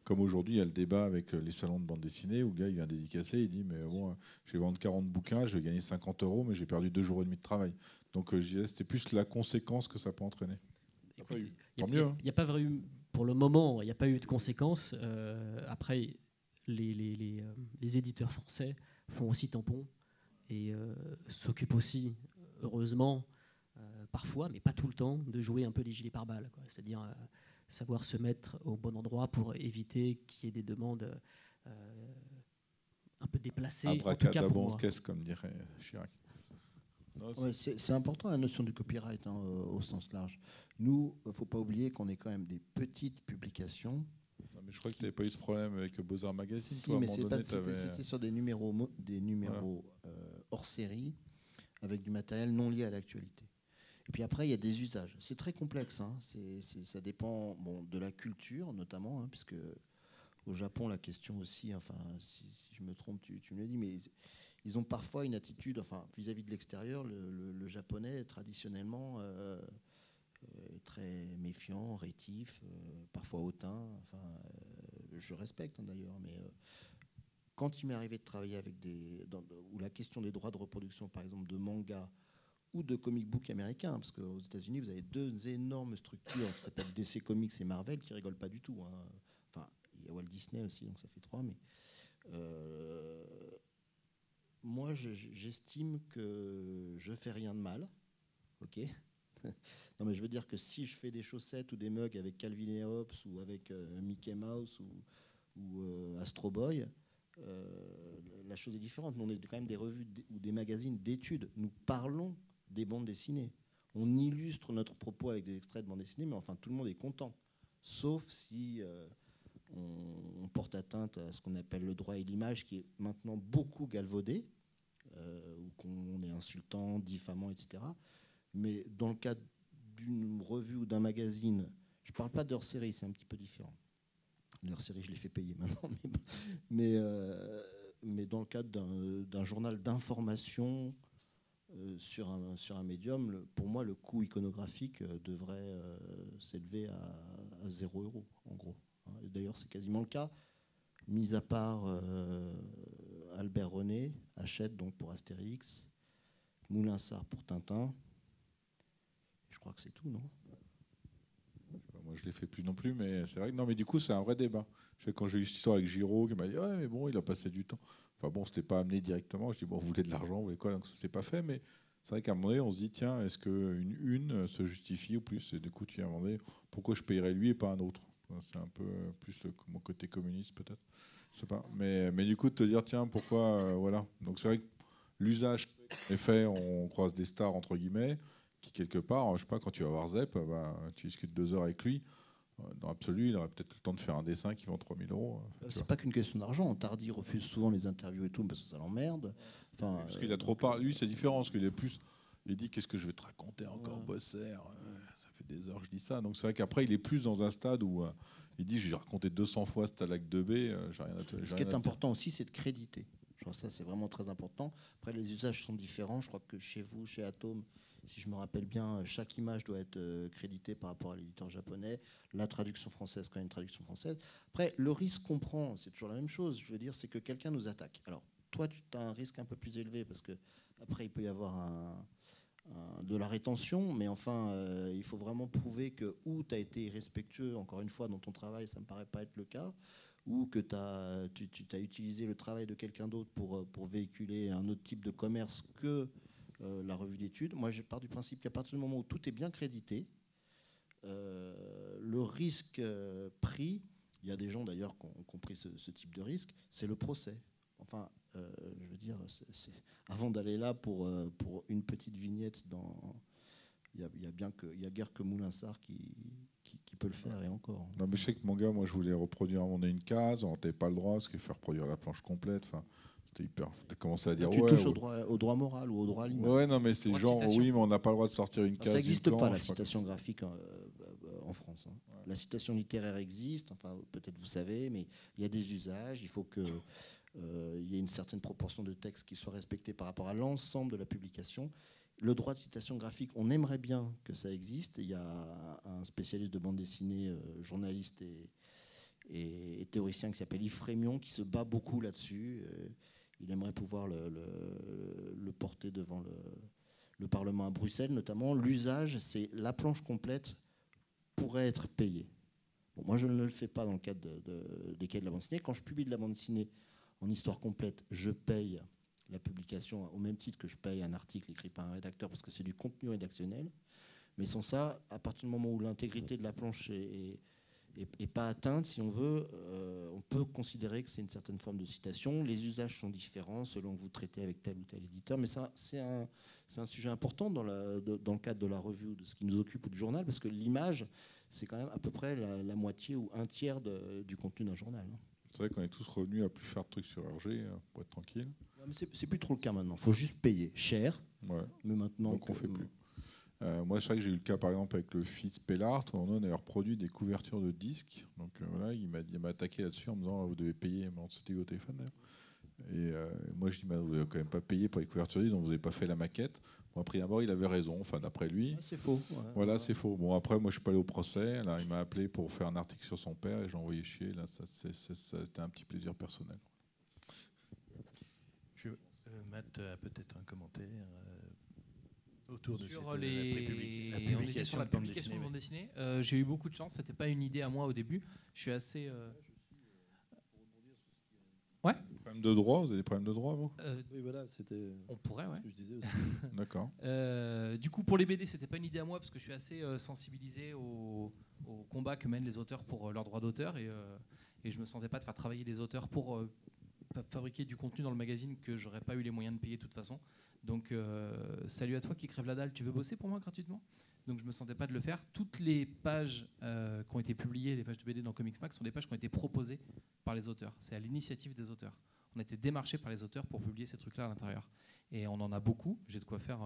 comme aujourd'hui, il y a le débat avec les salons de bande dessinée où le gars, il vient dédicacer, il dit, mais bon, je vais vendre 40 bouquins, je vais gagner 50 €, mais j'ai perdu 2 jours et demi de travail. Donc, je disais, c'était plus la conséquence que ça peut entraîner. Tant mieux.
Il n'y a pas eu, pour le moment, il n'y a pas eu de conséquences. Après, les éditeurs français font aussi tampon et s'occupent aussi, heureusement, parfois, mais pas tout le temps, de jouer un peu les gilets pare-balles. C'est-à-dire savoir se mettre au bon endroit pour éviter qu'il y ait des demandes un peu déplacées.
Abracadabrantes, comme dirait Chirac.
Ouais, c'est important la notion du copyright au sens large. Nous, il ne faut pas oublier qu'on est quand même des petites publications.
Non, mais je crois que tu n'avais pas eu ce problème avec Beaux-Arts Magazine.
Si,
toi,
mais c'était sur des numéros hors série avec du matériel non lié à l'actualité. Et puis après, il y a des usages. C'est très complexe. Hein. Ça dépend de la culture, notamment, puisque au Japon, la question aussi, enfin, si je me trompe, tu me le dis, mais ils ont parfois une attitude, enfin, vis-à-vis de l'extérieur, le japonais, traditionnellement, très méfiant, rétif, parfois hautain. Enfin, je respecte d'ailleurs, mais quand il m'est arrivé de travailler avec où la question des droits de reproduction, par exemple, de manga ou de comic book américains, parce qu'aux États-Unis, vous avez deux énormes structures qui s'appellent DC Comics et Marvel, qui rigolent pas du tout. Hein. Enfin, il y a Walt Disney aussi, donc ça fait 3, mais moi, j'estime que je fais rien de mal, ok. Non, mais je veux dire que si je fais des chaussettes ou des mugs avec Calvin et Hobbes ou avec Mickey Mouse ou Astro Boy, la chose est différente. Nous, on est quand même des revues ou des magazines d'études. Nous parlons des bandes dessinées. On illustre notre propos avec des extraits de bandes dessinées, mais enfin, tout le monde est content. Sauf si on porte atteinte à ce qu'on appelle le droit et l'image, qui est maintenant beaucoup galvaudé, ou qu'on est insultant, diffamant, etc. Mais dans le cas d'une revue ou d'un magazine, je ne parle pas d'hors-série, c'est un petit peu différent. L'hors-série, je l'ai fait payer maintenant. Mais dans le cadre d'un journal d'information sur un médium, pour moi, le coût iconographique devrait s'élever à 0 €, en gros. D'ailleurs, c'est quasiment le cas, mis à part Albert René, Hachette donc pour Astérix, Moulinsart pour Tintin. Je crois que c'est tout, non ?
Moi, je ne l'ai fait plus non plus, mais c'est vrai que non, mais du coup, c'est un vrai débat. Quand j'ai eu cette histoire avec Giraud, qui m'a dit ouais, mais bon, il a passé du temps. Enfin bon, c'était pas amené directement. Je dis bon, vous voulez de l'argent, vous voulez quoi ? Donc ça s'est pas fait, mais c'est vrai qu'à un moment donné, on se dit tiens, est-ce qu'une une se justifie ou plus ? Et du coup, tu as demandé pourquoi je payerais lui et pas un autre ? C'est un peu plus mon côté communiste peut-être. Je sais pas. Mais du coup, de te dire tiens, pourquoi voilà. Donc c'est vrai que l'usage est fait, on croise des stars entre guillemets. Qui quelque part, je sais pas, quand tu vas voir Zep, tu discutes 2 heures avec lui. Dans l'absolu, il aurait peut-être le temps de faire un dessin qui vend 3 000 €.
C'est pas qu'une question d'argent. Tardy refuse souvent les interviews et tout parce que ça l'emmerde. Enfin,
parce qu'il a trop parlé. Lui, c'est différent parce qu'il est plus. Il dit qu'est-ce que je vais te raconter encore, Bosser. Ça fait des heures que je dis ça. Donc c'est vrai qu'après, il est plus dans un stade où il dit j'ai raconté 200 fois Stalag 2B. J'ai rien à te.
Ce qui est important aussi, c'est de créditer. Je crois que ça, c'est vraiment très important. Après, les usages sont différents. Je crois que chez vous, chez Atom, si je me rappelle bien, chaque image doit être créditée par rapport à l'éditeur japonais. La traduction française, quand il y a une traduction française. Après, le risque qu'on prend, c'est toujours la même chose. Je veux dire, c'est que quelqu'un nous attaque. Alors, toi, tu as un risque un peu plus élevé parce que après, il peut y avoir de la rétention, mais enfin, il faut vraiment prouver que ou tu as été irrespectueux, encore une fois, dans ton travail, ça ne me paraît pas être le cas, ou que tu as utilisé le travail de quelqu'un d'autre pour véhiculer un autre type de commerce que la revue d'études. Moi, je pars du principe qu'à partir du moment où tout est bien crédité, le risque pris, il y a des gens d'ailleurs qui ont pris ce type de risque, c'est le procès. Enfin, je veux dire, avant d'aller là pour une petite vignette il y a guère que Moulinsart qui peut le faire, et encore.
Non, mais je sais que mon gars, moi, je voulais reproduire, on a une case, on n'avait pas le droit, parce qu'il faut reproduire la planche complète. Enfin, c'était hyper. T'as commencé à dire.
Tu touches au droit moral ou au droit à l'image.
Ouais, non, mais c'est genre, oui, mais on n'a pas le droit de sortir une case.
Ça n'existe pas, la citation graphique en France. Hein. Ouais. La citation littéraire existe, enfin, peut-être vous savez, mais il y a des usages. Il faut qu'il y ait une certaine proportion de texte qui soit respectée par rapport à l'ensemble de la publication. Le droit de citation graphique, on aimerait bien que ça existe. Il y a un spécialiste de bande dessinée, journaliste et théoricien qui s'appelle Yves Frémion, qui se bat beaucoup là-dessus. Il aimerait pouvoir le porter devant le Parlement à Bruxelles, notamment. L'usage, c'est la planche complète pourrait être payée. Bon, moi, je ne le fais pas dans le cadre des cahiers de la bande dessinée. Quand je publie de la bande dessinée en histoire complète, je paye la publication au même titre que je paye un article écrit par un rédacteur parce que c'est du contenu rédactionnel. Mais sans ça, à partir du moment où l'intégrité de la planche est pas atteinte, si on veut, on peut considérer que c'est une certaine forme de citation. Les usages sont différents selon que vous traitez avec tel ou tel éditeur, mais ça, c'est un sujet important dans le cadre de la revue, de ce qui nous occupe, ou du journal, parce que l'image, c'est quand même à peu près la moitié ou un tiers du contenu d'un journal.
C'est vrai qu'on est tous revenus à plus faire de trucs sur RG, pour être tranquille.
Ouais, mais c'est plus trop le cas maintenant. Il faut juste payer cher,
ouais.
Mais maintenant...
Donc on fait plus. Moi, c'est vrai que j'ai eu le cas, par exemple, avec le Fitz Pellart, où on a d'ailleurs produit des couvertures de disques. Donc voilà, il m'a attaqué là-dessus en me disant, vous devez payer. C'était au téléphone d'ailleurs. Et moi, je dis, vous n'avez quand même pas payé pour les couvertures de disques, donc vous n'avez pas fait la maquette. Bon, après, d'abord, il avait raison, enfin, d'après lui.
C'est faux. Ouais,
voilà, c'est faux. Bon, après, moi, je suis pas allé au procès. Là, il m'a appelé pour faire un article sur son père et j'ai envoyé chier. Là, ça a été un petit plaisir personnel.
Matt a peut-être un commentaire autour
sur
la publication
de bande dessinée. J'ai eu beaucoup de chance. C'était pas une idée à moi au début. Je suis assez. Ouais.
Problème de droit, vous avez des problèmes de droit, vous
Oui, voilà, c'était.
On pourrait, ouais.
Ce que je disais aussi.
D'accord.
Du coup, pour les BD, c'était pas une idée à moi parce que je suis assez sensibilisé au combat que mènent les auteurs pour leurs droits d'auteur et je me sentais pas de faire travailler les auteurs pour fabriquer du contenu dans le magazine que j'aurais pas eu les moyens de payer de toute façon. Donc, salut à toi qui crève la dalle. Tu veux bosser pour moi gratuitement ? Donc, je me sentais pas de le faire. Toutes les pages qui ont été publiées, les pages de BD dans Comics Max, sont des pages qui ont été proposées par les auteurs. C'est à l'initiative des auteurs. On a été démarchés par les auteurs pour publier ces trucs-là à l'intérieur. Et on en a beaucoup. J'ai de quoi faire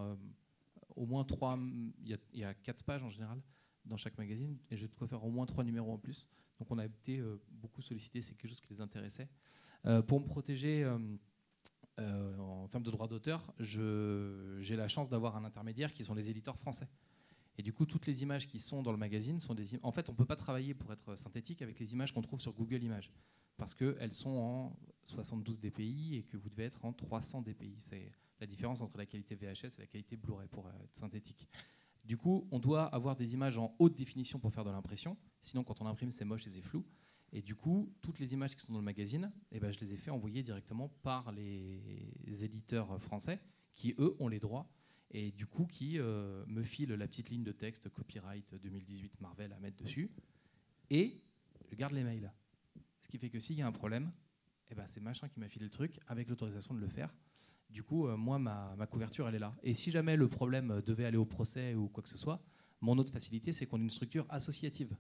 au moins 3. Il y a 4 pages en général dans chaque magazine. Et j'ai de quoi faire au moins 3 numéros en plus. Donc on a été beaucoup sollicités. C'est quelque chose qui les intéressait. Pour me protéger en termes de droits d'auteur, j'ai la chance d'avoir un intermédiaire qui sont les éditeurs français. Et du coup, toutes les images qui sont dans le magazine sont des images. En fait, on ne peut pas travailler pour être synthétique avec les images qu'on trouve sur Google Images. Parce qu'elles sont en 72 dpi et que vous devez être en 300 dpi. C'est la différence entre la qualité VHS et la qualité Blu-ray pour être synthétique. Du coup, on doit avoir des images en haute définition pour faire de l'impression. Sinon, quand on imprime, c'est moche et c'est flou. Et du coup, toutes les images qui sont dans le magazine, je les ai fait envoyer directement par les éditeurs français qui, eux, ont les droits. Et du coup, qui me filent la petite ligne de texte copyright 2018 Marvel à mettre dessus. Et je garde les mails. Ce qui fait que s'il y a un problème, c'est machin qui m'a filé le truc avec l'autorisation de le faire. Du coup, moi, ma couverture, elle est là. Et si jamais le problème devait aller au procès ou quoi que ce soit, mon autre facilité, c'est qu'on est une structure associative.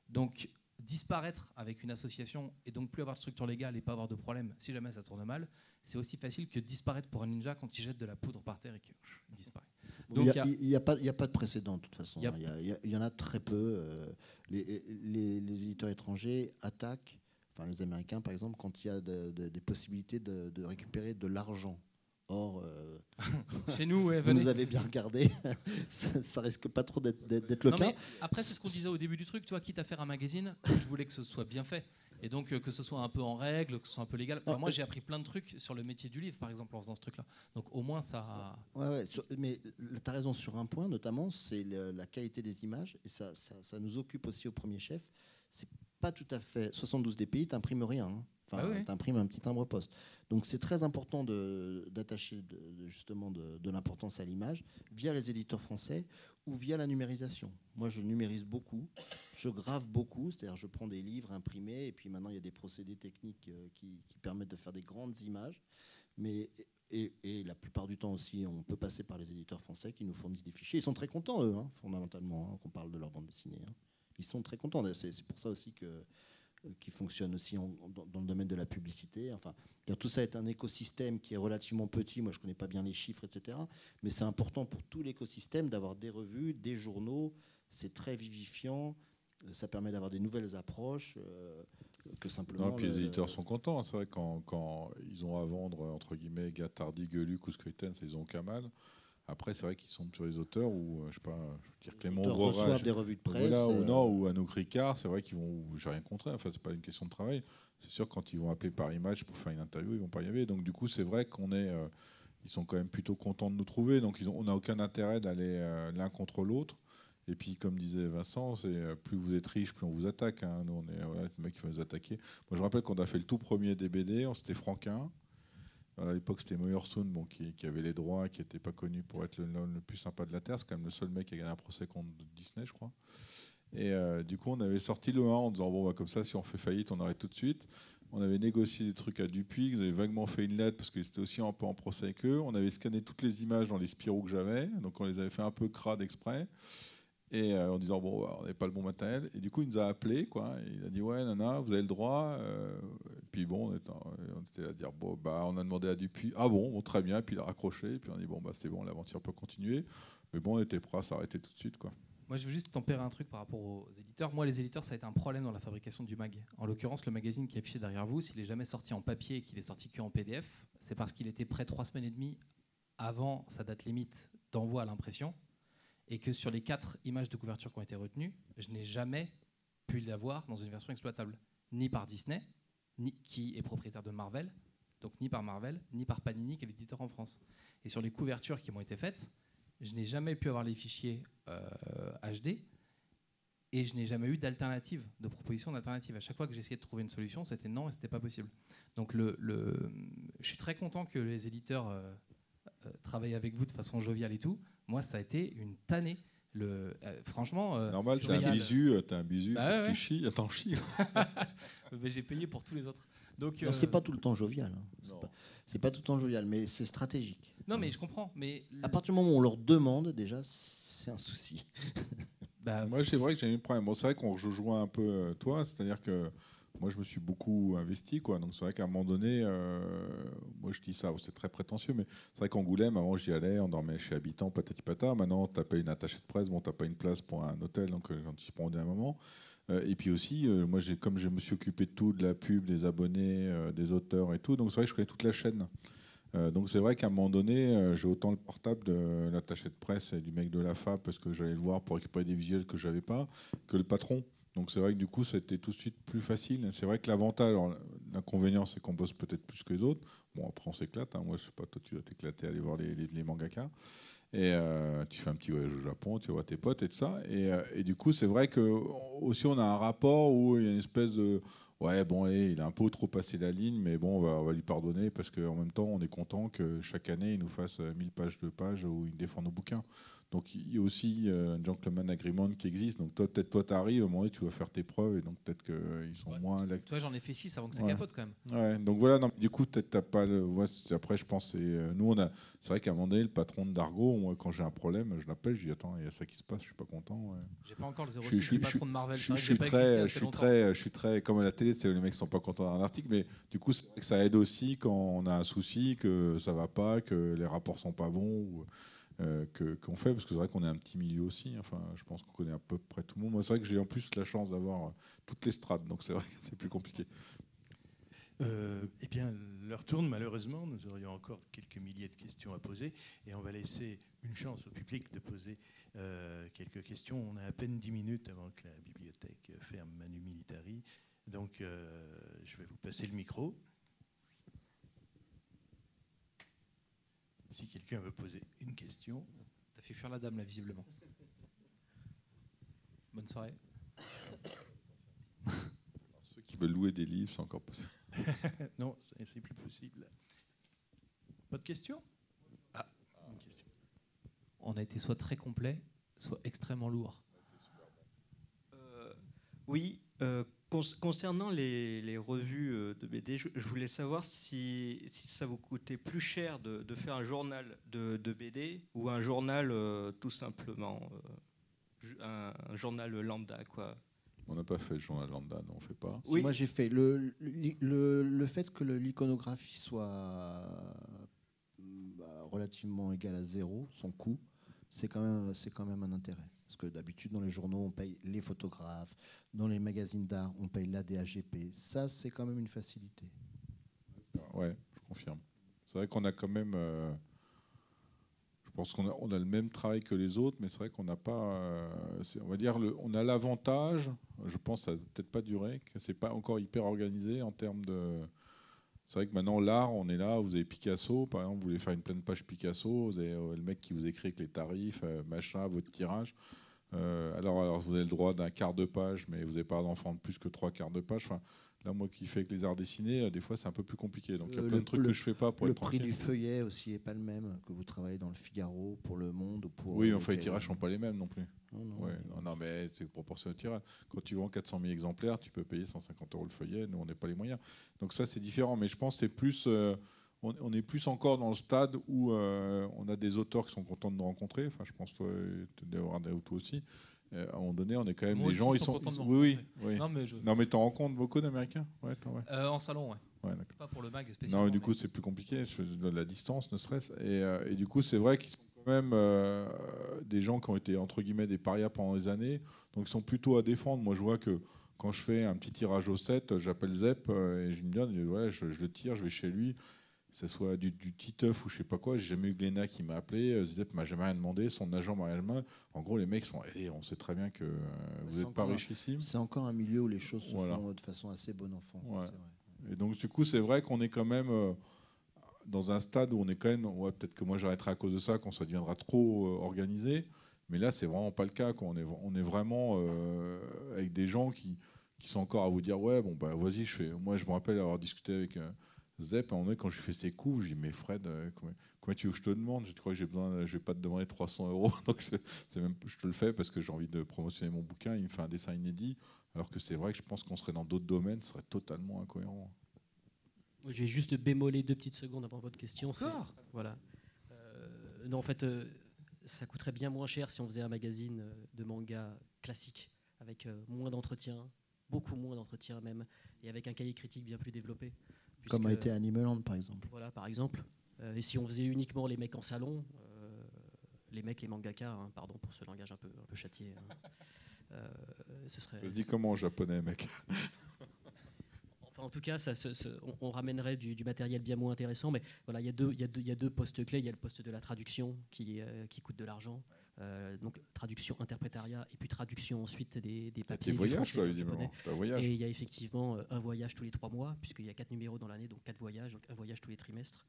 Donc, disparaître avec une association et donc plus avoir de structure légale et pas avoir de problème, si jamais ça tourne mal, c'est aussi facile que disparaître pour un ninja quand il jette de la poudre par terre et qu'il disparaît.
Donc, il n'y a pas de précédent de toute façon. Il y en a très peu. Les éditeurs étrangers attaquent, enfin les Américains par exemple, quand il y a des possibilités de récupérer de l'argent. Or,
chez nous,
vous nous avez bien regardé, ça risque pas trop d'être le cas.
Après, c'est ce qu'on disait au début du truc, tu vois, quitte à faire un magazine, je voulais que ce soit bien fait. Et donc que ce soit un peu en règle, que ce soit un peu légal. Enfin, moi, j'ai appris plein de trucs sur le métier du livre, par exemple, en faisant ce truc-là. Donc au moins, ça...
Ouais, mais tu as raison sur un point, notamment, c'est la qualité des images. Et ça nous occupe aussi au premier chef. C'est pas tout à fait... 72 dpi, tu n'imprimes rien. Hein. Enfin, tu imprimes un petit timbre-poste. Donc c'est très important d'attacher justement de l'importance à l'image via les éditeurs français ou via la numérisation. Moi, je numérise beaucoup, je grave beaucoup, c'est-à-dire je prends des livres imprimés et puis maintenant il y a des procédés techniques qui permettent de faire des grandes images. Mais et la plupart du temps aussi, on peut passer par les éditeurs français qui nous fournissent des fichiers. Ils sont très contents, eux, fondamentalement, qu'on parle de leur bande dessinée. Ils sont très contents. C'est pour ça aussi qu'ils fonctionnent aussi dans le domaine de la publicité. Enfin, tout ça est un écosystème qui est relativement petit. Moi, je ne connais pas bien les chiffres, etc. Mais c'est important pour tout l'écosystème d'avoir des revues, des journaux. C'est très vivifiant. Ça permet d'avoir des nouvelles approches que simplement...
Non, puis les éditeurs sont contents. C'est vrai, quand ils ont à vendre, entre guillemets, Guattari, Gueluc ou Scriten, ils n'ont qu'à mal. Après, c'est vrai qu'ils sont sur les auteurs où, je sais pas, je veux dire Clément Brorage,
reçoivent des revues de presse.
Voilà, ou Anouk Ricard, c'est vrai qu'ils vont, j'ai rien contre eux, enfin, c'est pas une question de travail. C'est sûr, quand ils vont appeler par image pour faire une interview, ils vont pas y aller. Donc, du coup, c'est vrai ils sont quand même plutôt contents de nous trouver. Donc, on n'a aucun intérêt d'aller l'un contre l'autre. Et puis, comme disait Vincent, c'est plus vous êtes riche, plus on vous attaque. Nous, on est le mec qui va nous attaquer. Moi, je me rappelle qu'on a fait le tout premier des BD, c'était Franquin. À l'époque, c'était Moyersohn, qui avait les droits, qui n'était pas connu pour être le plus sympa de la Terre. C'est quand même le seul mec qui a gagné un procès contre Disney, je crois. Et du coup, on avait sorti le 1 en disant, bon, comme ça, si on fait faillite, on arrête tout de suite. On avait négocié des trucs à Dupuis, ils avaient vaguement fait une lettre, parce que c'était aussi un peu en procès avec eux. On avait scanné toutes les images dans les Spirou que j'avais, donc on les avait fait un peu crades exprès. Et en disant, bon, on n'est pas le bon matériel. Et du coup, il nous a appelés, quoi. Et il a dit, ouais, nana, vous avez le droit. Et puis bon, on était à dire, bon, on a demandé à Dupuis, ah bon, très bien. Et puis il a raccroché. Et puis on a dit, bon, c'est bon, l'aventure peut continuer. Mais bon, on était prêt à s'arrêter tout de suite, quoi.
Moi, je veux juste tempérer un truc par rapport aux éditeurs. Moi, les éditeurs, ça a été un problème dans la fabrication du mag. En l'occurrence, le magazine qui est affiché derrière vous, s'il n'est jamais sorti en papier et qu'il est sorti qu'en PDF, c'est parce qu'il était prêt 3 semaines et demie avant sa date limite d'envoi à l'impression. Et que sur les 4 images de couverture qui ont été retenues, je n'ai jamais pu l'avoir dans une version exploitable. Ni par Disney, qui est propriétaire de Marvel, donc ni par Marvel, ni par Panini, qui est l'éditeur en France. Et sur les couvertures qui m'ont été faites, je n'ai jamais pu avoir les fichiers HD, et je n'ai jamais eu d'alternative, de proposition d'alternative. À chaque fois que j'ai essayé de trouver une solution, c'était non et c'était pas possible. Donc je suis très content que les éditeurs travaillent avec vous de façon joviale et tout. Moi, ça a été une tannée. Franchement,
c'est normal, t'as un bisu,
bah,
tu chies, t'en chies.
J'ai payé pour tous les autres. Donc,
non, c'est pas tout le temps jovial. C'est pas tout le temps jovial, mais c'est stratégique.
Non, mais je comprends. Mais
à partir du moment où on leur demande, déjà, c'est un souci.
Moi, c'est vrai que j'ai eu un problème. Bon, c'est vrai qu'on rejoint un peu toi, c'est-à-dire que moi, je me suis beaucoup investi, quoi. Donc, c'est vrai qu'à un moment donné, moi, je dis ça, c'est très prétentieux, mais c'est vrai qu'Angoulême, avant, j'y allais, on dormait chez Habitant, patati patata. Maintenant, tu payé une attachée de presse, bon, tu n'as pas une place pour un hôtel, donc j'en suis prends un moment. Et puis aussi, moi, comme je me suis occupé de tout, de la pub, des abonnés, des auteurs et tout, donc c'est vrai que je connais toute la chaîne. Donc c'est vrai qu'à un moment donné, j'ai autant le portable de l'attaché de presse et du mec de la FAB, parce que j'allais le voir pour récupérer des visuels que je n'avais pas, que le patron. Donc c'est vrai que du coup, c'était tout de suite plus facile. C'est vrai que l'avantage, l'inconvénient, c'est qu'on bosse peut-être plus que les autres. Bon, après, on s'éclate. Moi, je sais pas, toi, tu dois t'éclater à aller voir les mangakas. Et tu fais un petit voyage au Japon, tu vois tes potes et tout ça. Et du coup, c'est vrai que aussi, on a un rapport où il y a une espèce de... Ouais, bon, il a un peu trop passé la ligne, mais bon, on va lui pardonner parce qu'en même temps, on est content que chaque année, il nous fasse 1000 pages, 2 pages où il défend nos bouquins. Donc il y a aussi un gentleman agreement qui existe. Donc peut-être toi, tu arrives, à un moment donné, tu vas faire tes preuves, et donc peut-être qu'ils sont moins...
Toi, j'en ai fait 6 avant que ça capote quand même.
Ouais, donc voilà, non, du coup, peut-être t'as pas le... Ouais, après, je pense, nous, c'est vrai qu'à un moment donné, le patron de Dargo, moi, quand j'ai un problème, je l'appelle, je dis, attends, il y a ça qui se passe, je suis pas content. Ouais.
J'ai pas encore le 06 du patron de Marvel, c'est vrai que j'ai pas
existé
assez longtemps. Je
suis très, comme à la télé, c'est les mecs qui sont pas contents d'un article, mais du coup, c'est vrai que ça aide aussi quand on a un souci, que ça va pas, que les rapports sont pas bons, ou... qu'on fait, parce que c'est vrai qu'on est un petit milieu aussi. Enfin, je pense qu'on connaît à peu près tout le monde. Moi, c'est vrai que j'ai en plus la chance d'avoir toutes les strates, donc c'est vrai que c'est plus compliqué.
Eh bien, l'heure tourne, malheureusement. Nous aurions encore quelques milliers de questions à poser, et on va laisser une chance au public de poser quelques questions. On a à peine 10 minutes avant que la bibliothèque ferme Manu Militari. Donc, je vais vous passer le micro. Si quelqu'un veut poser une question.
T'as fait fuir la dame, là, visiblement. Bonne soirée.
Ceux qui veulent louer des livres, c'est encore possible.
Non, c'est plus possible. Pas de question ? Ah, une question.
On a été soit très complet, soit extrêmement lourd.
Oui,
Concernant les revues de BD, je voulais savoir si ça vous coûtait plus cher de faire un journal de BD ou un journal tout simplement, un journal lambda, quoi.
On n'a pas fait le journal lambda, non, on ne fait pas.
Oui. Moi, j'ai fait le fait que l'iconographie soit relativement égale à 0, son coût, c'est quand même un intérêt. Parce que d'habitude, dans les journaux, on paye les photographes. Dans les magazines d'art, on paye l'ADAGP. Ça, c'est quand même une facilité.
Ouais, je confirme. C'est vrai qu'on a quand même... je pense qu'on a le même travail que les autres, mais c'est vrai qu'on n'a pas... on va dire, on a l'avantage, je pense que ça ne va peut-être pas durer, que ce n'est pas encore hyper organisé en termes de... C'est vrai que maintenant, l'art, on est là, vous avez Picasso, par exemple, vous voulez faire une pleine page Picasso, vous avez le mec qui vous écrit avec les tarifs, machin, votre tirage. Alors, vous avez le droit d'un quart de page, mais vous n'avez pas d'enfant de plus que 3 quarts de page. Enfin, là, moi qui fais avec les arts dessinés, des fois, c'est un peu plus compliqué. Donc, il y a plein de trucs que je ne fais pas pour être tranquille.
Le prix du feuillet aussi n'est pas le même que vous travaillez dans le Figaro, pour Le Monde ou pour...
Oui, mais enfin, les tirages ne sont pas les mêmes non plus.
Non,
non, mais c'est proportionnel au tirage. Quand tu vends 400 000 exemplaires, tu peux payer 150 € le feuillet. Nous, on n'a pas les moyens. Donc ça, c'est différent. Mais je pense que c'est plus... on est plus encore dans le stade où on a des auteurs qui sont contents de nous rencontrer. Enfin, je pense toi aussi. À un moment donné, on est quand même
Moi
les gens, ils sont
contents de me
oui.
Non,
mais tu rencontres beaucoup d'Américains. Ouais,
en salon, ouais.
Pas
pour le mag spécialement.
Non, du coup, c'est plus compliqué. Je donne la distance, ne serait-ce. Et du coup, c'est vrai qu'ils sont quand même des gens qui ont été entre guillemets des parias pendant des années, donc ils sont plutôt à défendre. Moi, je vois que quand je fais un petit tirage au 7, j'appelle Zep et je me dis, ouais, je le tire, je vais chez lui. Que ce soit du Titeuf ou je sais pas quoi, j'ai jamais eu Glénat qui m'a appelé, Zep m'a jamais rien demandé, son agent m'a rien demandé. En gros, les mecs sont, on sait très bien que vous n'êtes pas richissime.
C'est encore un milieu où les choses se font de façon assez bon enfant.
Ouais. C'est vrai. Et donc du coup, c'est vrai qu'on est quand même dans un stade où on est quand même, peut-être que moi j'arrêterai à cause de ça, quand ça deviendra trop organisé. Mais là, c'est vraiment pas le cas. On est vraiment avec des gens qui sont encore à vous dire, ouais, bon bah vas-y, je fais. Moi, je me rappelle avoir discuté avec Zep, quand je lui fais ses coups, je lui dis, mais Fred, combien tu veux que je te demande? Je crois que je vais pas te demander 300 €, donc je te le fais parce que j'ai envie de promotionner mon bouquin. Il me fait un dessin inédit, alors que c'est vrai que je pense qu'on serait dans d'autres domaines, ce serait totalement incohérent.
Je vais juste bémoler 2 petites secondes avant votre question. Voilà. Non, en fait, ça coûterait bien moins cher si on faisait un magazine de manga classique, avec moins d'entretien, beaucoup moins d'entretien même, et avec un cahier critique bien plus développé.
Comme a été Animeland, par exemple.
Voilà, par exemple. Et si on faisait uniquement les mecs en salon, les mangakas, pardon pour ce langage un peu châtié, ce serait...
Ça se dit comment en japonais, mec?
Enfin, en tout cas, on ramènerait du matériel bien moins intéressant, mais voilà, il y a deux postes clés. Il y a le poste de la traduction qui coûte de l'argent. Donc traduction, interprétariat, et puis traduction ensuite des papiers.
Des voyages, toi, évidemment.
Et il y a effectivement un voyage tous les 3 mois, puisqu'il y a 4 numéros dans l'année, donc 4 voyages, donc un voyage tous les trimestres.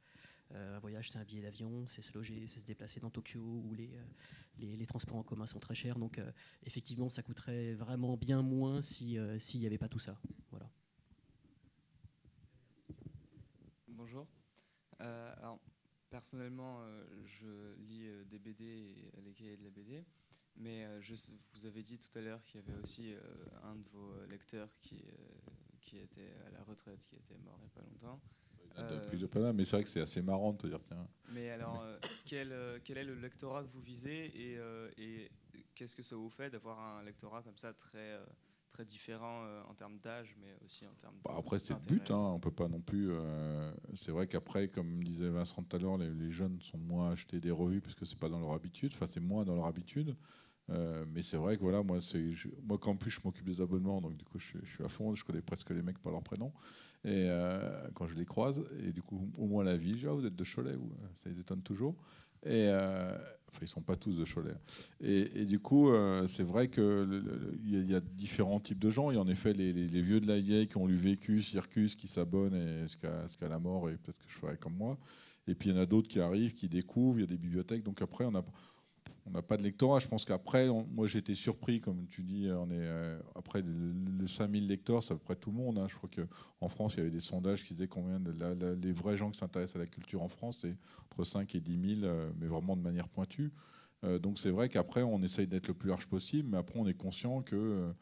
Un voyage, c'est un billet d'avion, c'est se loger, c'est se déplacer dans Tokyo, où les transports en commun sont très chers. Donc effectivement, ça coûterait vraiment bien moins s'il n'y avait pas tout ça. Voilà.
Bonjour. Alors, personnellement, je lis des BD et les cahiers de la BD, mais vous avez dit tout à l'heure qu'il y avait aussi un de vos lecteurs qui était à la retraite, qui était mort il n'y a pas longtemps.
Plus de pas, mais c'est vrai que c'est assez marrant de te dire tiens.
Mais alors, quel est le lectorat que vous visez et qu'est-ce que ça vous fait d'avoir un lectorat comme ça très différent en termes d'âge, mais aussi en termes
après, c'est le but, on peut pas non plus... c'est vrai qu'après, comme disait Vincent tout à l'heure, les jeunes sont moins à acheter des revues parce que c'est pas dans leur habitude, enfin c'est moins dans leur habitude. Mais c'est vrai que voilà, moi qu'en plus je m'occupe des abonnements, donc du coup je suis à fond, je connais presque les mecs par leur prénom, et quand je les croise, et du coup au moins la ville, je dis, vous êtes de Cholet, ça les étonne toujours, et enfin ils sont pas tous de Cholet, et du coup c'est vrai que il y a différents types de gens, et en effet les vieux de la vieille qui ont lu Vécu, Circus, qui s'abonnent jusqu'à la mort, et peut-être que je ferai comme moi, et puis il y en a d'autres qui arrivent, qui découvrent, il y a des bibliothèques, donc après on n'a pas de lectorat. Je pense qu'après, moi j'ai été surpris, comme tu dis, après les 5000 lecteurs, c'est à peu près tout le monde. Je crois qu'en France, il y avait des sondages qui disaient combien les vrais gens qui s'intéressent à la culture en France, c'est entre 5 et 10 000, mais vraiment de manière pointue. Donc c'est vrai qu'après, on essaye d'être le plus large possible, mais après, on est conscient que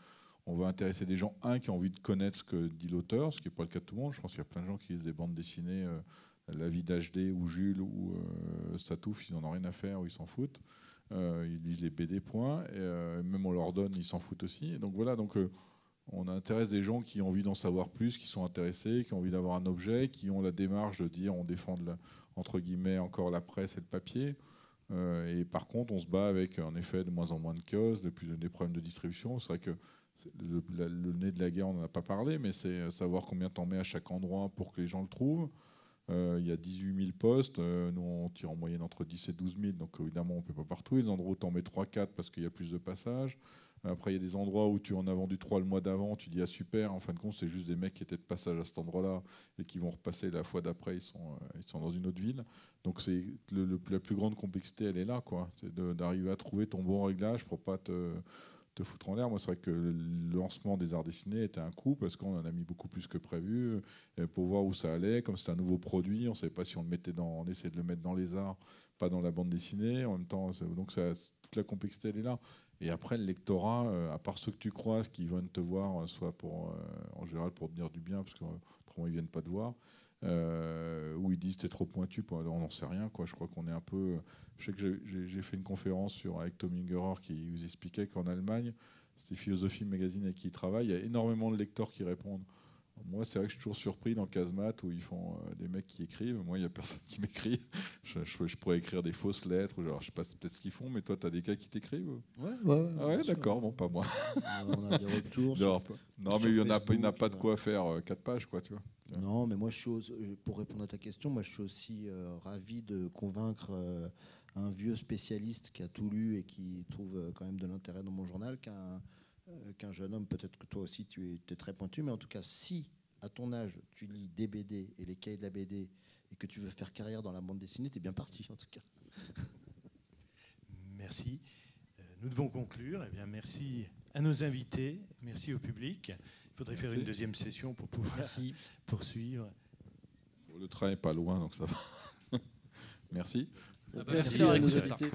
on va intéresser des gens, qui ont envie de connaître ce que dit l'auteur, ce qui n'est pas le cas de tout le monde. Je pense qu'il y a plein de gens qui lisent des bandes dessinées, La vie d'HD ou Jules ou Statouf, ils n'en ont rien à faire ou ils s'en foutent. Ils lisent les BD, point. Et même on leur donne, ils s'en foutent aussi. Et donc voilà, on intéresse des gens qui ont envie d'en savoir plus, qui sont intéressés, qui ont envie d'avoir un objet, qui ont la démarche de dire on défend entre guillemets encore la presse et le papier. Et par contre, on se bat avec en effet de moins en moins de kiosques, des problèmes de distribution. C'est vrai que le nez de la guerre, on n'en a pas parlé, mais c'est savoir combien t'en mets à chaque endroit pour que les gens le trouvent. Il y a 18 000 postes, nous on tire en moyenne entre 10 et 12 000, donc évidemment on ne peut pas partout. Il y a des endroits où tu en mets 3-4 parce qu'il y a plus de passages. Après il y a des endroits où tu en as vendu 3 le mois d'avant, tu dis ah super, en fin de compte c'est juste des mecs qui étaient de passage à cet endroit-là et qui vont repasser la fois d'après, ils sont dans une autre ville. Donc c'est la plus grande complexité, elle est là, quoi. C'est d'arriver à trouver ton bon réglage pour pas te foutre en l'air. Moi, c'est vrai que le lancement des arts dessinés était un coup parce qu'on en a mis beaucoup plus que prévu pour voir où ça allait. Comme c'était un nouveau produit, on ne savait pas si on essayait de le mettre dans les arts, pas dans la bande dessinée. En même temps, donc toute la complexité, elle est là. Et après, le lectorat, à part ceux que tu croises qui viennent te voir, soit en général pour te dire du bien, parce qu'autrement ils viennent pas te voir, où ils disent t'es trop pointu, on n'en sait rien, quoi. Je crois qu'on est un peu. Je sais que j'ai fait une conférence avec Tom Ingerer qui vous expliquait qu'en Allemagne, c'était Philosophie Magazine avec qui il travaille, il y a énormément de lecteurs qui répondent. Moi, c'est vrai que je suis toujours surpris dans le casemate où ils font des mecs qui écrivent. Moi, il n'y a personne qui m'écrit. Je pourrais écrire des fausses lettres. Genre, je sais pas peut-être ce qu'ils font, mais toi, tu as des gars qui t'écrivent. Ouais, d'accord, bon, pas moi.
On a des retours.
Non, mais il n'y en a pas de quoi faire 4 pages, quoi, tu vois.
Non, mais moi, pour répondre à ta question, moi, je suis aussi ravi de convaincre un vieux spécialiste qui a tout lu et qui trouve quand même de l'intérêt dans mon journal qu'un jeune homme. Peut-être que toi aussi, tu es très pointu, mais en tout cas, si à ton âge, tu lis des BD et les cahiers de la BD et que tu veux faire carrière dans la bande dessinée, tu es bien parti, en tout cas.
Merci. Nous devons conclure. Eh bien, merci à nos invités, merci au public. Il faudrait faire une deuxième session pour pouvoir poursuivre.
Le train n'est pas loin, donc ça va. Merci.
Merci à nos invités.